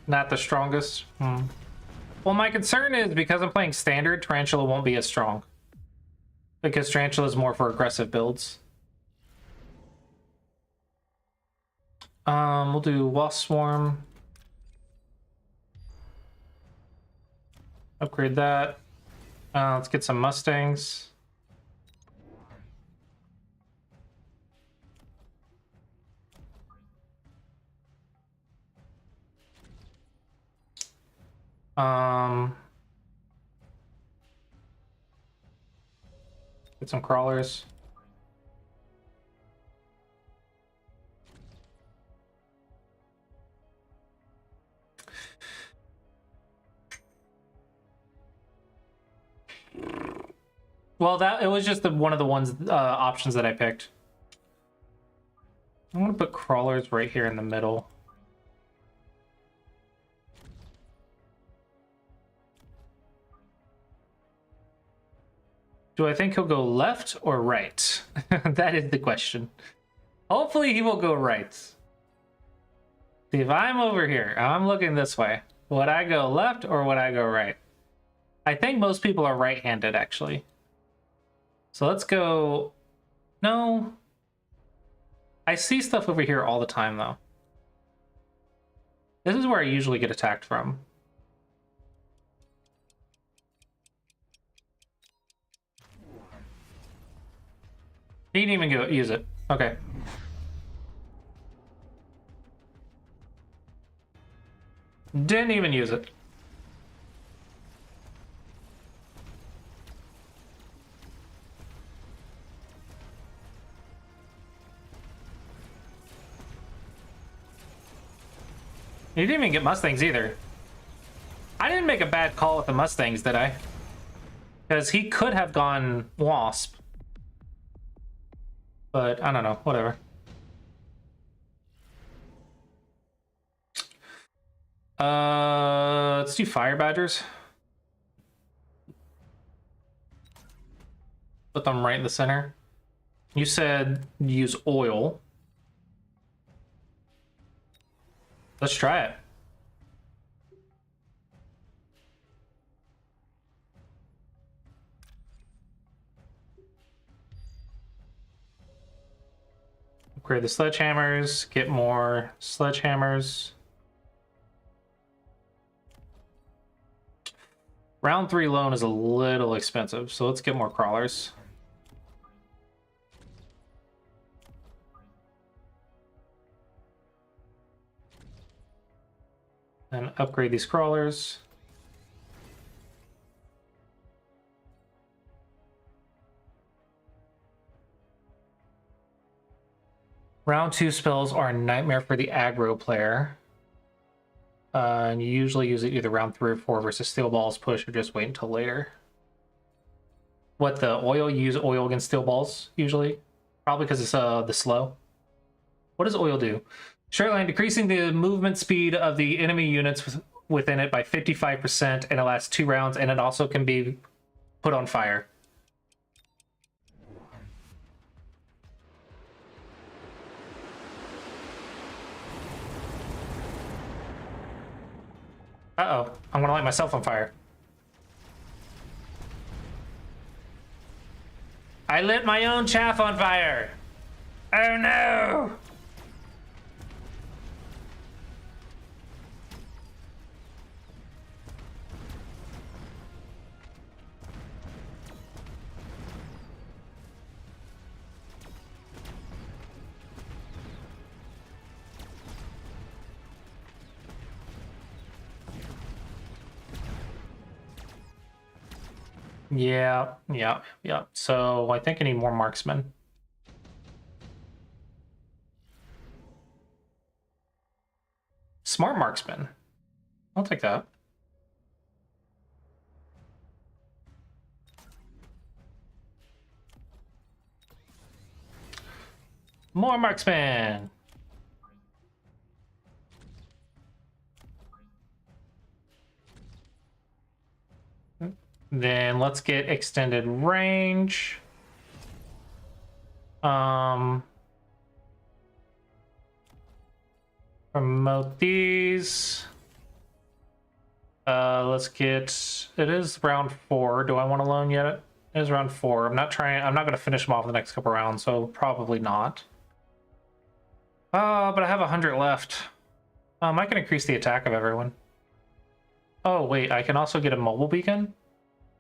Not the strongest. Well, my concern is because I'm playing standard, Tarantula won't be as strong. Because Tarantula is more for aggressive builds. We'll do Wasp Swarm. Upgrade that. Let's get some Mustangs. Get some crawlers. Well, it was just one of the ones options that I picked. I'm gonna put crawlers right here in the middle. Do I think he'll go left or right? That is the question. Hopefully he will go right. See, if I'm over here, I'm looking this way. Would I go left or would I go right? I think most people are right-handed, actually. So let's go... No. I see stuff over here all the time, though. This is where I usually get attacked from. He didn't even go use it. Okay. Didn't even use it. He didn't even get Mustangs either. I didn't make a bad call with the Mustangs, did I? Because he could have gone Wasp. But I don't know, whatever. Let's do Fire Badgers. Put them right in the center. You said use oil. Let's try it. Upgrade the sledgehammers, get more sledgehammers. Round 3 loan is a little expensive, so let's get more crawlers. And upgrade these crawlers. Round 2 spells are a nightmare for the aggro player. And you usually use it either round 3 or 4 versus Steel Balls push, or just wait until later. What, the oil? You use oil against Steel Balls, usually? Probably because it's the slow. What does oil do? Straight line, decreasing the movement speed of the enemy units within it by 55%, and it lasts 2 rounds, and it also can be put on fire. Uh-oh, I'm gonna light myself on fire. I lit my own chaff on fire! Oh no! Yeah. So I think I need more marksmen. Smart marksman. I'll take that. More marksman. Then let's get extended range. Promote these. Let's get, it is round 4. Do I want to loan yet? It is round 4. I'm not gonna finish them off in the next couple rounds, so probably not. But I have 100 left. I can increase the attack of everyone. Oh wait, I can also get a mobile beacon?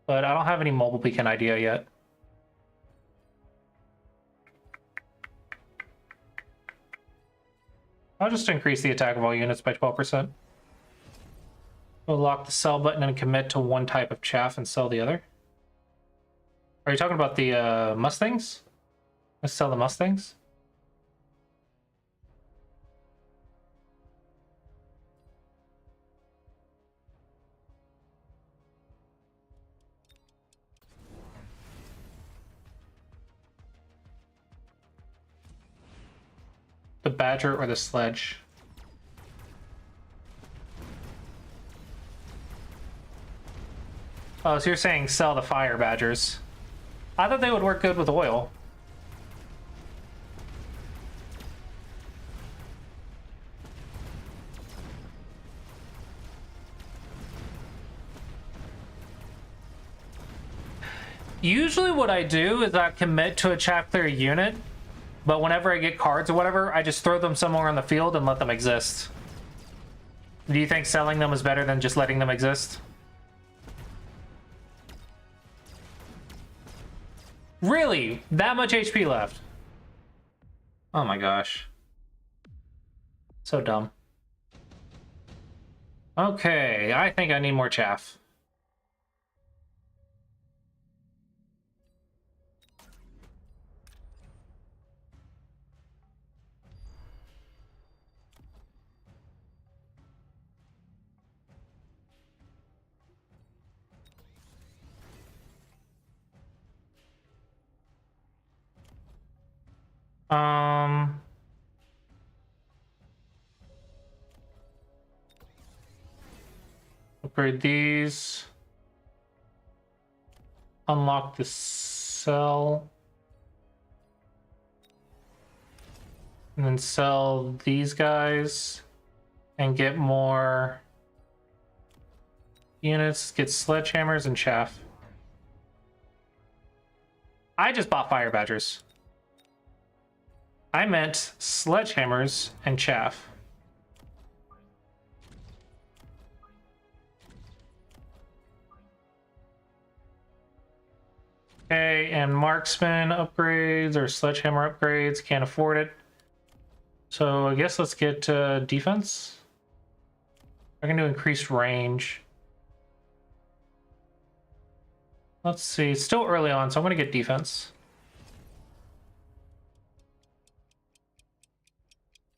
But I don't have any mobile beacon idea yet. I'll just increase the attack of all units by 12%. We'll lock the sell button and commit to one type of chaff and sell the other. Are you talking about the Mustangs? Let's sell the Mustangs. the badger or the sledge? Oh, so you're saying sell the fire badgers. I thought they would work good with oil. Usually what I do is I commit to a chaff clear unit, but whenever I get cards or whatever, I just throw them somewhere on the field and let them exist. Do you think selling them is better than just letting them exist? Really? That much HP left? Oh my gosh. So dumb. Okay, I think I need more chaff. Upgrade these. Unlock the cell. And then sell these guys. And get more units. Get sledgehammers and chaff. I just bought fire badgers. I meant sledgehammers and chaff. Okay, and marksman upgrades or sledgehammer upgrades, can't afford it. So I guess let's get defense. We're gonna do increased range. Let's see, it's still early on, so I'm gonna get defense.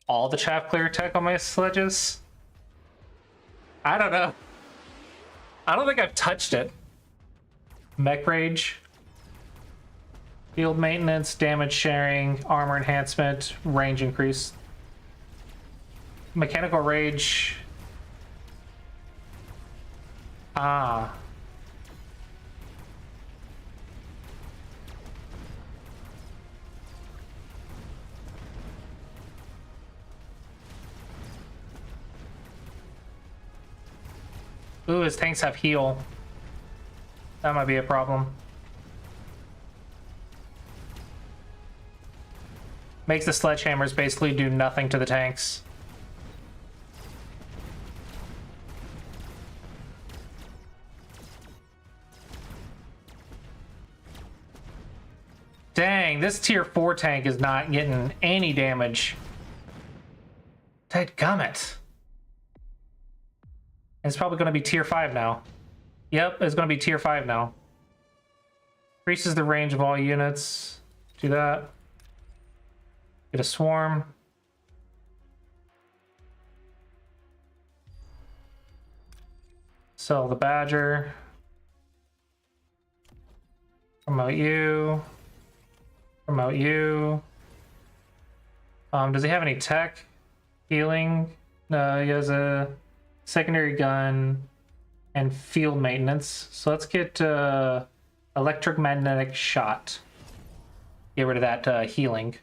All the chaff clear tech on my sledges? I don't know. I don't think I've touched it. Mech rage. Field maintenance, damage sharing, armor enhancement, range increase. Mechanical rage. Ah. Ooh, his tanks have heal. That might be a problem. Makes the sledgehammers basically do nothing to the tanks. Dang, this tier 4 tank is not getting any damage. Dadgummit. It's probably going to be tier 5 now. Yep, it's going to be tier 5 now. Increases the range of all units. Do that. Get a swarm. Sell the badger. Promote you. Promote you. Does he have any tech? Healing? No, he has a secondary gun and field maintenance. So let's get electromagnetic shot. Get rid of that healing.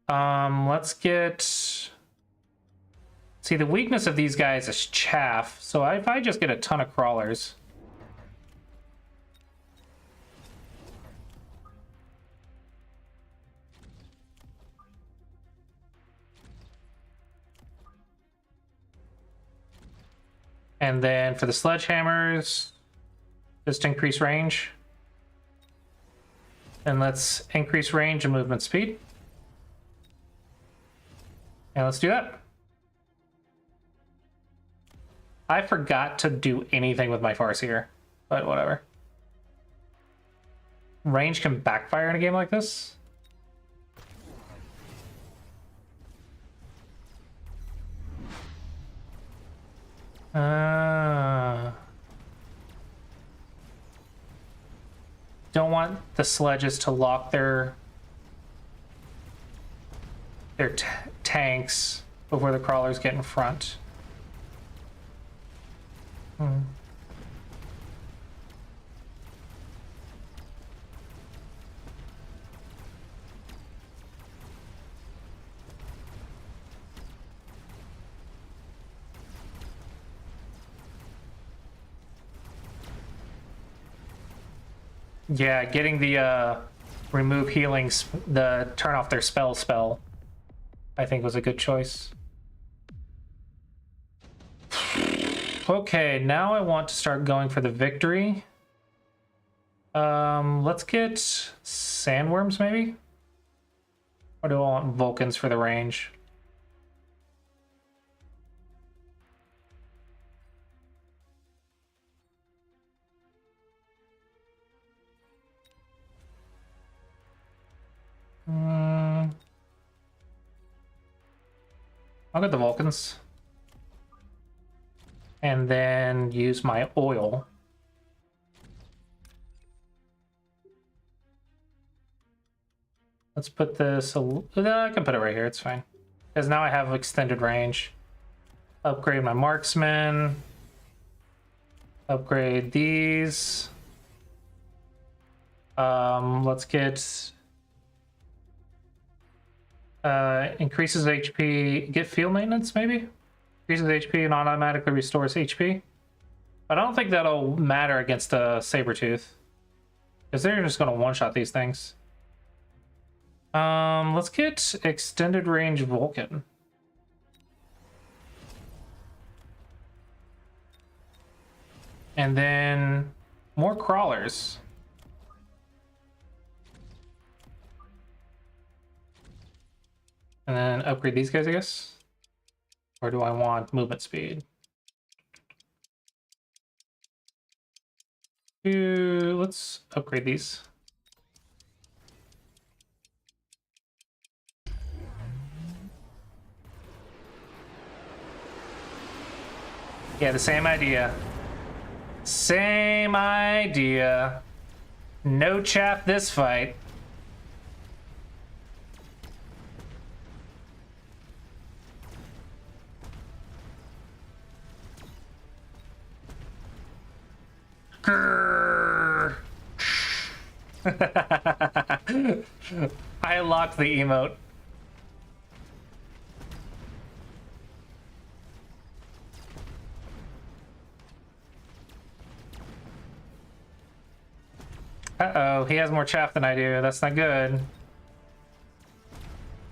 Let's get... See, the weakness of these guys is chaff. So if I just get a ton of crawlers... And then for the sledgehammers, just increase range. And let's increase range and movement speed. And let's do that. I forgot to do anything with my Farseer, but whatever. Range can backfire in a game like this. Don't want the sledges to lock their their tanks before the crawlers get in front. Yeah, getting the remove healings, the turn off their spell, I think was a good choice. Okay, now I want to start going for the victory. Let's get sandworms maybe? Or do I want Vulcans for the range? I'll get the Vulcans. And then use my oil. Let's put this, I can put it right here, it's fine. Because now I have extended range. Upgrade my marksman. Upgrade these. Let's get... increases HP, get field maintenance maybe? Increases HP and automatically restores HP. But I don't think that'll matter against a Sabertooth. Because they're just gonna one-shot these things. Let's get extended range Vulcan. And then more crawlers. And then upgrade these guys, I guess. Or do I want movement speed? Let's upgrade these. Yeah, the same idea. Same idea. No chaff this fight. Grrr. I unlocked the emote. Uh-oh, he has more chaff than I do. That's not good.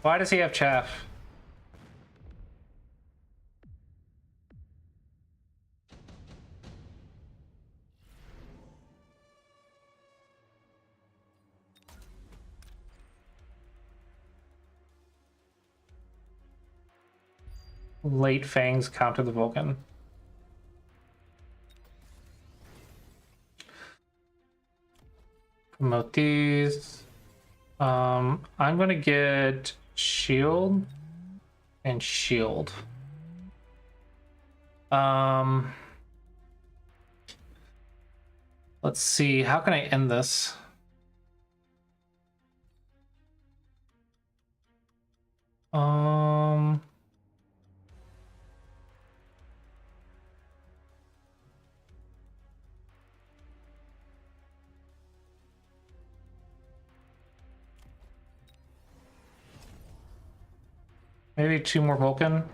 Why does he have chaff? Late fangs counter the Vulcan. Promote these. I'm gonna get shield and shield. Let's see, how can I end this? Maybe 2 more Vulcan.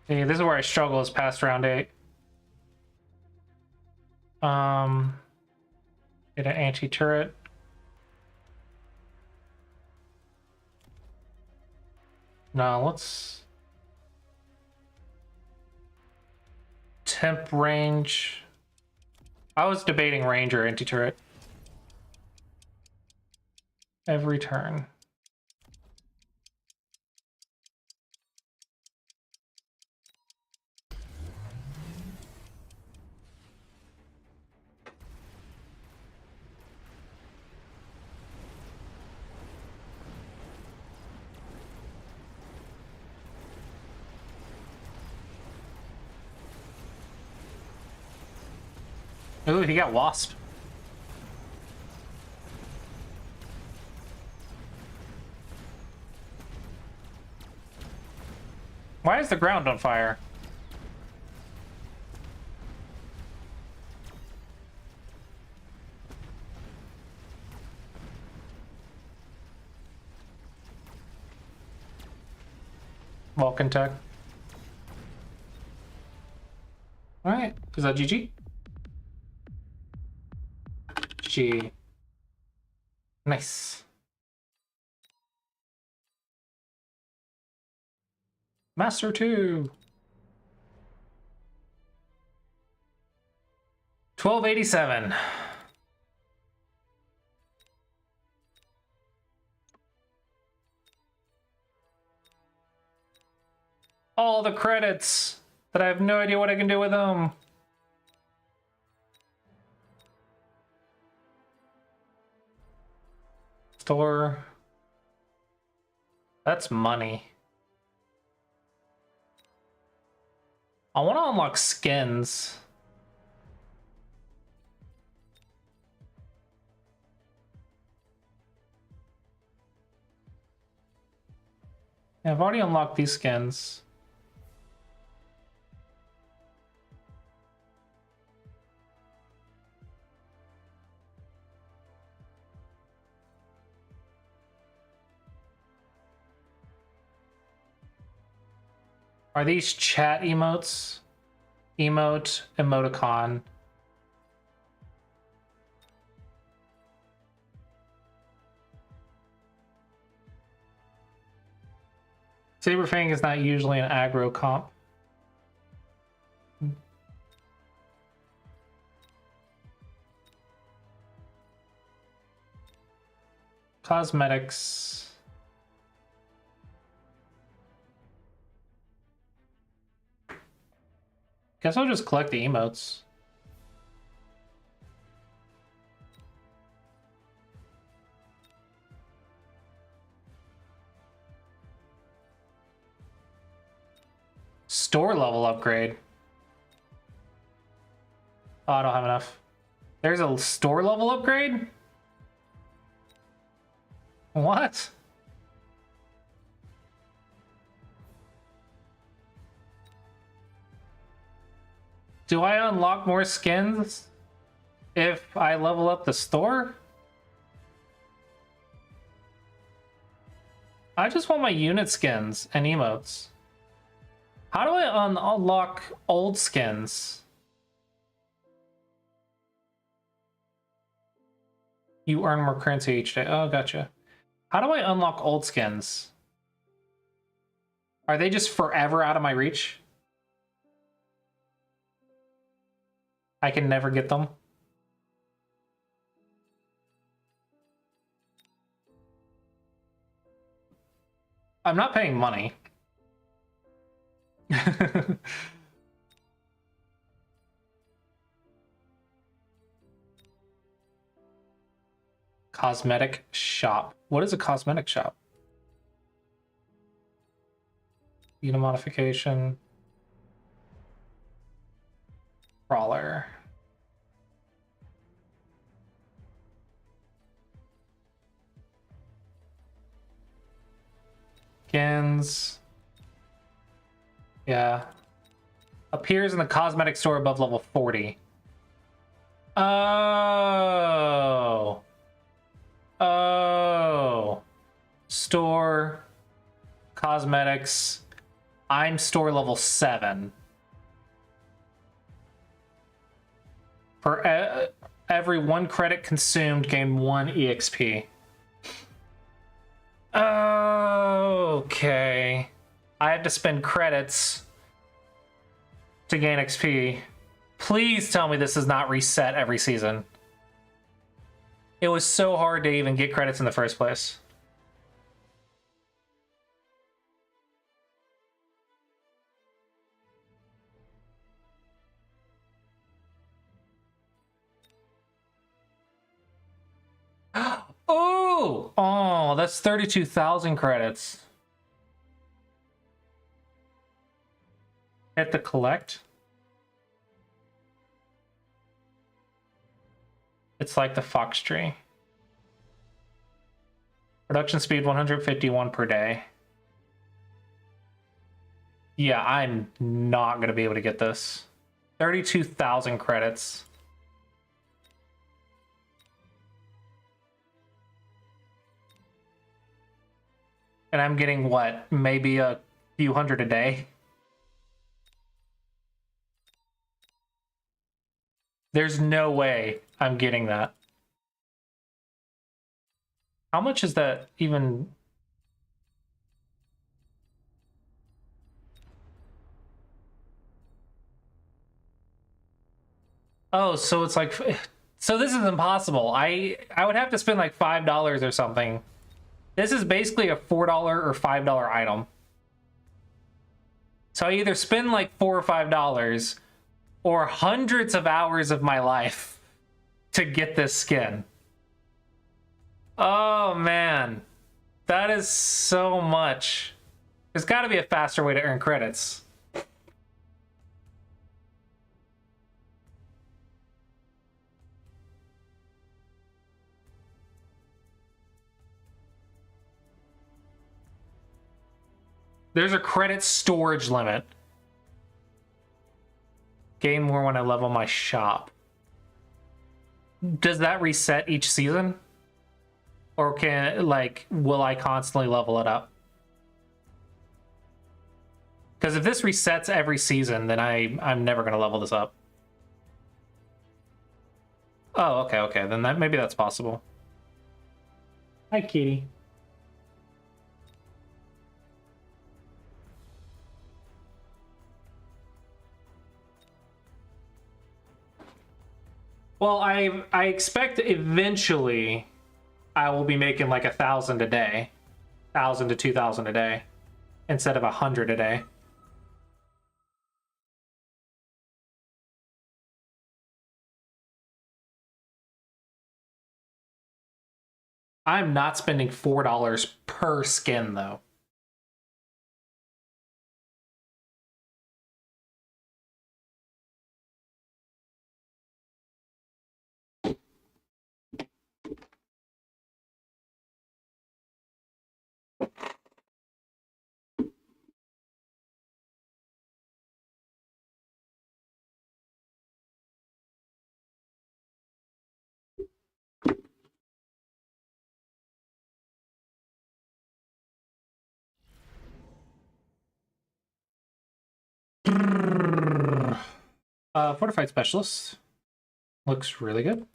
See, this is where I struggle is past round 8. Get an anti-turret. No, let's temp range. I was debating range or anti-turret. Every turn. Ooh, he got Wasp. Why is the ground on fire? Vulcan tech. Alright, is that GG? GG. Nice. Master 2. 1287. All the credits that I have no idea what I can do with them. Store. That's money. I want to unlock skins. Yeah, I've already unlocked these skins. Are these chat emotes? Emote, emoticon. Saberfang is not usually an aggro comp. Cosmetics. Guess I'll just collect the emotes. Store level upgrade. Oh, I don't have enough. There's a store level upgrade? What? Do I unlock more skins if I level up the store? I just want my unit skins and emotes. How do I unlock old skins? You earn more currency each day. Oh, gotcha. How do I unlock old skins? Are they just forever out of my reach? I can never get them. I'm not paying money. Cosmetic shop. What is a cosmetic shop? Unit modification. Crawler. Skins. Yeah. Appears in the cosmetic store above level 40. Oh. Oh. Store. Cosmetics. I'm store level 7. For every 1 credit consumed, gain 1 EXP. Okay. I have to spend credits to gain XP. Please tell me this is not reset every season. It was so hard to even get credits in the first place. Oh! Oh, that's 32,000 credits. Hit the collect. It's like the fox tree. Production speed 151 per day. Yeah, I'm not going to be able to get this. 32,000 credits. And I'm getting what? Maybe a few hundred a day? There's no way I'm getting that. How much is that even? Oh, so it's like, so this is impossible. I would have to spend like $5 or something. This is basically a $4 or $5 item. So I either spend like $4 or $5 or hundreds of hours of my life to get this skin. Oh man, that is so much. There's got to be a faster way to earn credits. There's a credit storage limit. Gain more when I level my shop. Does that reset each season? Or can, like, will I constantly level it up? Because if this resets every season, then I'm never going to level this up. Oh, okay. Then maybe that's possible. Hi, kitty. Well, I expect eventually I will be making like 1,000 a day, 1,000 to 2,000 a day, instead of 100 a day. I'm not spending $4 per skin though. Fortified Specialist. Looks really good.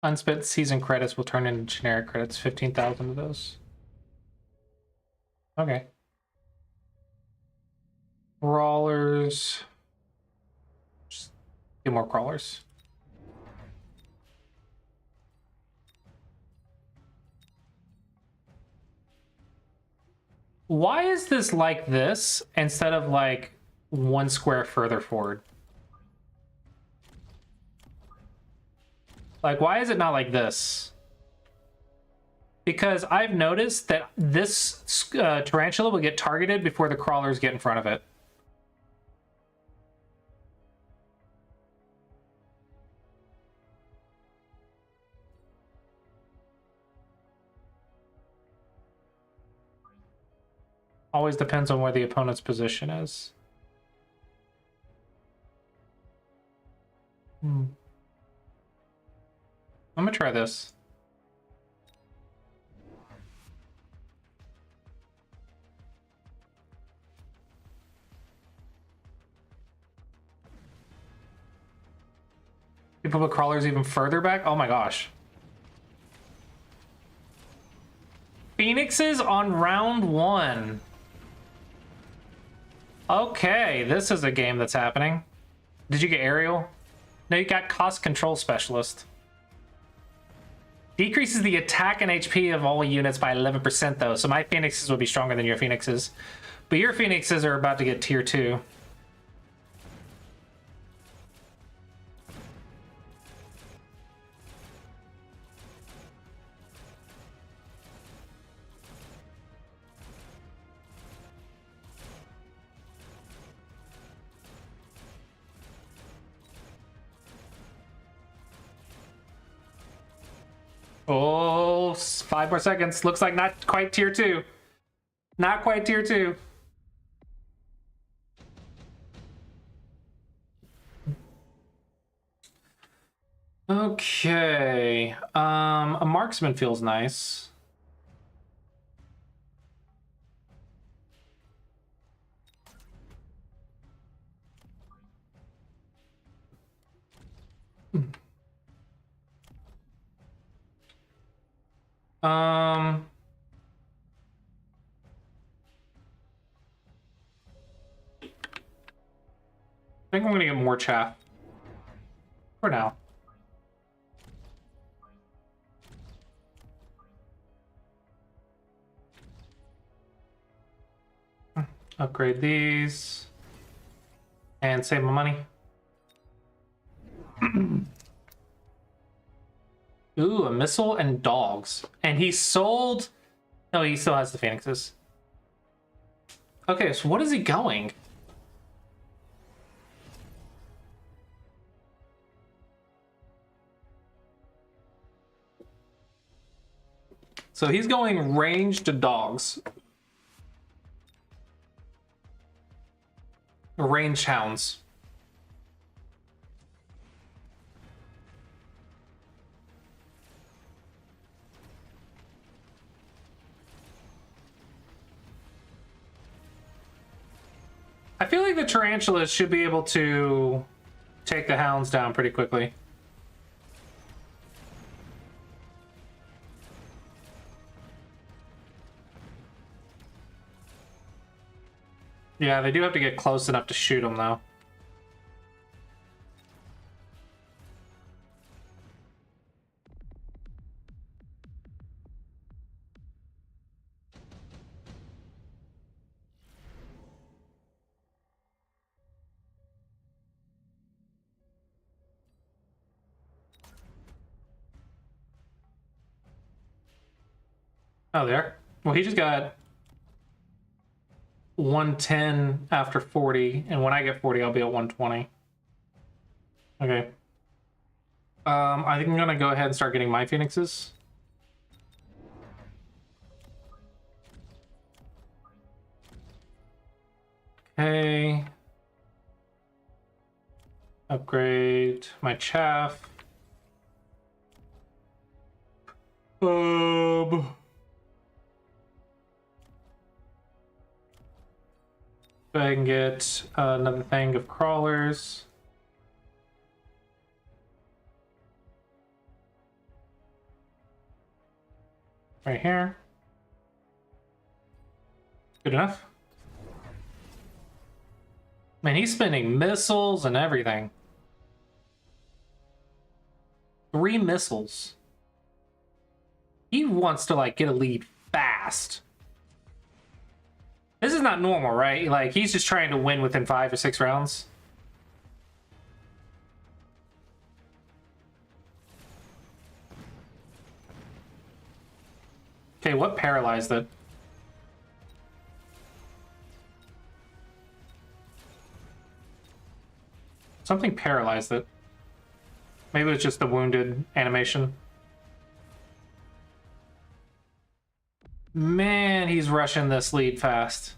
Unspent season credits will turn into generic credits. 15,000 of those. Okay. Crawlers. Just get more crawlers. Why is this like this instead of like 1 square further forward? Like, why is it not like this? Because I've noticed that this tarantula will get targeted before the crawlers get in front of it. Always depends on where the opponent's position is. I'm gonna try this. People put crawlers even further back? Oh my gosh. Phoenixes on round 1. Okay, this is a game that's happening. Did you get aerial? No, you got cost control specialist. Decreases the attack and HP of all units by 11% though, so my phoenixes will be stronger than your phoenixes. But your phoenixes are about to get tier 2. Oh, 5 more seconds. Looks like not quite tier 2. Not quite tier 2. Okay. A marksman feels nice. Um, I think I'm gonna get more chaff for now. Upgrade these and save my money. Ooh, a missile and dogs. And he sold... No, he still has the phoenixes. Okay, so what is he going? So he's going range to dogs. Range hounds. I feel like the tarantulas should be able to take the hounds down pretty quickly. Yeah, they do have to get close enough to shoot them, though. Oh, there. Well, he just got 110 after 40, and when I get 40, I'll be at 120. Okay. I think I'm gonna go ahead and start getting my phoenixes. Okay. Upgrade my chaff. Go ahead and get another thing of crawlers. Right here. Good enough. Man, he's spending missiles and everything. 3 missiles. He wants to, like, get a lead fast. This is not normal, right? Like, he's just trying to win within 5 or 6 rounds. Okay, what paralyzed it? Something paralyzed it. Maybe it was just the wounded animation. Man, he's rushing this lead fast.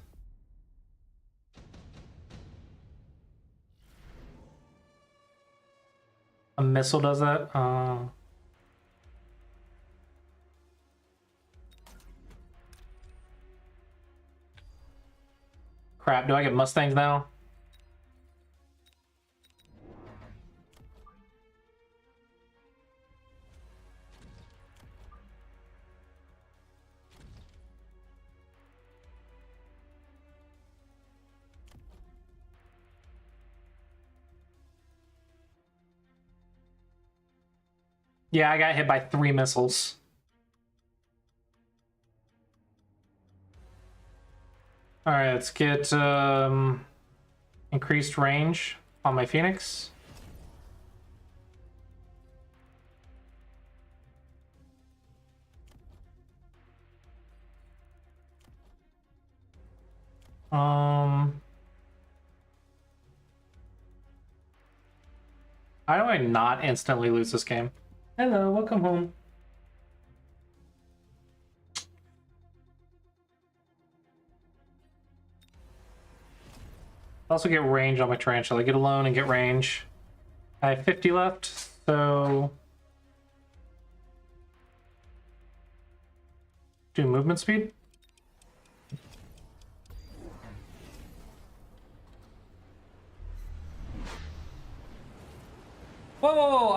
A missile does that? Crap, do I get Mustangs now? Yeah, I got hit by 3 missiles. All right, let's get increased range on my Phoenix. How do I not instantly lose this game? Hello, welcome home. Also get range on my tarantula. Get alone and get range. I have 50 left, so do movement speed. Whoa, whoa, whoa.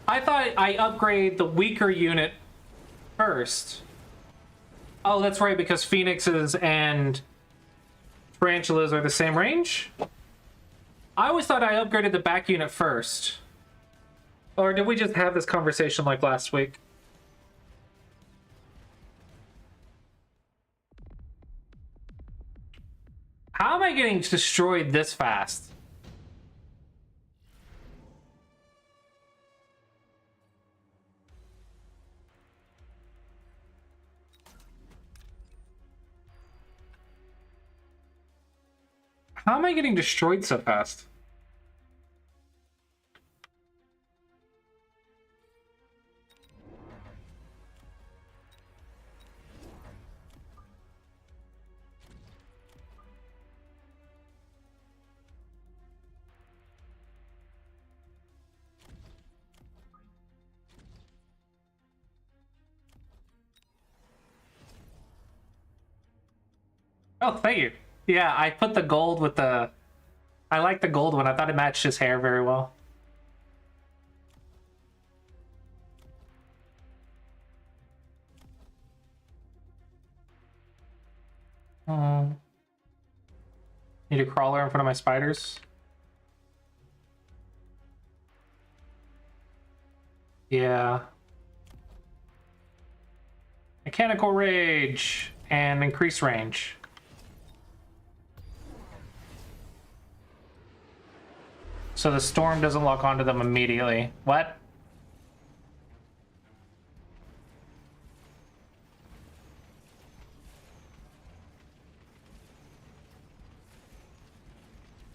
I thought I upgrade the weaker unit first. Oh, that's right, because phoenixes and tarantulas are the same range? I always thought I upgraded the back unit first. Or did we just have this conversation like last week? How am I getting destroyed this fast? How am I getting destroyed so fast? Oh, thank you. Yeah, I put the gold with the... I like the gold one. I thought it matched his hair very well. Need a crawler in front of my spiders. Yeah. Mechanical rage and increase range. So the storm doesn't lock onto them immediately. What?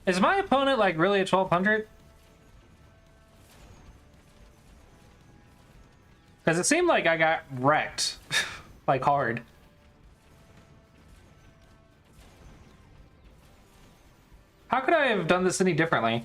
Is my opponent like really at 1200? Because it seemed like I got wrecked. Like hard. How could I have done this any differently?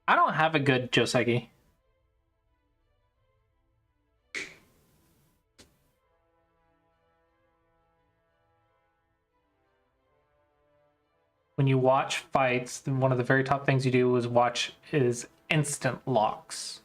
I don't have a good Joseki. When you watch fights, one of the very top things you do is watch is instant locks.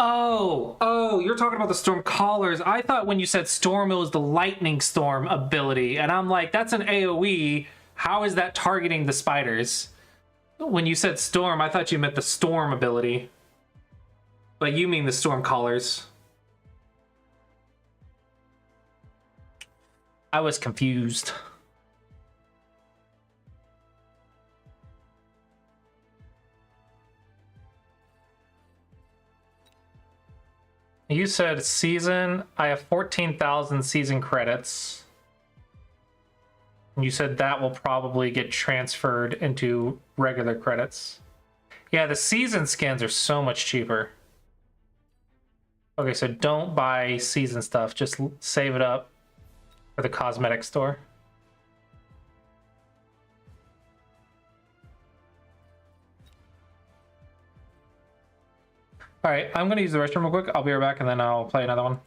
Oh. Oh, you're talking about the storm callers. I thought when you said storm, it was the lightning storm ability. And I'm like, that's an AoE. How is that targeting the spiders? When you said storm, I thought you meant the storm ability. But you mean the storm callers. I was confused. You said season. I have 14,000 season credits. You said that will probably get transferred into regular credits. Yeah, the season skins are so much cheaper. Okay, so don't buy season stuff. Just save it up for the cosmetic store. All right, I'm gonna use the restroom real quick. I'll be right back and then I'll play another one.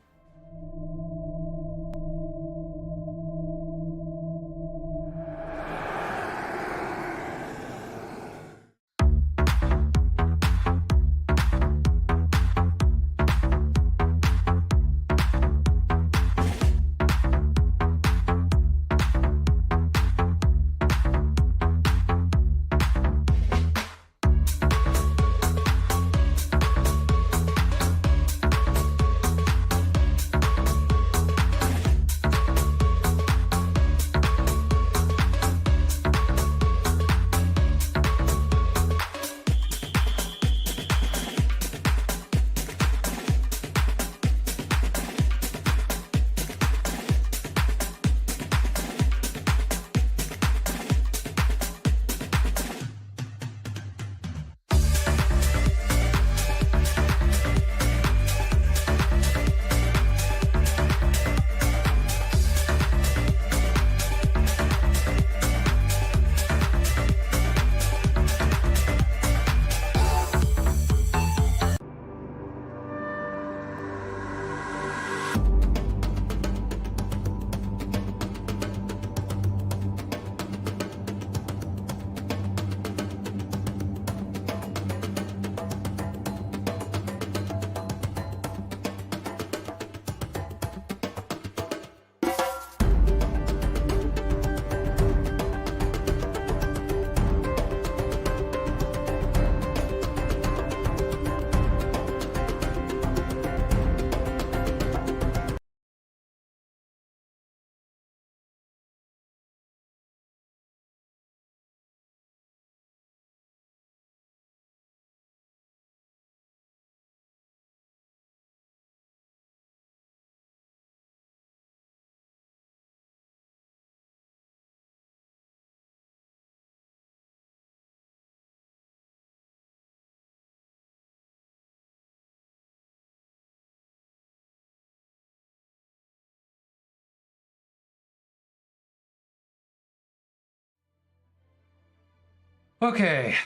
Okay.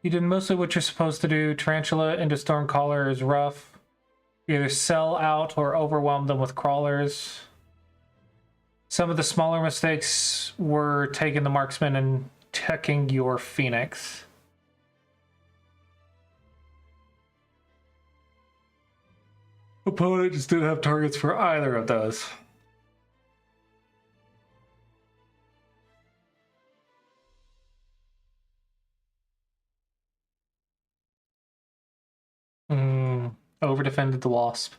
You did mostly what you're supposed to do. Tarantula into Stormcaller is rough. You either sell out or overwhelm them with crawlers. Some of the smaller mistakes were taking the marksman and teching your Phoenix. Opponent just didn't have targets for either of those. Over defended the Wasp.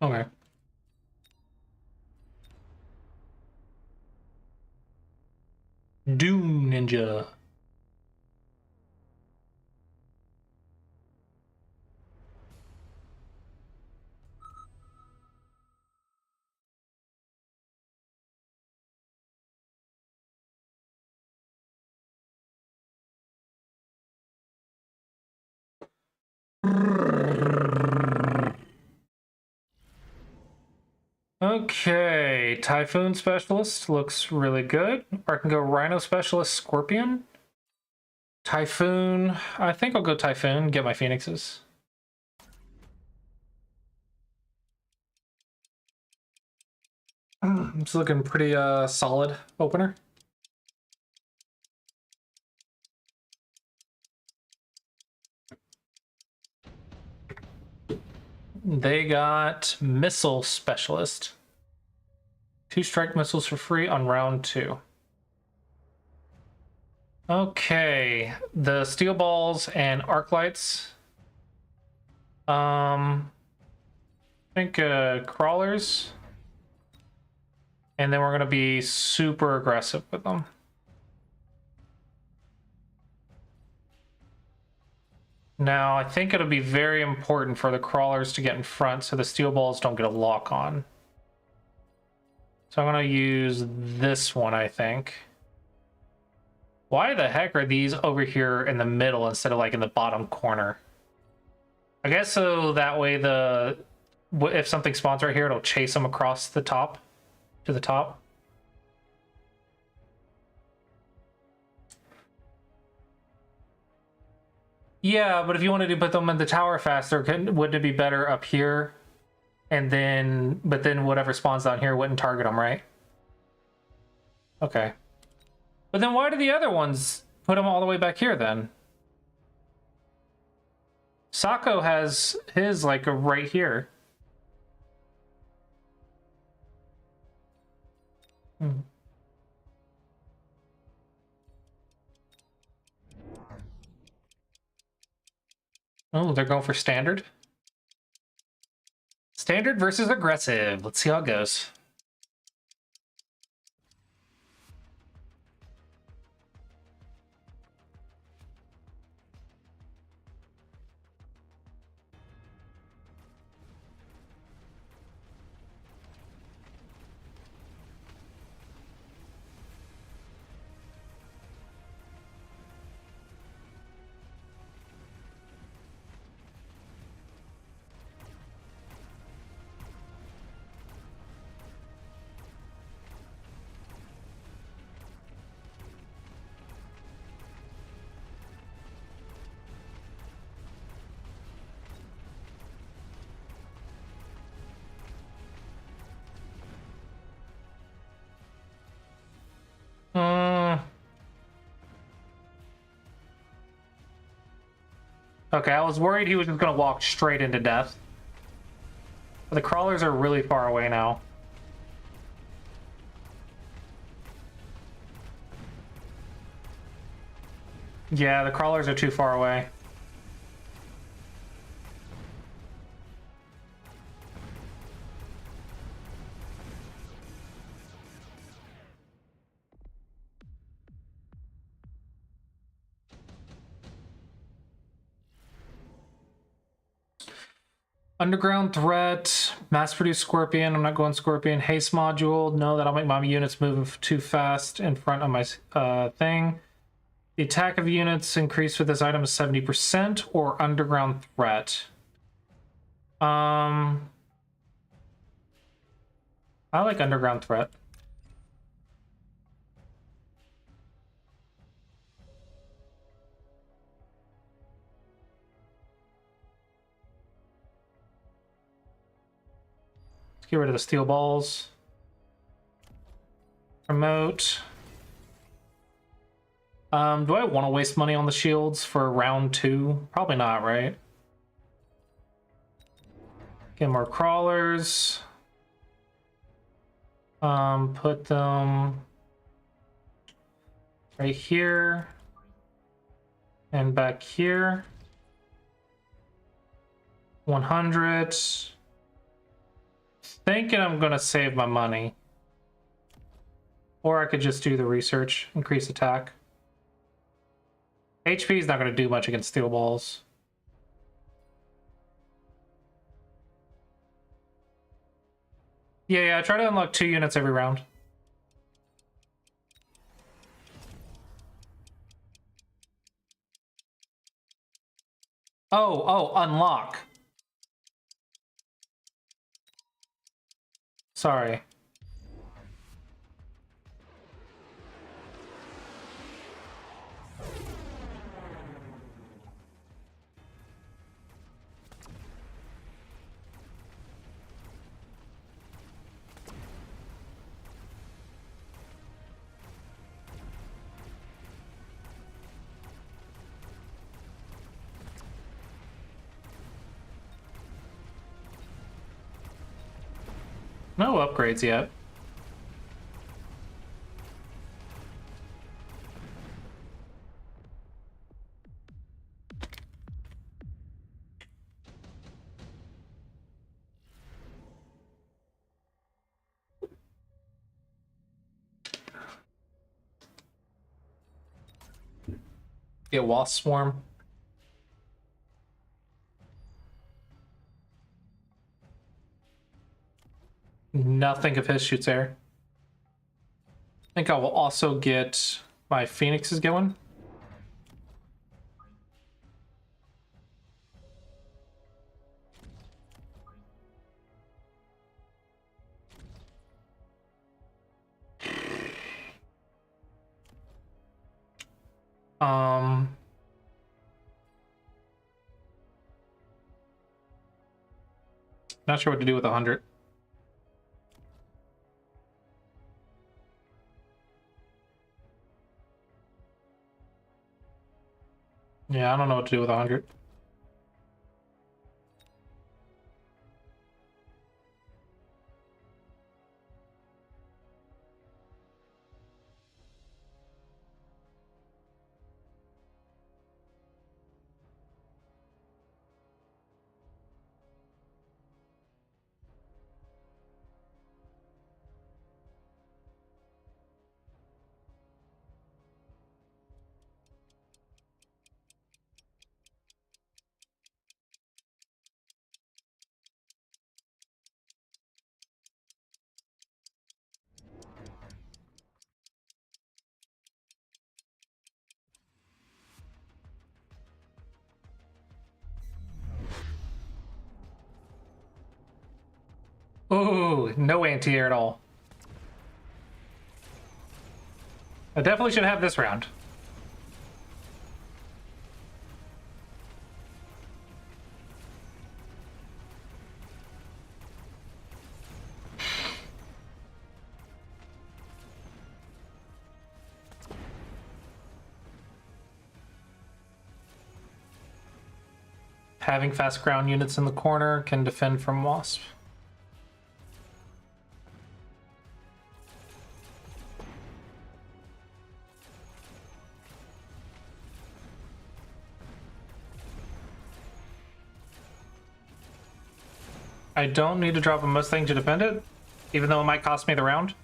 Okay. Doom Ninja. Okay, Typhoon Specialist looks really good. Or I can go Rhino Specialist, Scorpion. Typhoon, I think I'll go Typhoon, get my Phoenixes. It's looking pretty solid opener. They got Missile Specialist. 2 strike missiles for free on round 2. Okay, the steel balls and arc lights. I think crawlers. And then we're gonna be super aggressive with them. Now, I think it'll be very important for the crawlers to get in front so the steel balls don't get a lock on. So I'm gonna use this one, I think. Why the heck are these over here in the middle instead of like in the bottom corner? I guess so that way if something spawns right here, it'll chase them across the top to the top. Yeah, but if you wanted to put them in the tower faster, wouldn't it be better up here? And then, but then whatever spawns down here wouldn't target them, right? Okay. But then why do the other ones put them all the way back here then? Sako has his like right here. Oh, they're going for standard. Standard versus aggressive. Let's see how it goes. Okay, I was worried he was just gonna walk straight into death. But the crawlers are really far away now. Yeah, the crawlers are too far away. Underground threat, mass-produced Scorpion. I'm not going Scorpion. Haste module. No, that'll make my units move too fast in front of my thing. The attack of units increased with this item is 70% or underground threat. I like underground threat. Let's get rid of the steel balls. Promote. Do I want to waste money on the shields for round 2? Probably not, right? Get more crawlers. Put them right here and back here. 100. Thinking I'm gonna save my money. Or I could just do the research, increase attack. HP is not gonna do much against steel balls. Yeah, try to unlock 2 units every round. Oh, unlock. Sorry. No upgrades yet. Get wasp swarm. Nothing of his shoots air. I think I will also get my phoenixes going. Not sure what to do with 100. Yeah, I don't know what to do with 100. Ooh, no anti-air at all. I definitely should have this round. Having fast ground units in the corner can defend from wasp. I don't need to drop a Mustang to defend it, even though it might cost me the round.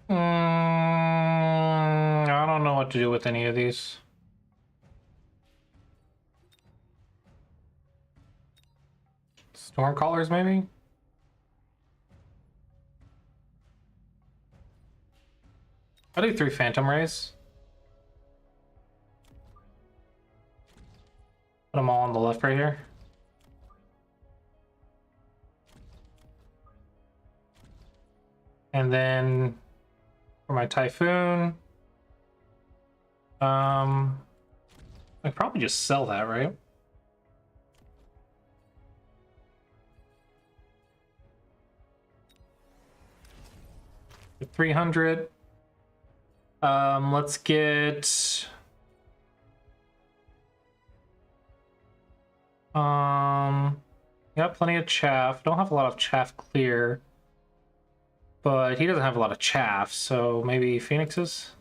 I don't know what to do with any of these. Stormcallers, maybe? I'll do 3 Phantom Rays. Put them all on the left right here. And then for my Typhoon, I could probably just sell that, right? For 300. Let's get got plenty of chaff. Don't have a lot of chaff clear, but he doesn't have a lot of chaff, so maybe Phoenixes.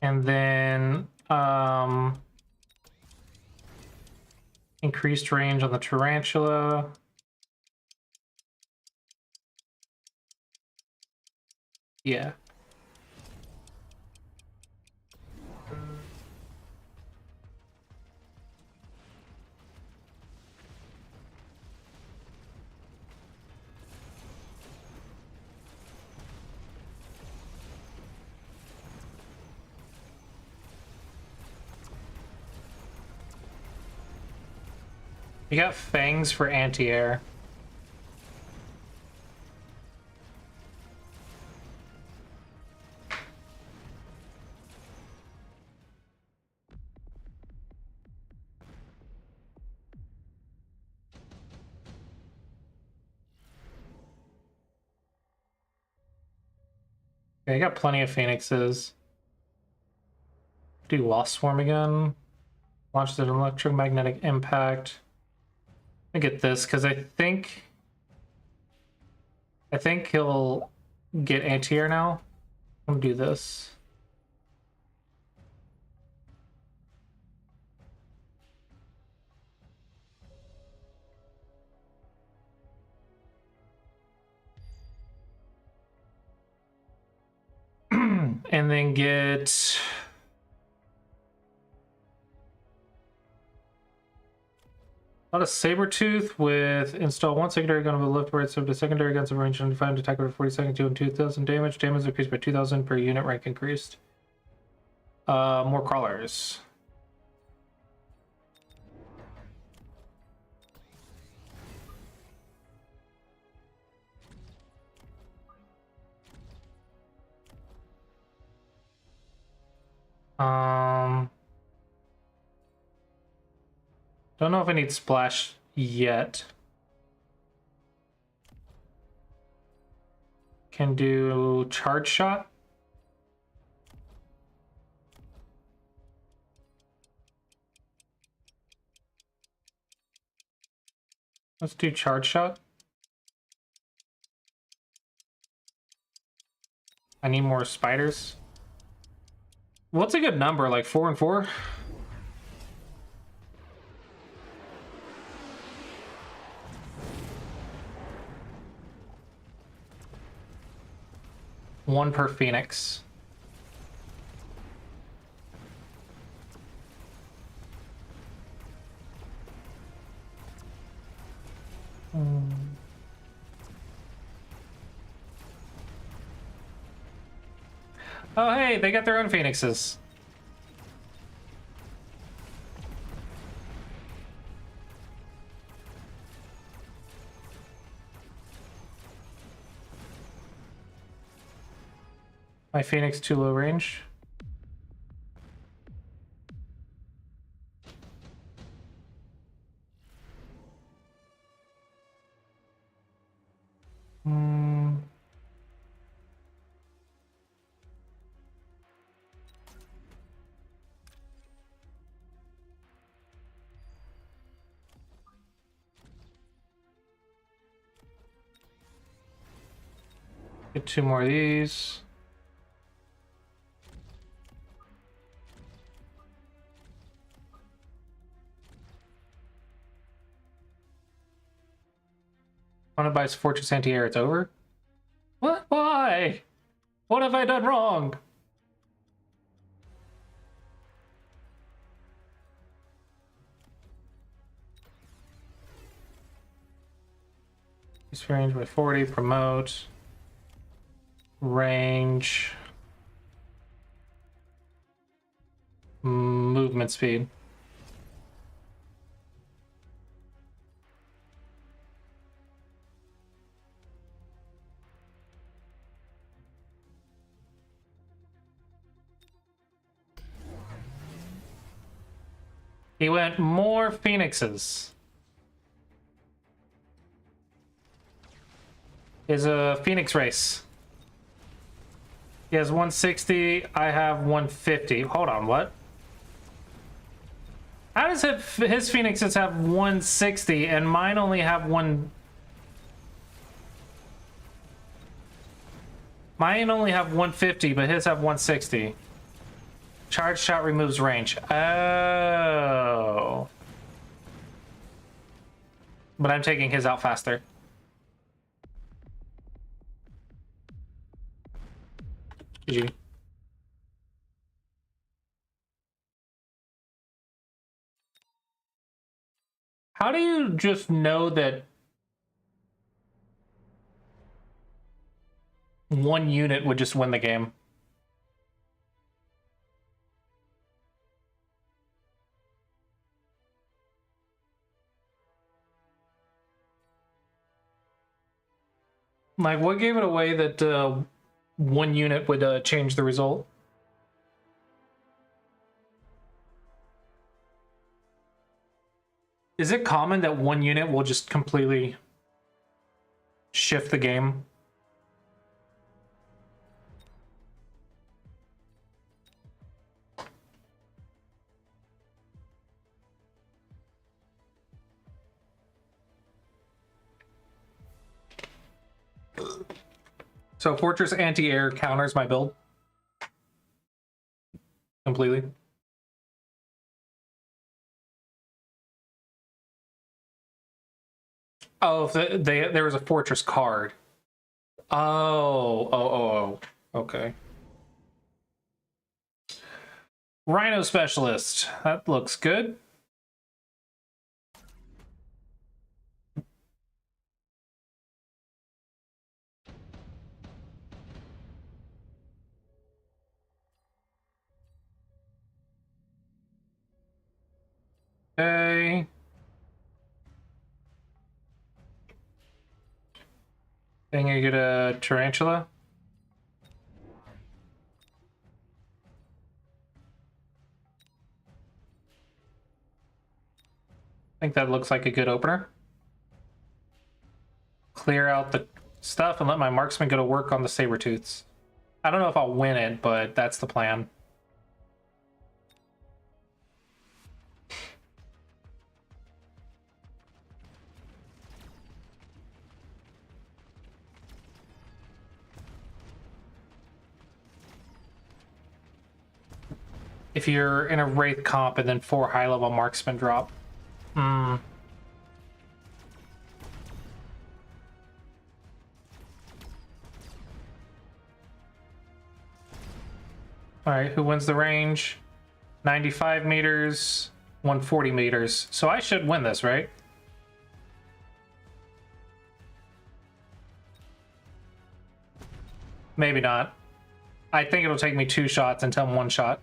And then increased range on the tarantula. Yeah. You got fangs for anti-air. Okay, I got plenty of Phoenixes. Do Wasp Swarm again. Launches an electromagnetic impact. I get this because I think he'll get anti-air now. I'm gonna do this. And then get a lot of Sabertooth with install 1 secondary gun of a left right sub to secondary guns of range and defined attack over 40 seconds doing 2,000 damage. Damage increased by 2,000 per unit, rank increased. More crawlers. Don't know if I need splash yet. Can do charge shot. Let's do charge shot. I need more spiders. What's a good number? Like 4 and 4? One per Phoenix. Oh, hey, they got their own Phoenixes. My Phoenix too low range. Get 2 more of these. Opponent buys Fortress Anti-Air, it's over? What? Why? What have I done wrong? Use range by 40, promote. Range. Movement speed. He went more phoenixes. Is a phoenix race. He has 160. I have 150. Hold on, what? How does his phoenixes have 160 and mine only have one? Mine only have 150, but his have 160. Charge shot removes range. Oh. But I'm taking his out faster. GG. How do you just know that one unit would just win the game? Like, what gave it away that one unit would change the result? Is it common that one unit will just completely shift the game? So Fortress Anti-Air counters my build completely. Oh, if there was a Fortress card. Oh. Okay. Rhino Specialist. That looks good. Okay. Then you get a Tarantula. I think that looks like a good opener. Clear out the stuff and let my marksman go to work on the Sabertooths. I don't know if I'll win it, but that's the plan. If you're in a Wraith comp and then 4 high-level marksmen drop. Alright, who wins the range? 95 meters, 140 meters. So I should win this, right? Maybe not. I think it'll take me 2 shots until I'm 1 shot.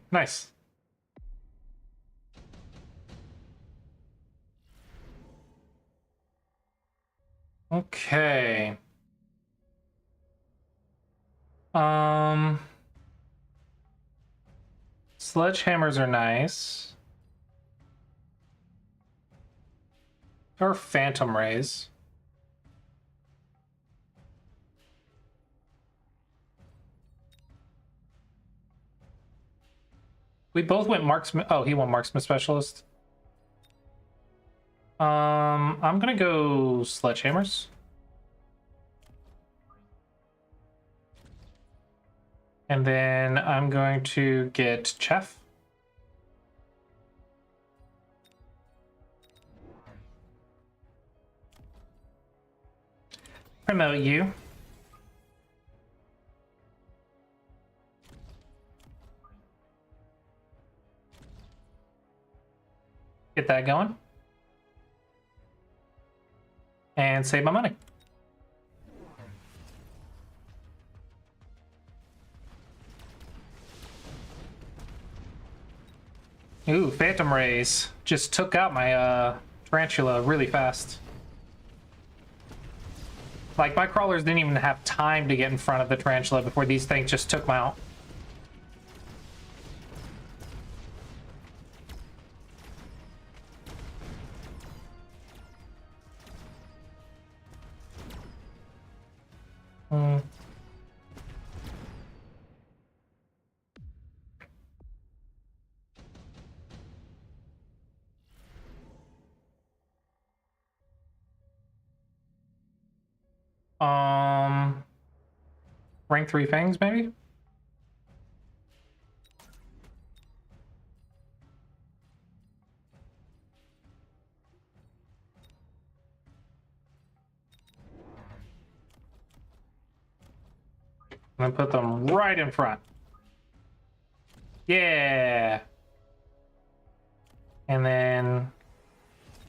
Nice. Okay. Sledgehammers are nice. Or Phantom Rays. We both went marksman. Oh, he went marksman specialist. I'm gonna go sledgehammers. And then I'm going to get Chef. Promote you. Get that going. And save my money. Ooh, Phantom Rays. Just took out my tarantula really fast. Like, my crawlers didn't even have time to get in front of the tarantula before these things just took them out. Hmm. Rank 3 fangs, maybe? And then put them right in front. Yeah! And then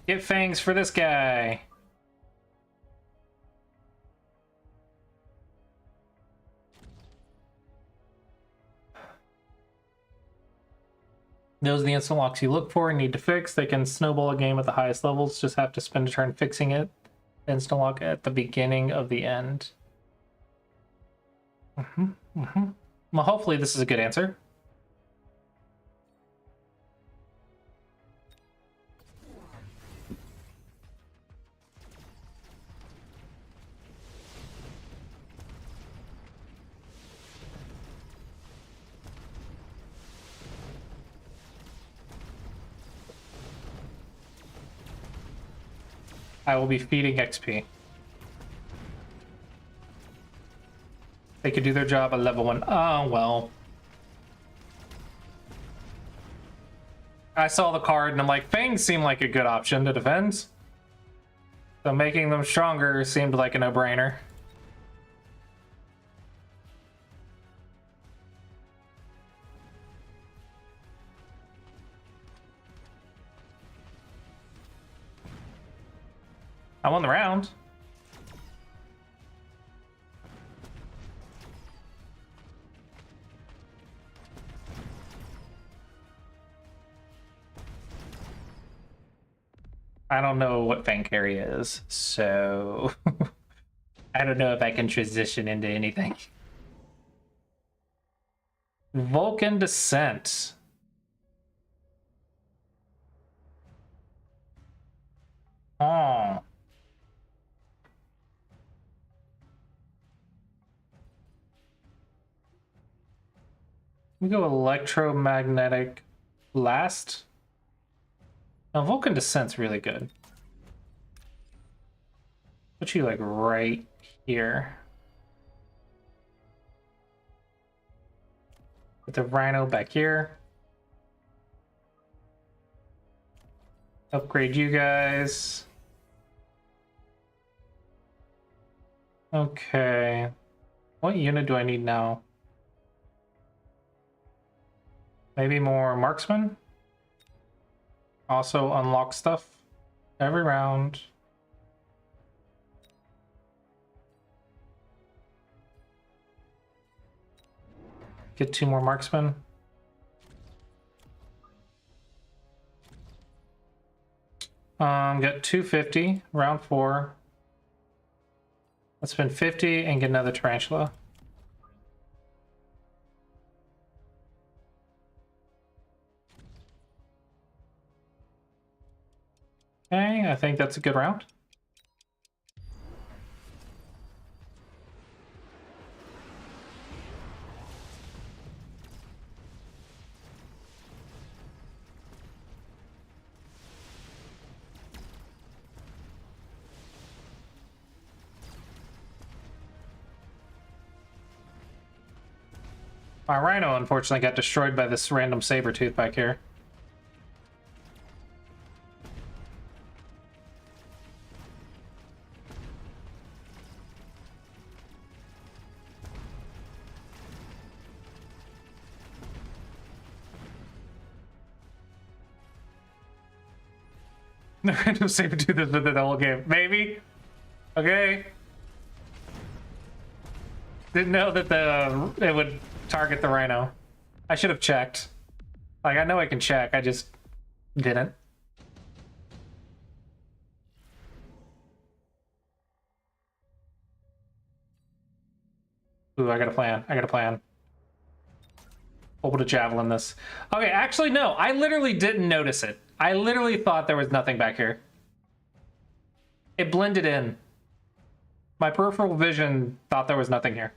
get fangs for this guy. Those are the instant locks you look for and need to fix. They can snowball a game at the highest levels. Just have to spend a turn fixing it. Instant lock at the beginning of the end. Well, hopefully this is a good answer. I will be feeding XP. They could do their job at level 1. Oh, well. I saw the card and I'm like, fangs seem like a good option to defend. So making them stronger seemed like a no-brainer. I won the round. I don't know what Fang Carry is, so I don't know if I can transition into anything. Vulcan Descent. Oh. We go electromagnetic blast. Now Vulcan Descent's really good. Put you like right here. Put the Rhino back here. Upgrade you guys. Okay. What unit do I need now? Maybe more marksman? Also unlock stuff every round. Get 2 more marksmen. Get 250, round 4. Let's spend 50 and get another tarantula. Okay, I think that's a good round. My rhino, unfortunately, got destroyed by this random saber tooth back here. The random saber tooth is within the whole game. Maybe. Okay. Didn't know that it would target the rhino. I should have checked. Like, I know I can check, I just didn't. Ooh, I got a plan. I got a plan. Able to javelin this. Okay, actually, no. I literally didn't notice it. I literally thought there was nothing back here. It blended in. My peripheral vision thought there was nothing here.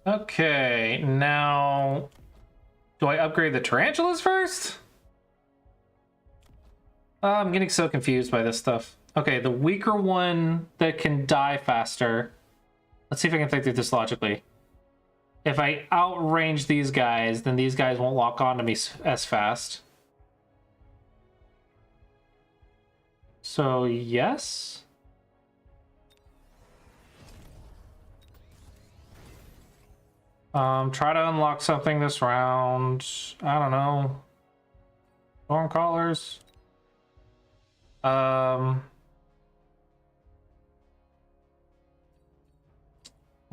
Okay, now... Do I upgrade the tarantulas first? I'm getting so confused by this stuff. Okay, the weaker one that can die faster. Let's see if I can think through this logically. If I outrange these guys, then these guys won't lock onto me as fast. So, yes? Try to unlock something this round. I don't know. Storm collars.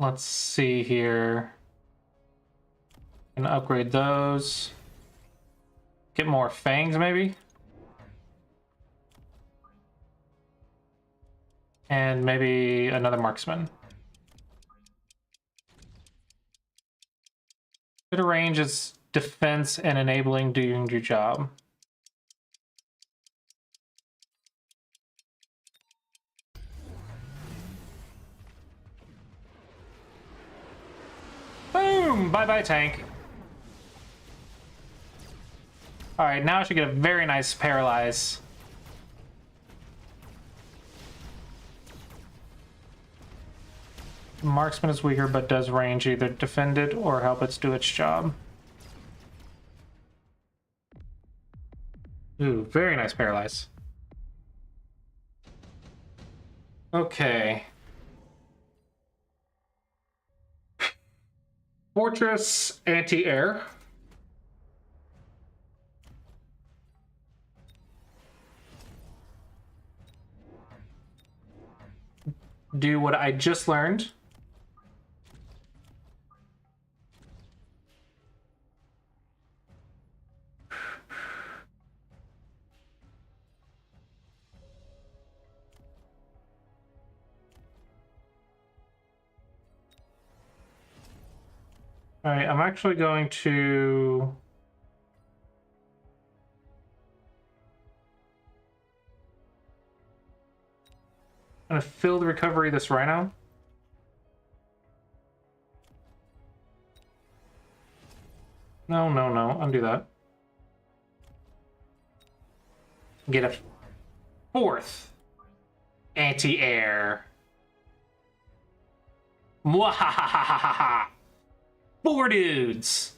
Let's see here. Can upgrade those. Get more fangs, maybe. And maybe another marksman. Good range is defense and enabling doing your job. Boom! Bye-bye, tank. Alright, now I should get a very nice paralyze. Marksman is weaker, but does range either defend it or help it do its job. Ooh, very nice paralyze. Okay. Fortress anti-air. Do what I just learned. All right, I'm actually going to... I'm gonna fill the recovery of this rhino. No, no, no, undo that. Get a fourth anti-air. Mwahahahaha! 4 dudes!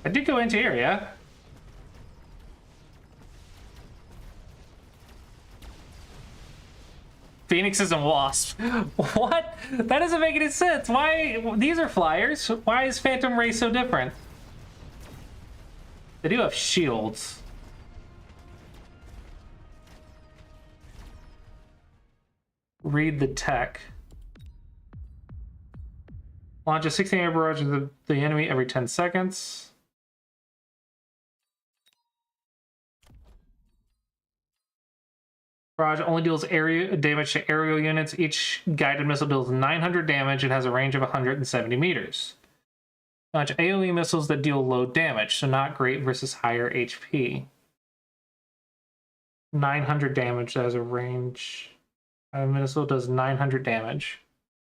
I did go into here, yeah? Phoenixes and wasps. What? That doesn't make any sense. Why? These are flyers. Why is Phantom Ray so different? They do have shields. Read the tech. Launch a 16 air barrage of the enemy every 10 seconds. Barrage only deals area damage to aerial units. Each guided missile deals 900 damage and has a range of 170 meters. Launch AoE missiles that deal low damage, so not great versus higher HP. 900 damage, that has a range. A missile does 900 damage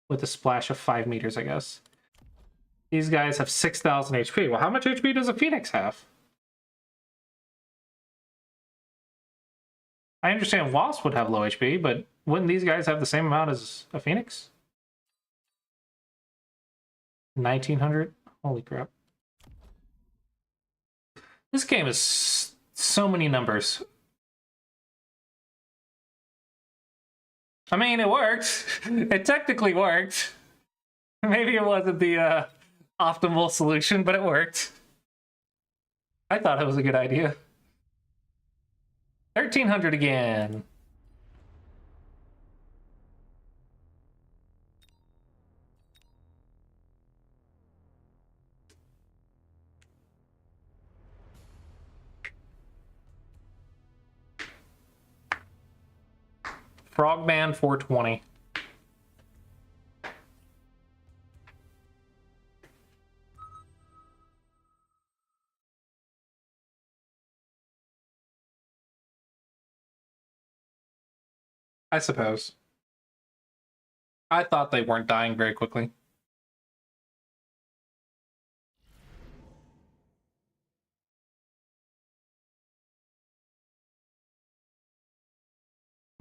with a splash of 5 meters, I guess. These guys have 6,000 HP. Well, how much HP does a Phoenix have? I understand Wasp would have low HP, but wouldn't these guys have the same amount as a Phoenix? 1,900? Holy crap. This game is so many numbers. I mean, it worked. It technically worked. Maybe it wasn't the optimal solution, but it worked. I thought it was a good idea. 1,300 again. Frogman 420. I suppose. I thought they weren't dying very quickly.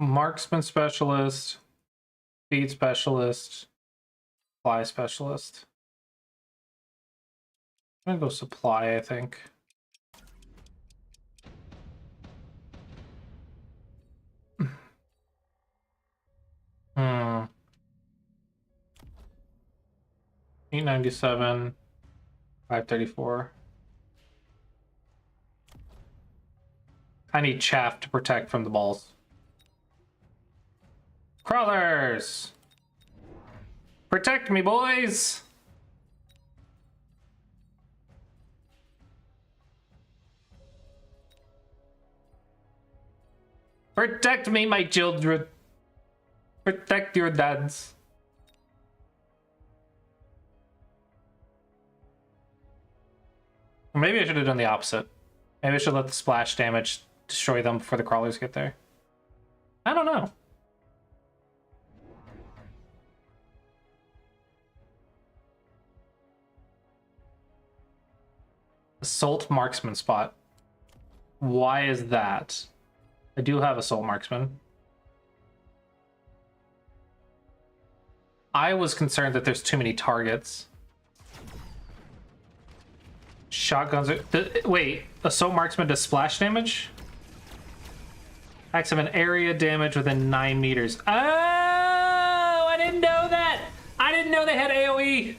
Marksman specialist, speed specialist, supply specialist. I'm gonna go supply, I think. Hmm. 897, 534. I need chaff to protect from the balls. Crawlers! Protect me, boys! Protect me, my children! Protect your dads. Maybe I should have done the opposite. Maybe I should let the splash damage destroy them before the crawlers get there. I don't know. Assault marksman spot. Why is that? I do have assault marksman. I was concerned that there's too many targets. Shotguns are... Wait, assault marksman does splash damage? Acts of an area damage within 9 meters. Oh, I didn't know that! I didn't know they had AoE!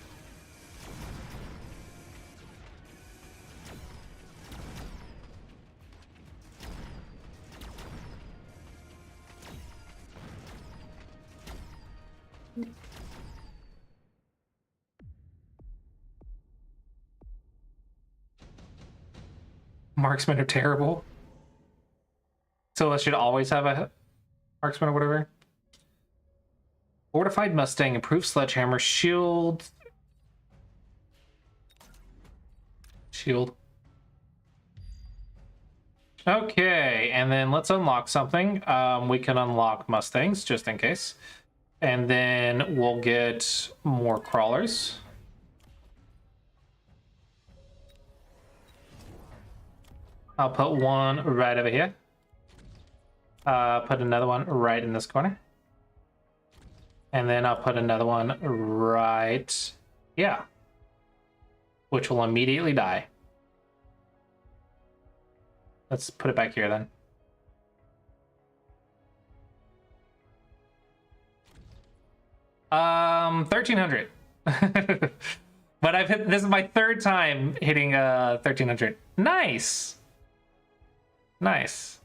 Marksmen are terrible. So I should always have a marksman or whatever. Fortified Mustang, improved sledgehammer, shield. Shield. Okay, and then let's unlock something. We can unlock Mustangs just in case. And then we'll get more crawlers. I'll put one right over here. Put another one right in this corner. And then I'll put another one right... yeah. Which will immediately die. Let's put it back here then. Um, 1,300. But I've hit... this is my third time hitting 1,300. Nice! Nice.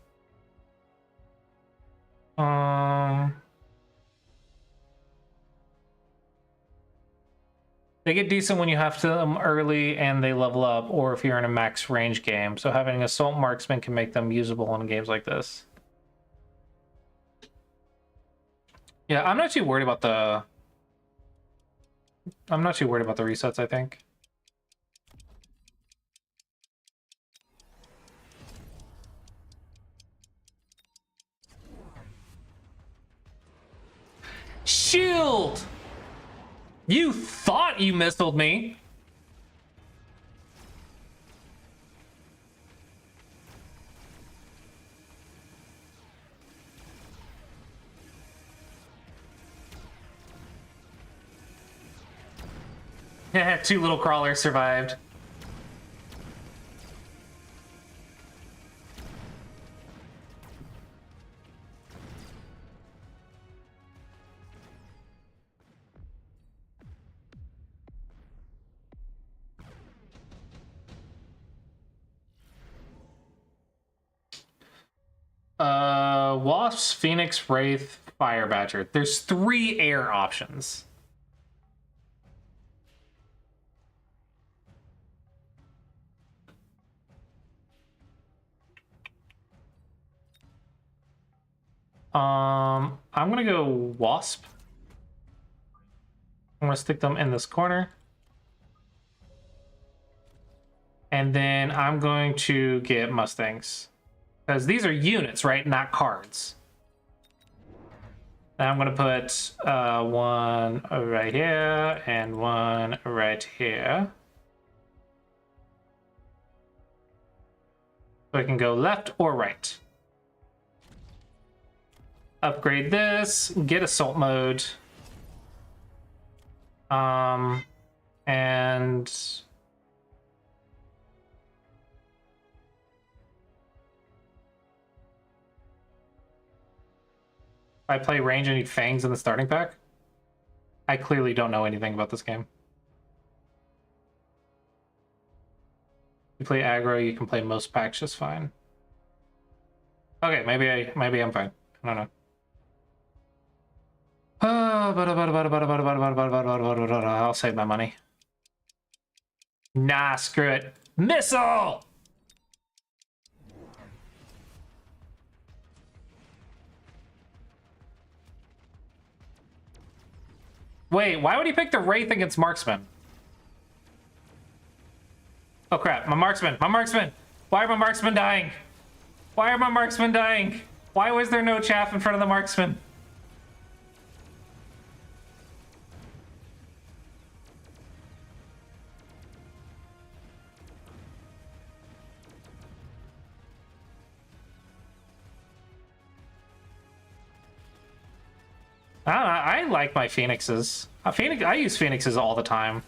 They get decent when you have them early and they level up, or if you're in a max range game. So having assault marksman can make them usable in games like this. Yeah, I'm not too worried about the... I'm not too worried about the resets, I think. Shield! You thought you missiled me! Yeah, 2 little crawlers survived. Wasp, Phoenix, Wraith, Fire Badger. There's 3 air options. I'm gonna go Wasp. I'm gonna stick them in this corner. And then I'm going to get Mustangs. Because these are units, right? Not cards. Now I'm going to put 1 right here and 1 right here. So I can go left or right. Upgrade this, get assault mode. And if I play range, I need Fangs in the starting pack. I clearly don't know anything about this game. You play aggro, you can play most packs just fine. Okay, maybe I'm fine. I don't know. I'll save my money. Nah, screw it. Missile! Wait, why would he pick the Wraith against Marksman? Oh crap, my Marksman! Why are my Marksmen dying? Why are my Marksmen dying? Why was there no chaff in front of the Marksman? I don't know, I like my Phoenixes. I use Phoenixes all the time.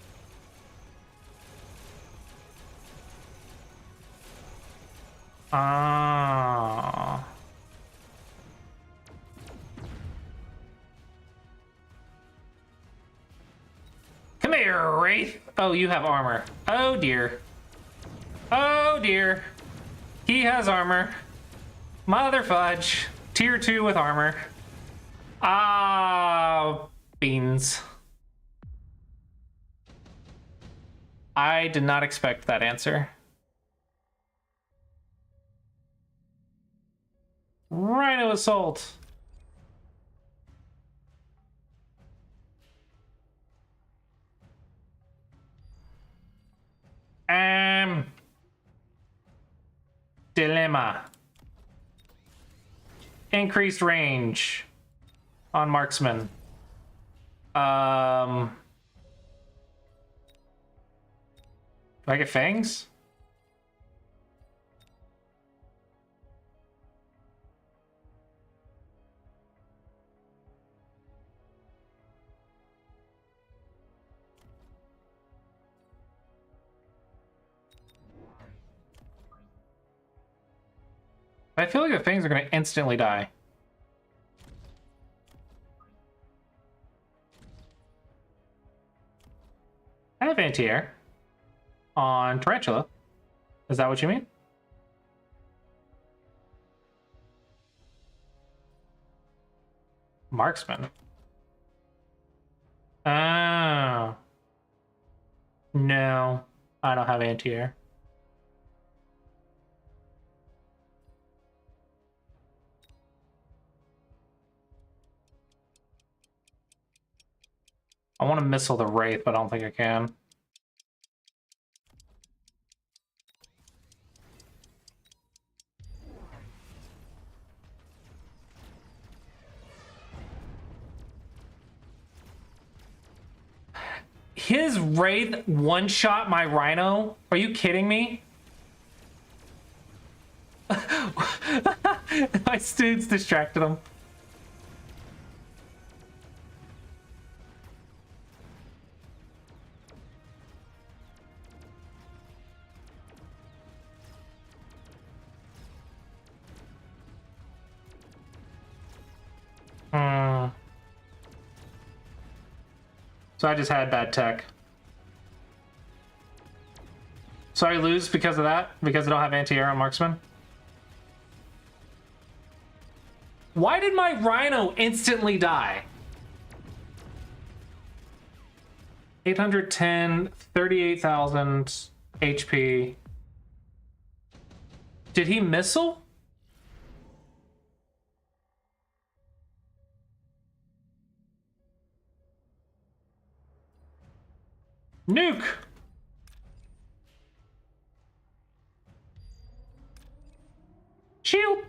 Ah. Come here, Wraith. Oh, you have armor. Oh dear. Oh dear. He has armor. Mother fudge. Tier 2 with armor. Ah, beans. I did not expect that answer. Rhino Assault. Dilemma. Increased range on Marksman. Do I get Fangs? I feel like the Fangs are going to instantly die. I have anti-air on Tarantula. Is that what you mean? Marksman. Oh. No, I don't have anti-air. I want to missile the Wraith, but I don't think I can. His Wraith one-shot my Rhino? Are you kidding me? My students distracted him. So I just had bad tech. So I lose because of that? Because I don't have anti-air on marksman? Why did my Rhino instantly die? 810, 38,000 HP. Did he missile? Nuke! Shield!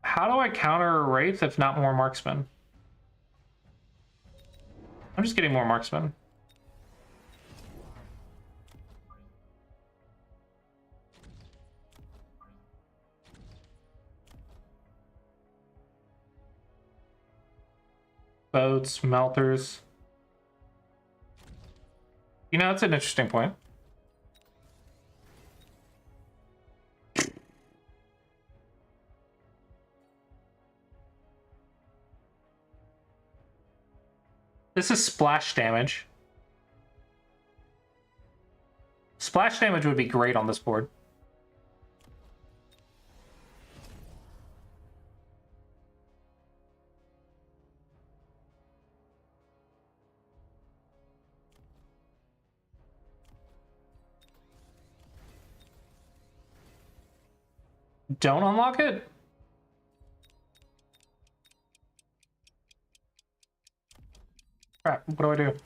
How do I counter a Wraith if not more marksman? I'm just getting more marksman. Boats, melters. You know, that's an interesting point. This is splash damage. Splash damage would be great on this board. Don't unlock it? Crap, what do I do?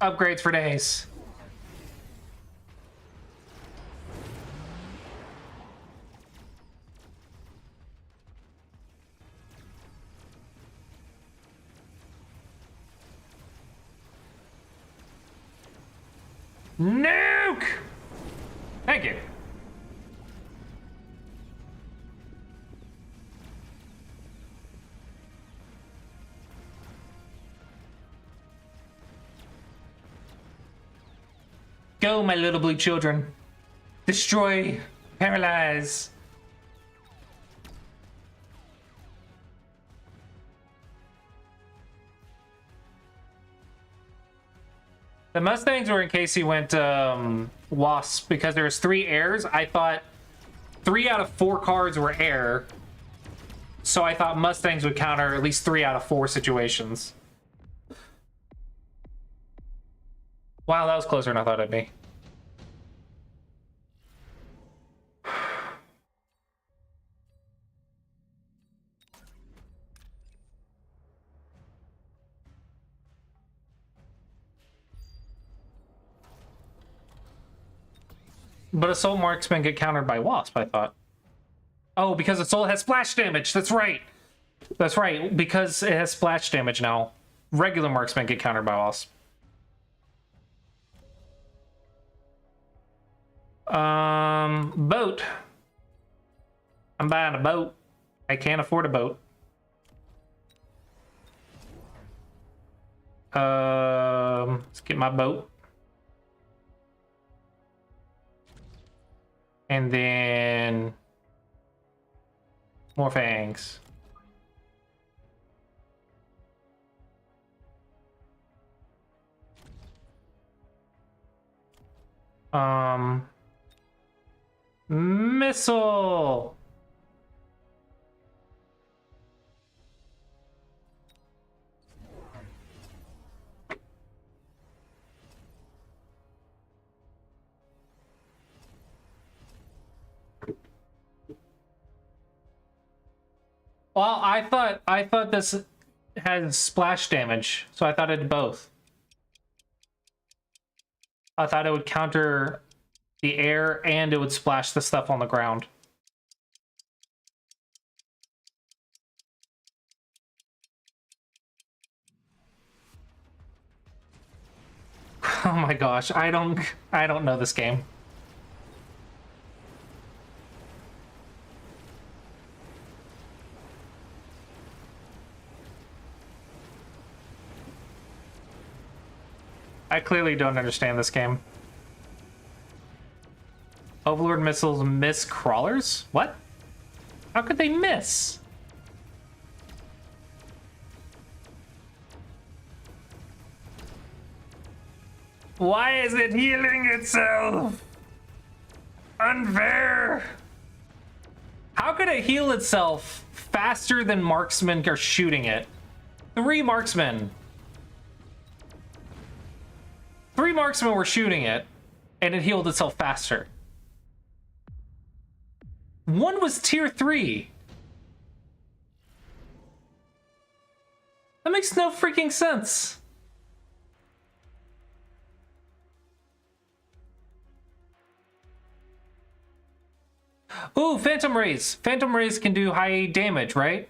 Upgrades for days. Nuke! Thank you. Go, my little blue children. Destroy, paralyze. The Mustangs were in case he went Wasp because there's 3 airs. I thought 3 out of 4 cards were air. So I thought Mustangs would counter at least 3 out of 4 situations. Wow, that was closer than I thought it'd be. But Assault Marksman get countered by Wasp, I thought. Oh, because Assault has splash damage. That's right. That's right. Because it has splash damage now. Regular Marksman get countered by Wasp. Boat. I'm buying a boat. I can't afford a boat. Let's get my boat. And then more fangs. Missile. Well, I thought this had splash damage, so I thought it did both. I thought it would counter the air and it would splash the stuff on the ground. Oh my gosh, I don't know this game. I clearly don't understand this game. Overlord missiles miss crawlers? What? How could they miss? Why is it healing itself? Unfair. How could it heal itself faster than marksmen are shooting it? 3 marksmen. 3 marksmen were shooting it, and it healed itself faster. 1 was tier 3. That makes no freaking sense. Ooh, Phantom Rays. Phantom Rays can do high damage, right?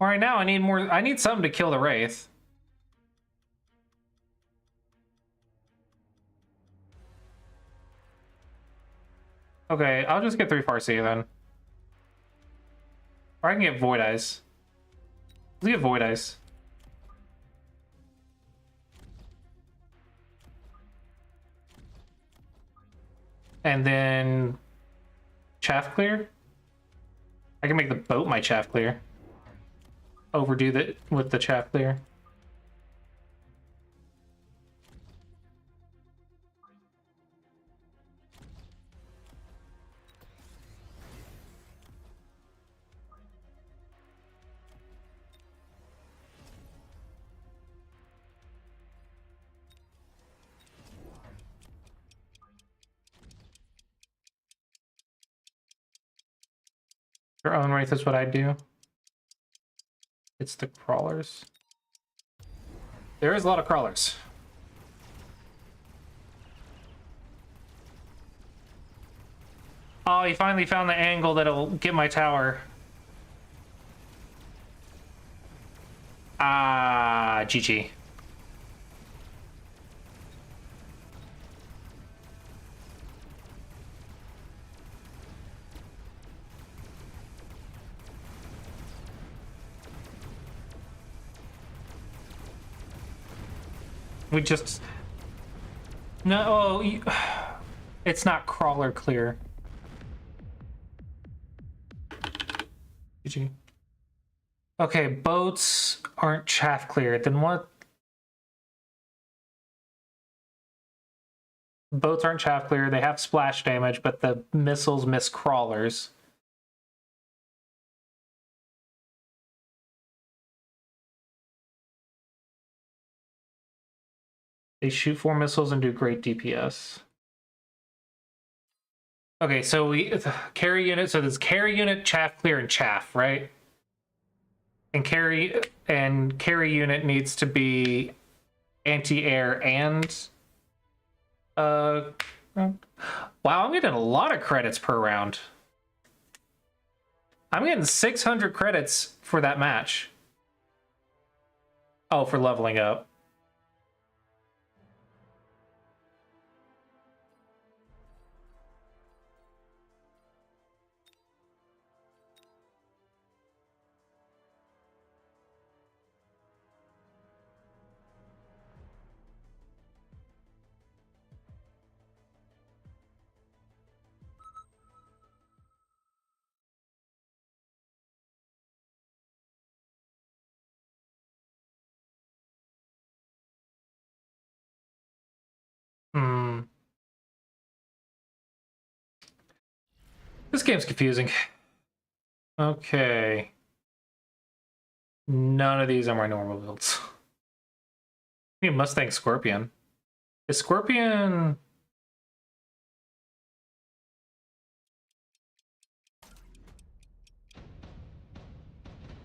All right, now I need more. I need something to kill the Wraith. Okay, I'll just get 3 Farseer then. Or I can get Void Eyes. Let's get Void Eyes. And then Chaff Clear. I can make the boat my Chaff Clear. Overdo that with the Chaff Clear. Your own Wraith is what I do. It's the crawlers. There is a lot of crawlers. Oh, he finally found the angle that'll get my tower. Ah, GG. We just... No, it's not crawler clear. GG. Okay, boats aren't chaff clear. Then what? Boats aren't chaff clear. They have splash damage, but the missiles miss crawlers. They shoot 4 missiles and do great DPS. Okay, so carry unit. So there's carry unit, chaff clear, and chaff, right? And carry unit needs to be anti-air and wow, I'm getting a lot of credits per round. I'm getting 600 credits for that match. Oh, for leveling up. This game's confusing. Okay. None of these are my normal builds. I need Mustang Scorpion. Is Scorpion...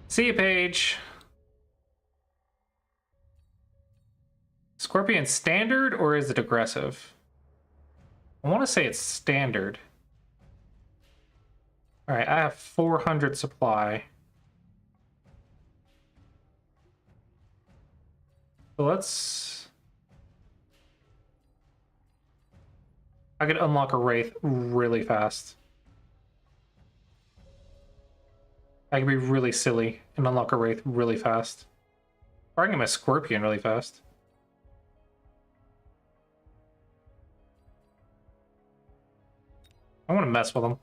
See you, Paige. Scorpion standard or is it aggressive? I want to say it's standard. All right, I have 400 supply. So let's... I could unlock a Wraith really fast. I could be really silly and unlock a Wraith really fast. Or I can get my Scorpion really fast. I want to mess with them.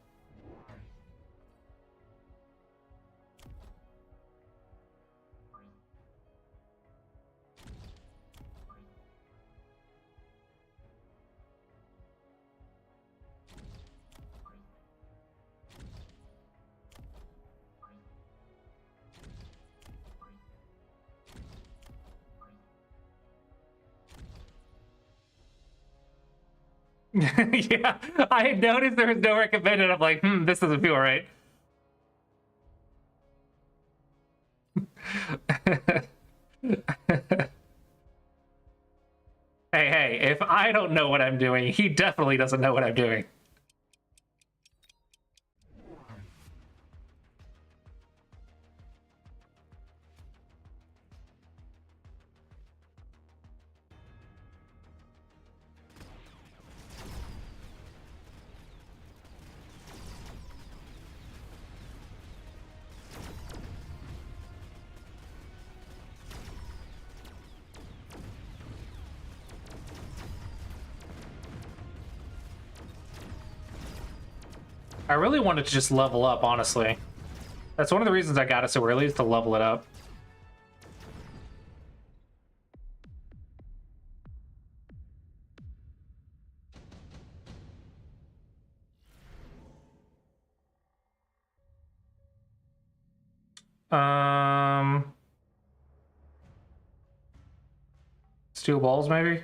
Yeah, I had noticed there was no recommended. I'm like, this doesn't feel right. Hey, if I don't know what I'm doing, he definitely doesn't know what I'm doing. I really wanted to just level up, honestly. That's one of the reasons I got it so early, is to level it up. Steel balls, maybe?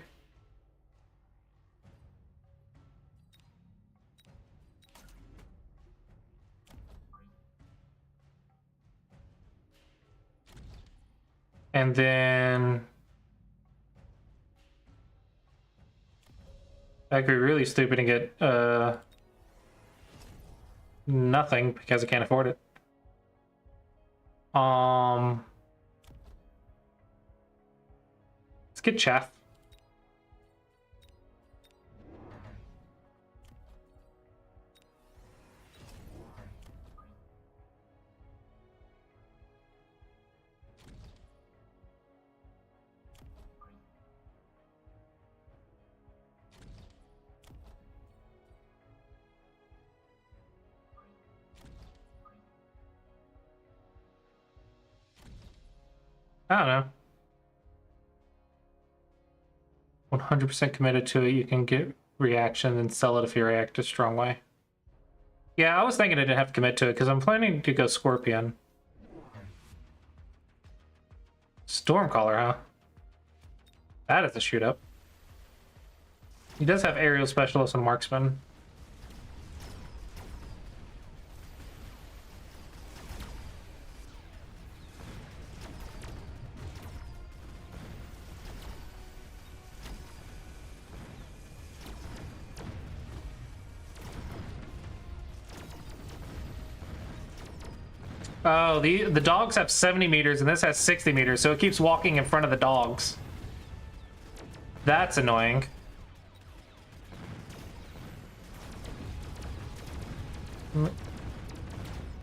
And then I could be really stupid and get nothing because I can't afford it. Let's get chaff. I don't know. 100% committed to it. You can get reaction and sell it if you react a strong way. Yeah, I was thinking I didn't have to commit to it because I'm planning to go Scorpion. Stormcaller, huh? That is a shoot up. He does have aerial specialist and marksman. Oh, the dogs have 70 meters and this has 60 meters, so it keeps walking in front of the dogs. That's annoying.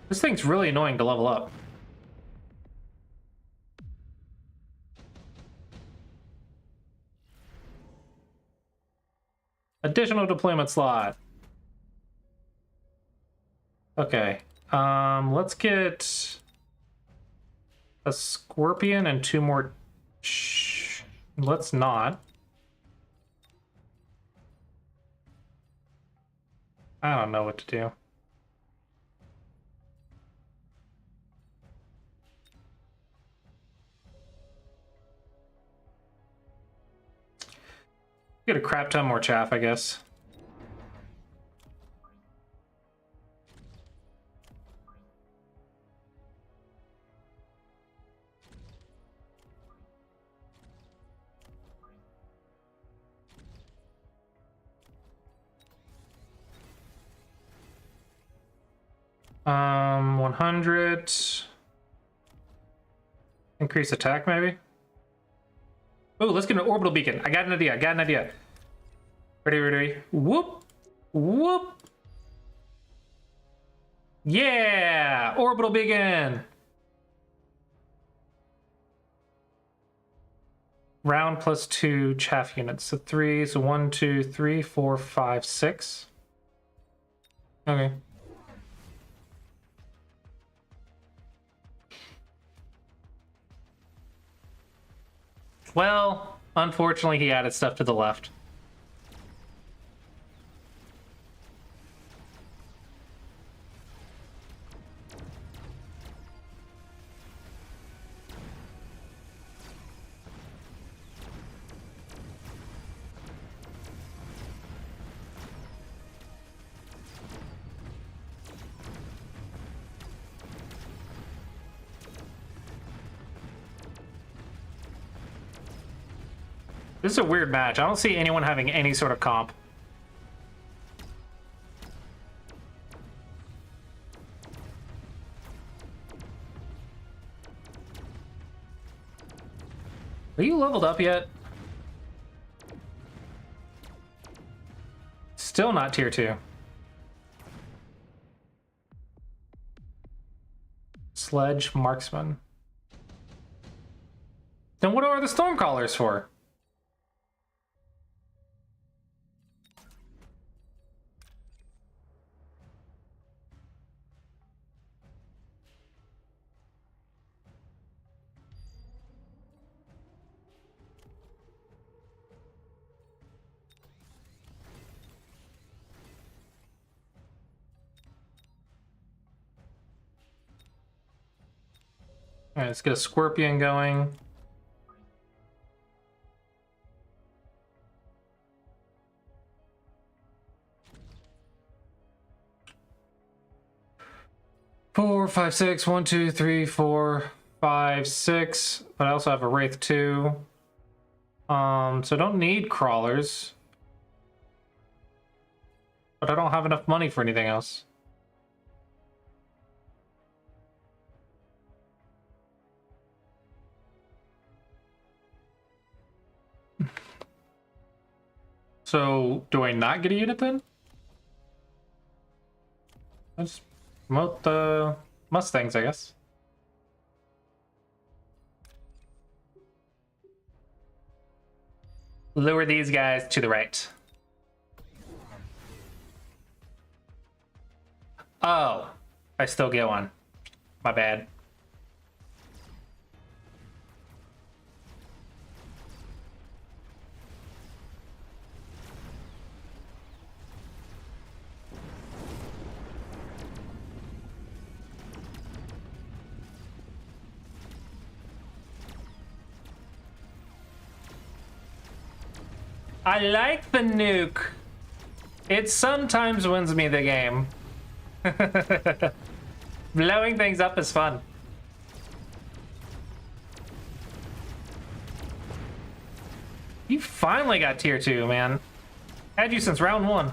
This thing's really annoying to level up. Additional deployment slot. Okay. Let's get a Scorpion and 2 more. Let's not. I don't know what to do. Get a crap ton more chaff, I guess. Um, 100. Increase attack, maybe? Oh, let's get an orbital beacon. I got an idea. Ready. Whoop. Whoop! Yeah! Orbital begin! Round plus 2 chaff units. So 3, so 1, 2, 3, 4, 5, 6. Okay. Well, unfortunately, he added stuff to the left. This is a weird match. I don't see anyone having any sort of comp. Are you leveled up yet? Still not tier 2. Sledge marksman. Then what are the stormcrawlers for? All right, let's get a scorpion going. Four, five, six. 1, 2, 3, 4, 5, 6. But I also have a Wraith 2. So I don't need crawlers. But I don't have enough money for anything else. So, do I not get a unit then? Let's promote the Mustangs, I guess. Lure these guys to the right. Oh, I still get one. My bad. I like the nuke. It sometimes wins me the game. Blowing things up is fun. You finally got tier 2, man. Had you since round 1.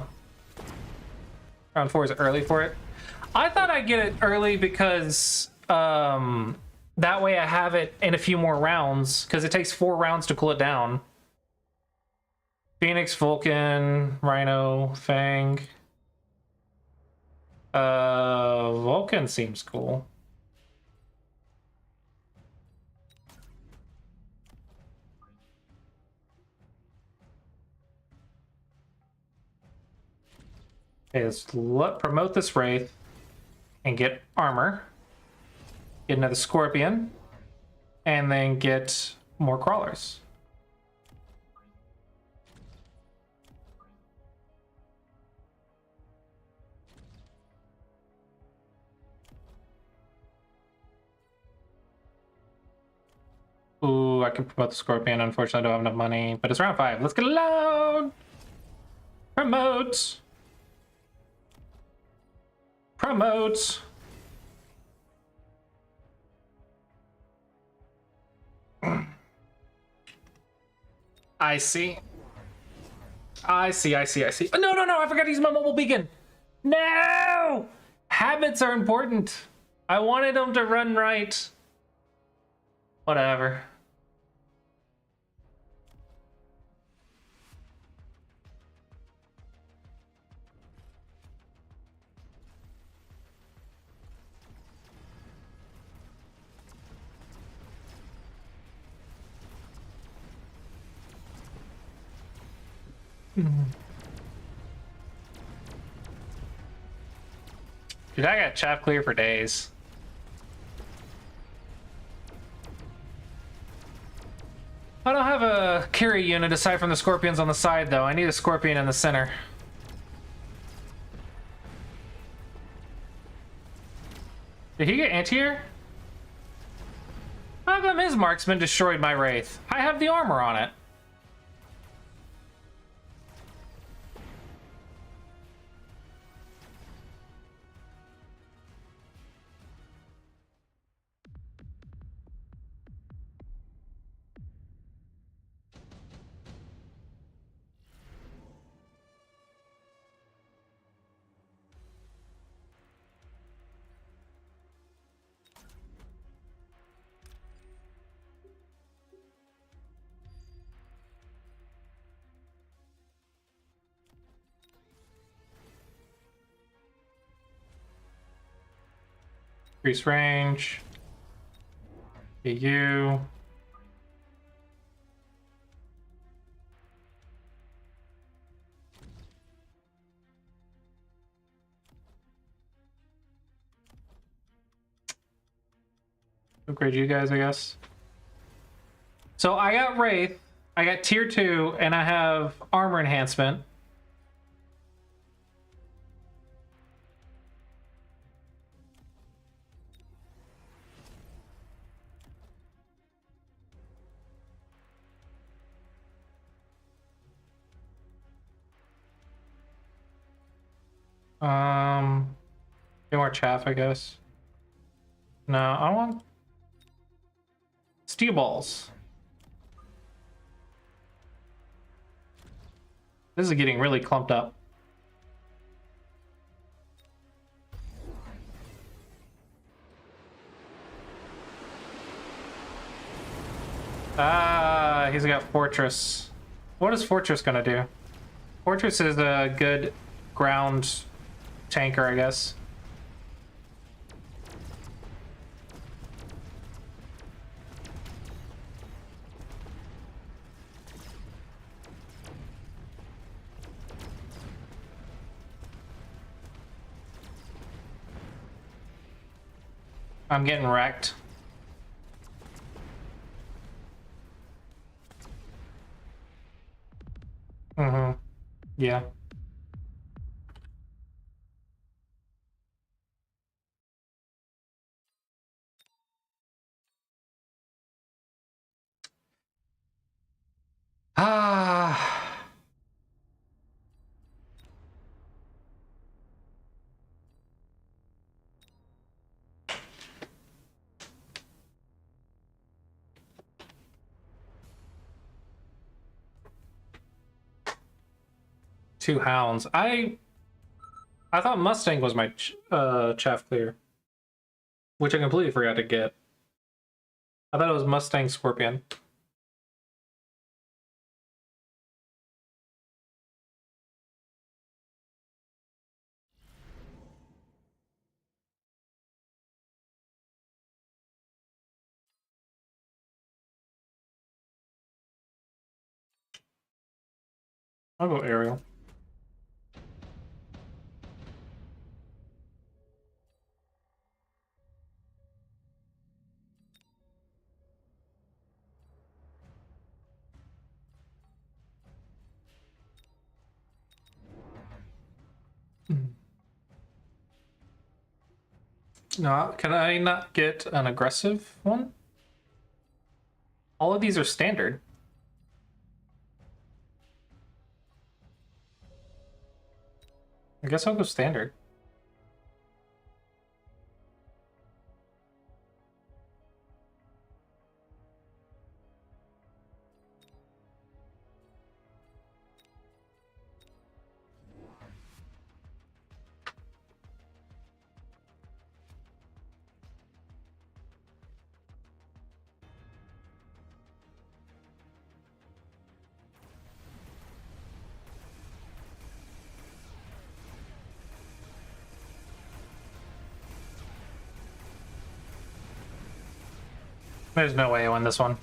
Round 4 is early for it. I thought I'd get it early because that way I have it in a few more rounds, because it takes 4 rounds to cool it down. Phoenix, Vulcan, Rhino, Fang. Vulcan seems cool. Okay, let's promote this Wraith and get armor. Get another Scorpion. And then get more crawlers. Ooh, I can promote the Scorpion. Unfortunately, I don't have enough money. But it's round 5. Let's get it loud! Promote! Promote! I see. I see. Oh, no, I forgot to use my mobile beacon. No! Habits are important. I wanted them to run right. Whatever. Dude, I got chaff clear for days. I don't have a carry unit aside from the scorpions on the side, though. I need a scorpion in the center. Did he get anti-air? How come his marksman destroyed my wraith? I have the armor on it. Increase range. EU. Upgrade you guys, I guess. So I got Wraith, I got tier 2, and I have armor enhancement. Get more chaff, I guess. No, I want steel balls. This is getting really clumped up. Ah, he's got Fortress. What is Fortress gonna do? Fortress is a good ground tanker, I guess. I'm getting wrecked. Mm-hmm. Yeah. Ah. 2 hounds. I thought Mustang was my chaff clear, which I completely forgot to get. I thought it was Mustang Scorpion. I'll go aerial. No, can I not get an aggressive one? All of these are standard. I guess I'll go standard. There's no way I win this one.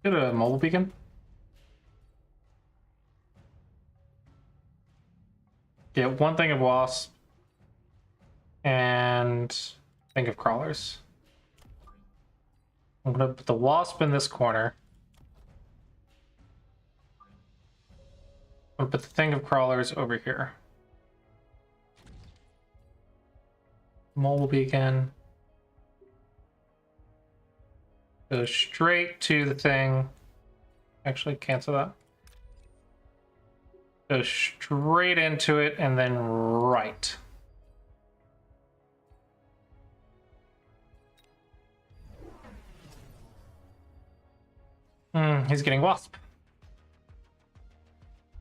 Get a mobile beacon. Get one thing of wasp. And thing of crawlers. I'm gonna put the wasp in this corner. I'm gonna put the thing of crawlers over here. Mobile beacon. Go straight to the thing. Actually, cancel that. Go straight into it and then right. He's getting wasp.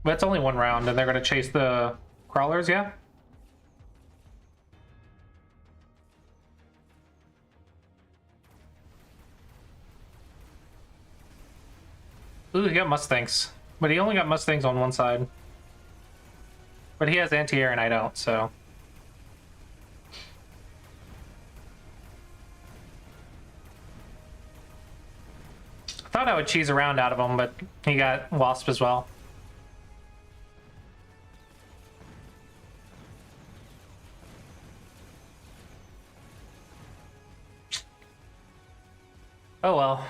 But it's only one round and they're gonna chase the crawlers, yeah? Ooh, he got Mustangs. But he only got Mustangs on one side. But he has anti-air and I don't, so... I thought I would cheese a round out of him, but he got wasp as well. Oh well.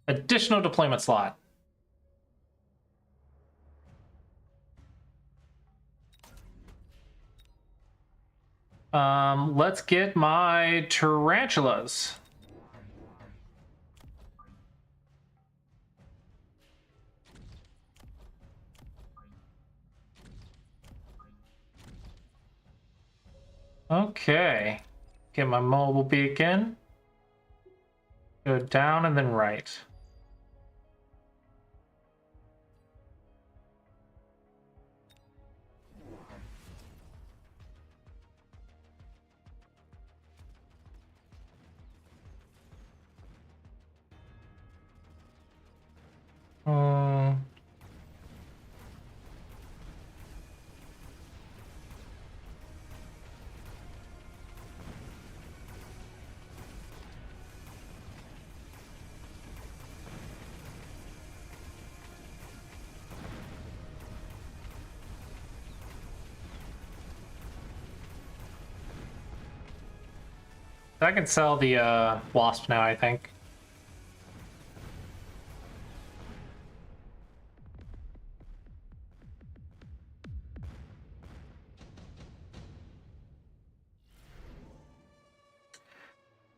Additional deployment slot. Let's get my tarantulas. Okay. Get my mobile beacon. Go down and then right. I can sell the wasp now, I think.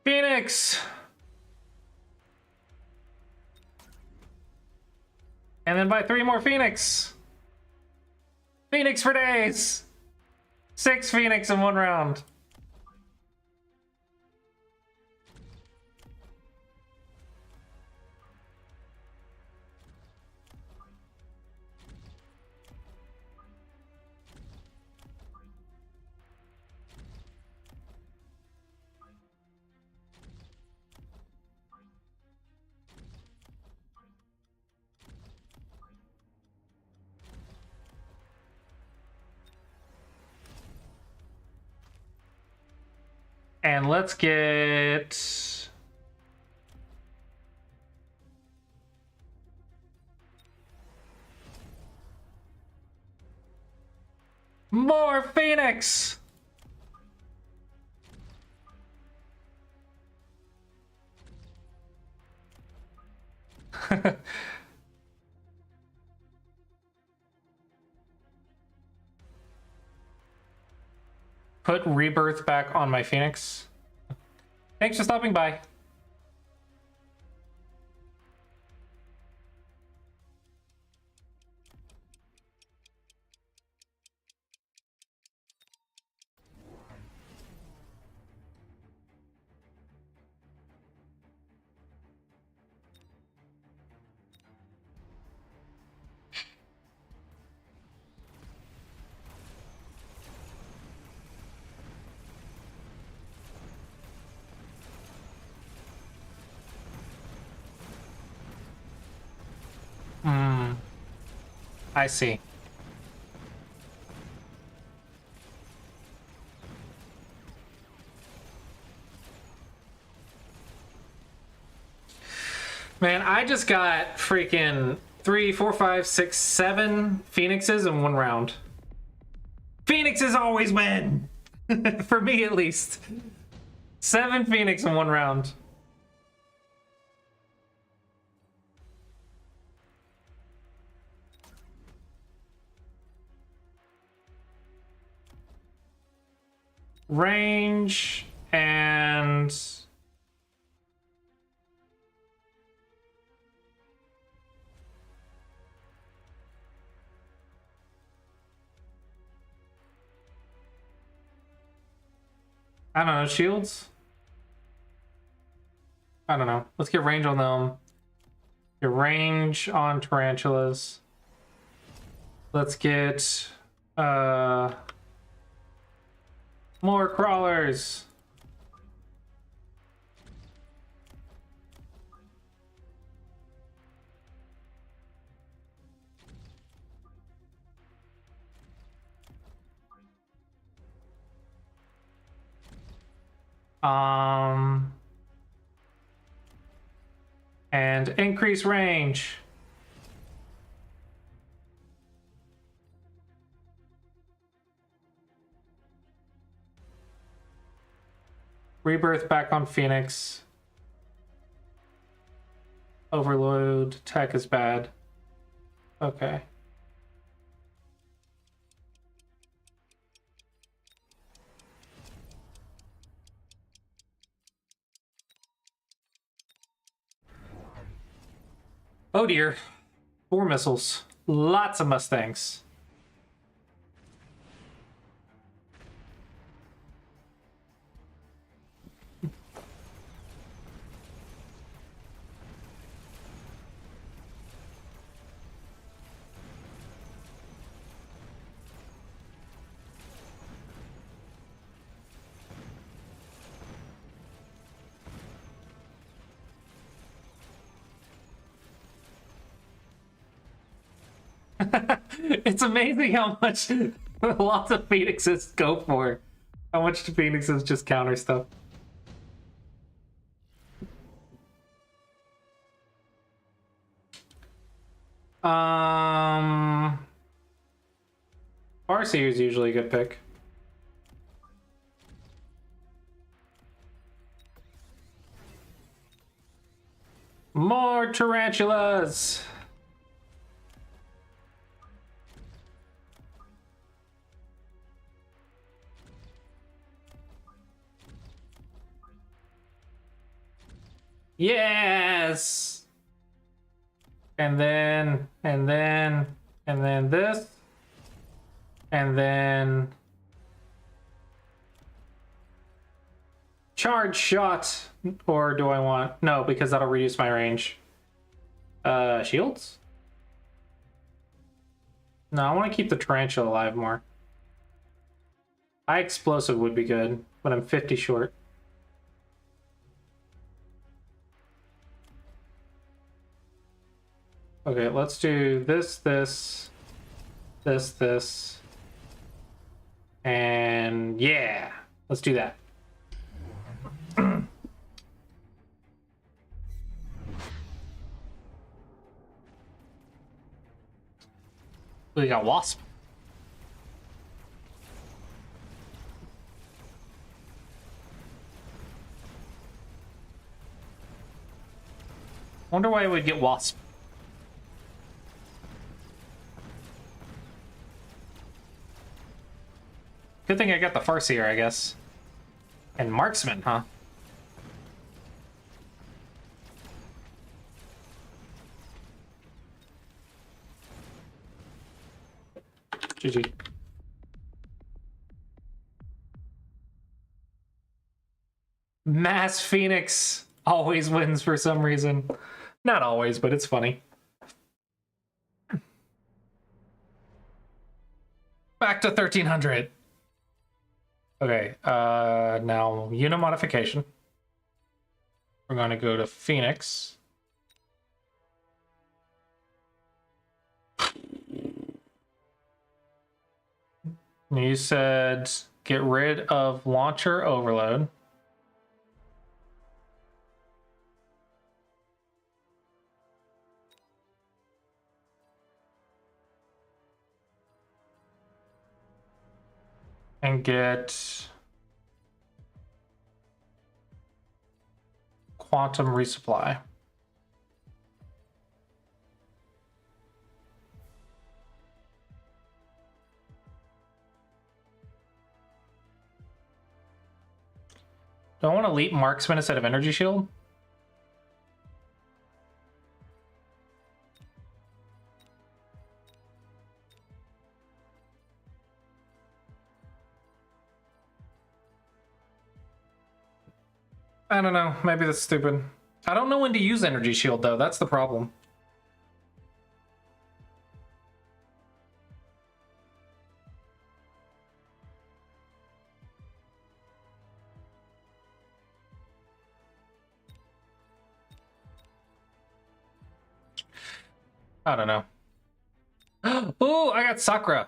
Phoenix! And then buy 3 more Phoenix! Phoenix for days! 6 Phoenix in 1 round. And let's get... more Phoenix! Put rebirth back on my Phoenix. Thanks for stopping by. I see. Man, I just got freaking 3, 4, 5, 6, 7 phoenixes in one round. Phoenixes always win! For me, at least. 7 phoenix in one round. Range and... I don't know, shields? I don't know. Let's get range on them. Get range on tarantulas. Let's get more crawlers. And increase range. Rebirth back on Phoenix. Overload. Tech is bad. Okay. Oh dear. 4 missiles. Lots of Mustangs. It's amazing how much lots of phoenixes go for. How much do phoenixes just counter stuff? Farseer is usually a good pick. More tarantulas! Yes! And then this. And then charge shot. Or do I want... No, because that'll reduce my range. Shields? No, I want to keep the tarantula alive more. High explosive would be good, but I'm 50 short. Okay, let's do this, this. And yeah, let's do that. We got Wasp. Wonder why I would get Wasp. Good thing I got the Farseer, I guess. And Marksman, huh? GG. Mass Phoenix always wins for some reason. Not always, but it's funny. Back to 1300. Okay, now unit modification. We're going to go to Phoenix. You said get rid of launcher overload. And get quantum resupply. Do I want elite marksman instead of energy shield? I don't know. Maybe that's stupid. I don't know when to use energy shield though. That's the problem. I don't know. Oh, I got Sakura.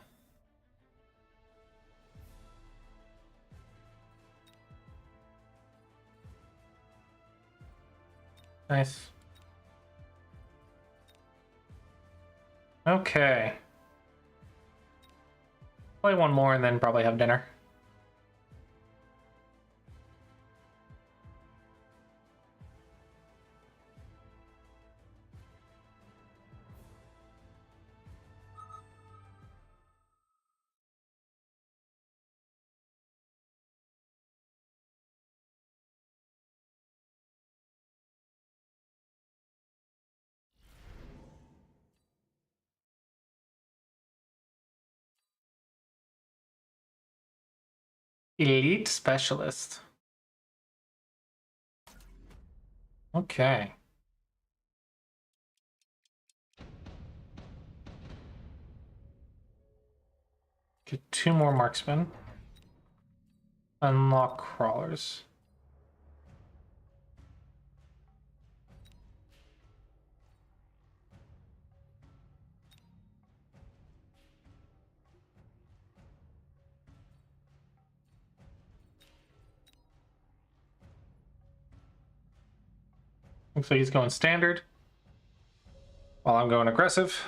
Nice. Okay. Play one more and then probably have dinner. Elite specialist. Okay. Get 2 more marksmen. Unlock crawlers. Looks like he's going standard while I'm going aggressive.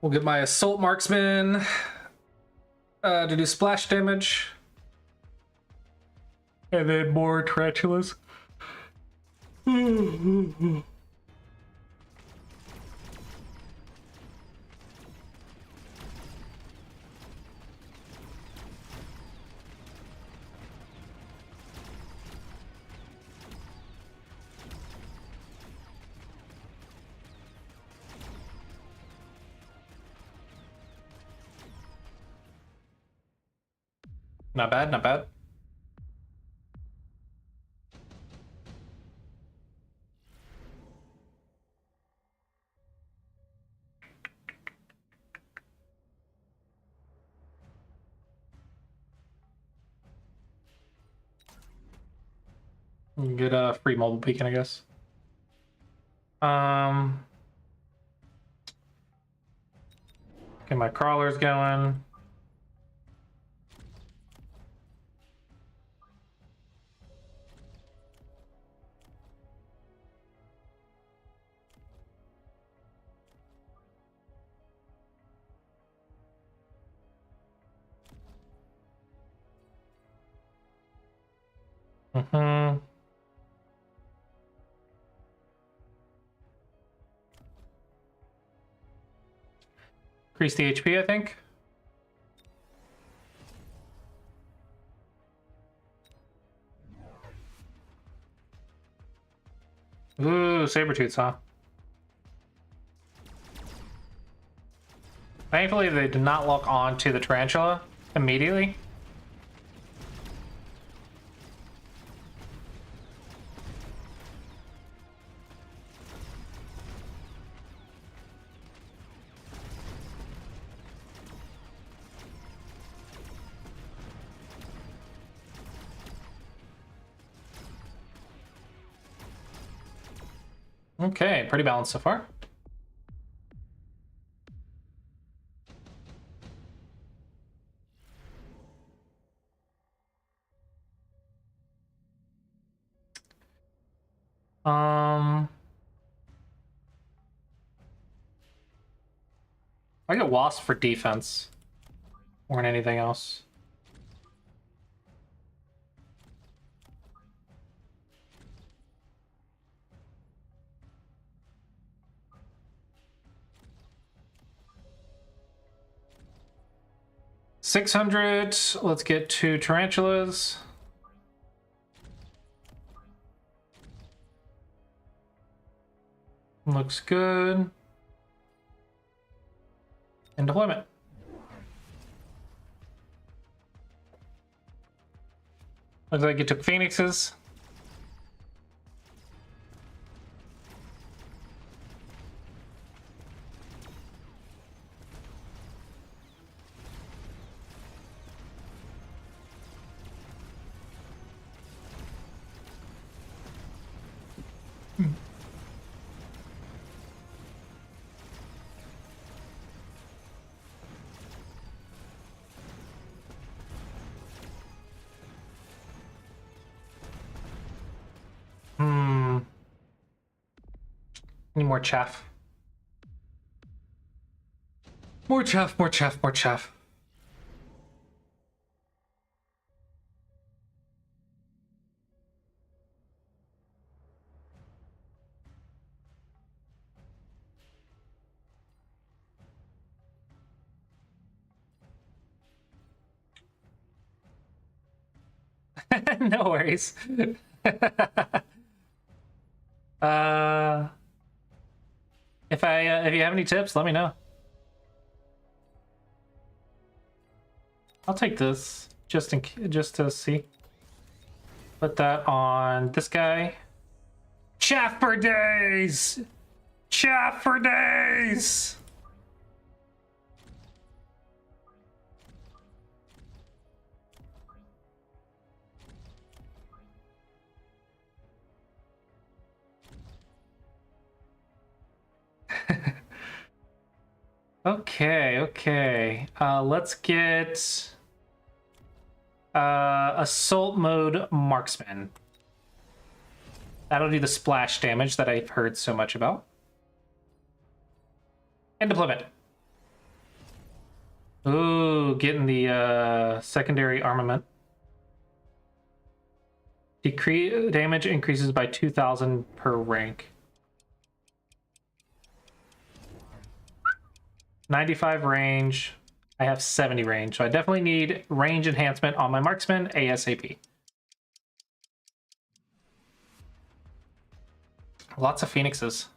We'll get my assault marksman to do splash damage. And then more tarantulas. Not bad, not bad. Get a free mobile beacon, I guess. Get my crawlers going. Increase the HP, I think. Ooh, saber-tooths, huh? Thankfully, they did not lock on to the tarantula immediately. Okay, pretty balanced so far. I get Wasp for defense more than anything else. $600. Let's get 2 tarantulas. Looks good. And deployment. Looks like it took Phoenixes. Need more chaff. More chaff, more chaff, more chaff. No worries. If you have any tips, let me know. I'll take this just to see. Put that on this guy. Chaff for days. Chaff for days. Okay. Let's get assault mode marksman. That'll do the splash damage that I've heard so much about. And deployment. Ooh, getting the secondary armament. Decrease damage increases by 2,000 per rank. 95 range. I have 70 range, so I definitely need range enhancement on my marksman ASAP. Lots of phoenixes.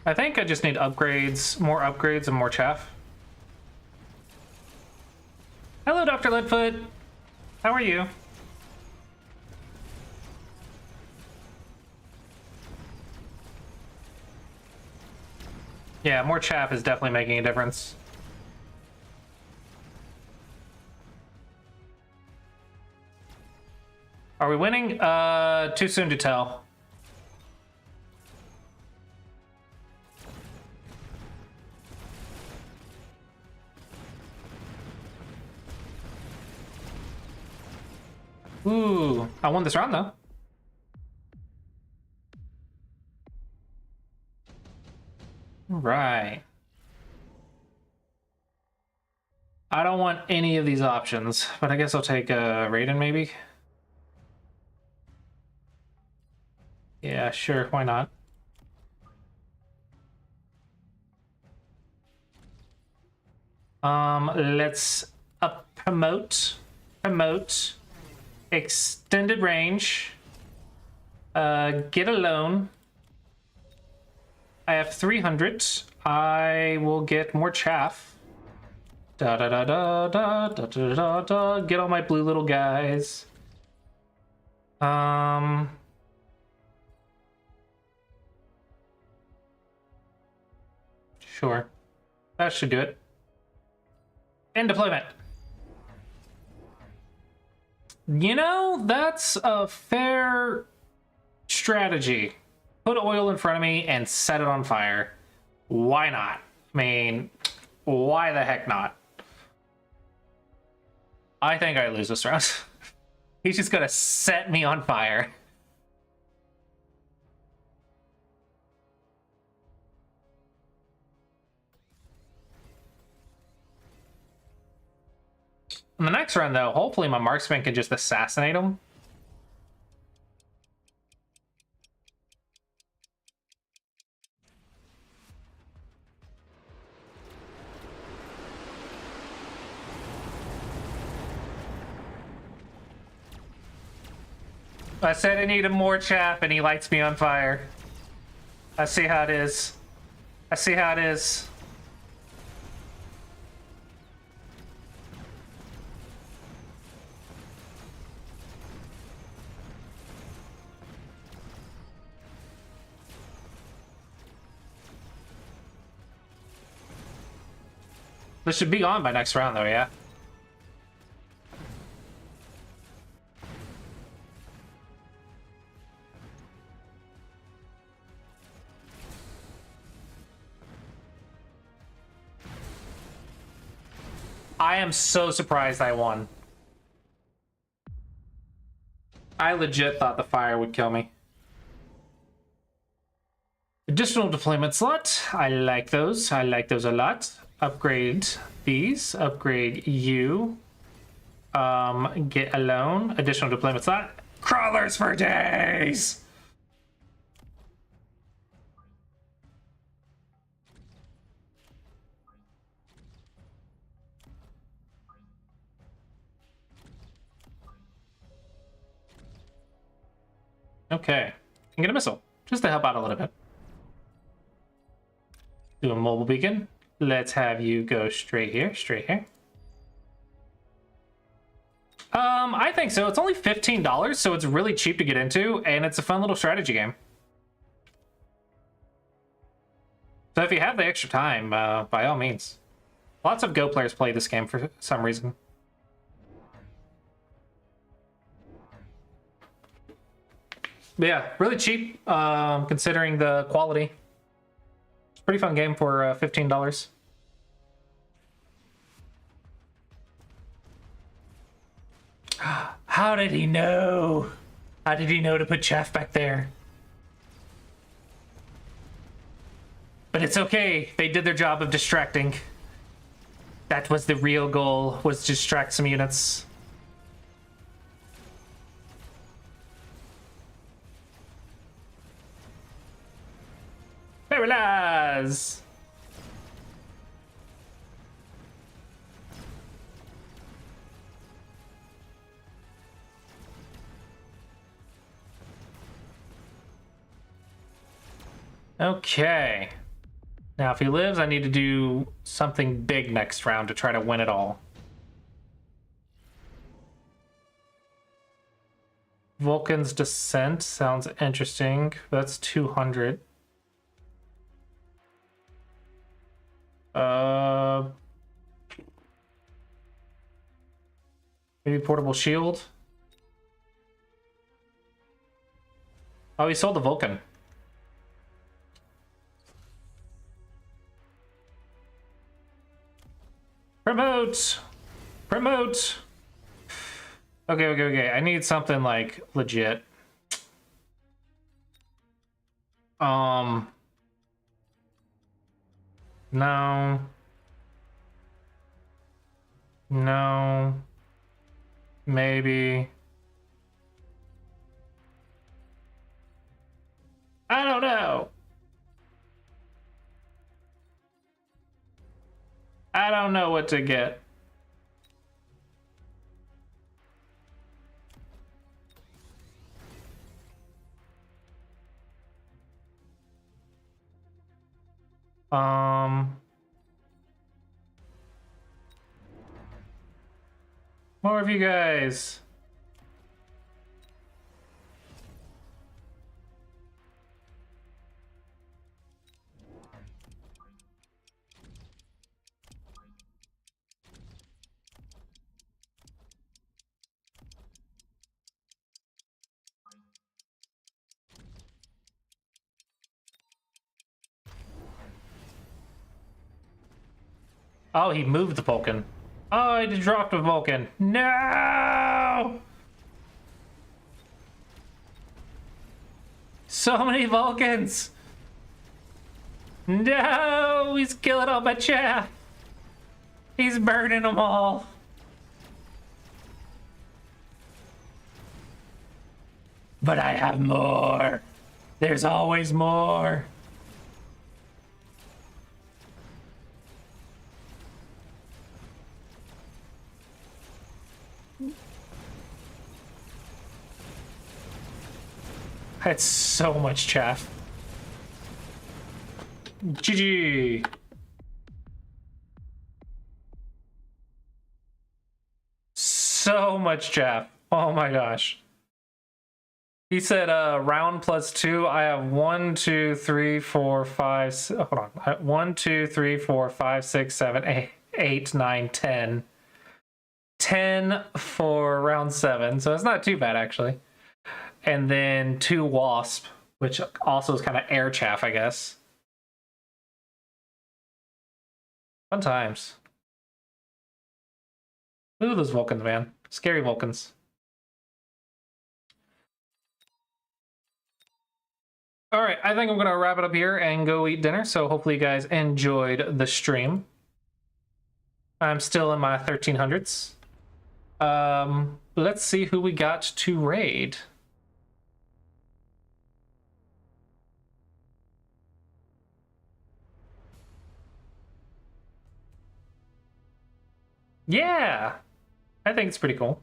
I think I just need upgrades, more upgrades and more chaff. Hello, Dr. Leadfoot. How are you? Yeah, more chaff is definitely making a difference. Are we winning? Too soon to tell. Ooh, I won this round though. Right. I don't want any of these options, but I guess I'll take Raiden maybe. Yeah, sure, why not? Let's promote extended range. Get a loan. I have 300. I will get more chaff. Da da da da da da da da da. Get all my blue little guys. Sure. That should do it. End deployment. You know, that's a fair strategy. Put oil in front of me and set it on fire. Why not? I mean, why the heck not? I think I lose this round. He's just gonna set me on fire. In the next round, though, hopefully my marksman can just assassinate him. I said I needed more chaff, and he lights me on fire. I see how it is. I see how it is. This should be on by next round, though, yeah? I am so surprised I won. I legit thought the fire would kill me. Additional deployment slot. I like those. I like those a lot. Upgrade these. Upgrade you. Get alone. Additional deployment slot. Crawlers for days! Okay. Can get a missile. Just to help out a little bit. Do a mobile beacon. Let's have you go straight here. Straight here. I think so. It's only $15, so it's really cheap to get into, and it's a fun little strategy game. So if you have the extra time, by all means. Lots of Go players play this game for some reason. But yeah, really cheap, considering the quality. It's a pretty fun game for $15. How did he know? How did he know to put chaff back there? But it's okay. They did their job of distracting. That was the real goal, was to distract some units. Paralyze! Okay. Now, if he lives, I need to do something big next round to try to win it all. Vulcan's Descent sounds interesting. That's 200. Maybe portable shield. Oh, he sold the Vulcan. Promote! Promote! Okay. I need something, like, legit. No. No. Maybe. I don't know. I don't know what to get. More of you guys. Oh, he moved the Vulcan. Oh, he just dropped a Vulcan. No! So many Vulcans! No! He's killing all my chaff! He's burning them all! But I have more! There's always more! I had so much chaff. GG! So much chaff. Oh my gosh. He said round plus 2. I have 1, 2, 3, 4, 5. Hold on. 1, 2, 3, 4, 5, 6, 7, 8, 9, 10. 10 for round 7. So it's not too bad actually. And then 2 wasp, which also is kind of air chaff, I guess. Fun times. Ooh, those Vulcans, man. Scary Vulcans. All right, I think I'm going to wrap it up here and go eat dinner. So hopefully you guys enjoyed the stream. I'm still in my 1300s. Let's see who we got to raid. Yeah, I think it's pretty cool.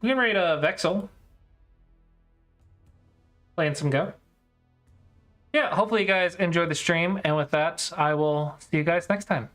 We can raid Vexel. Playing some Go. Yeah, hopefully you guys enjoyed the stream, and with that, I will see you guys next time.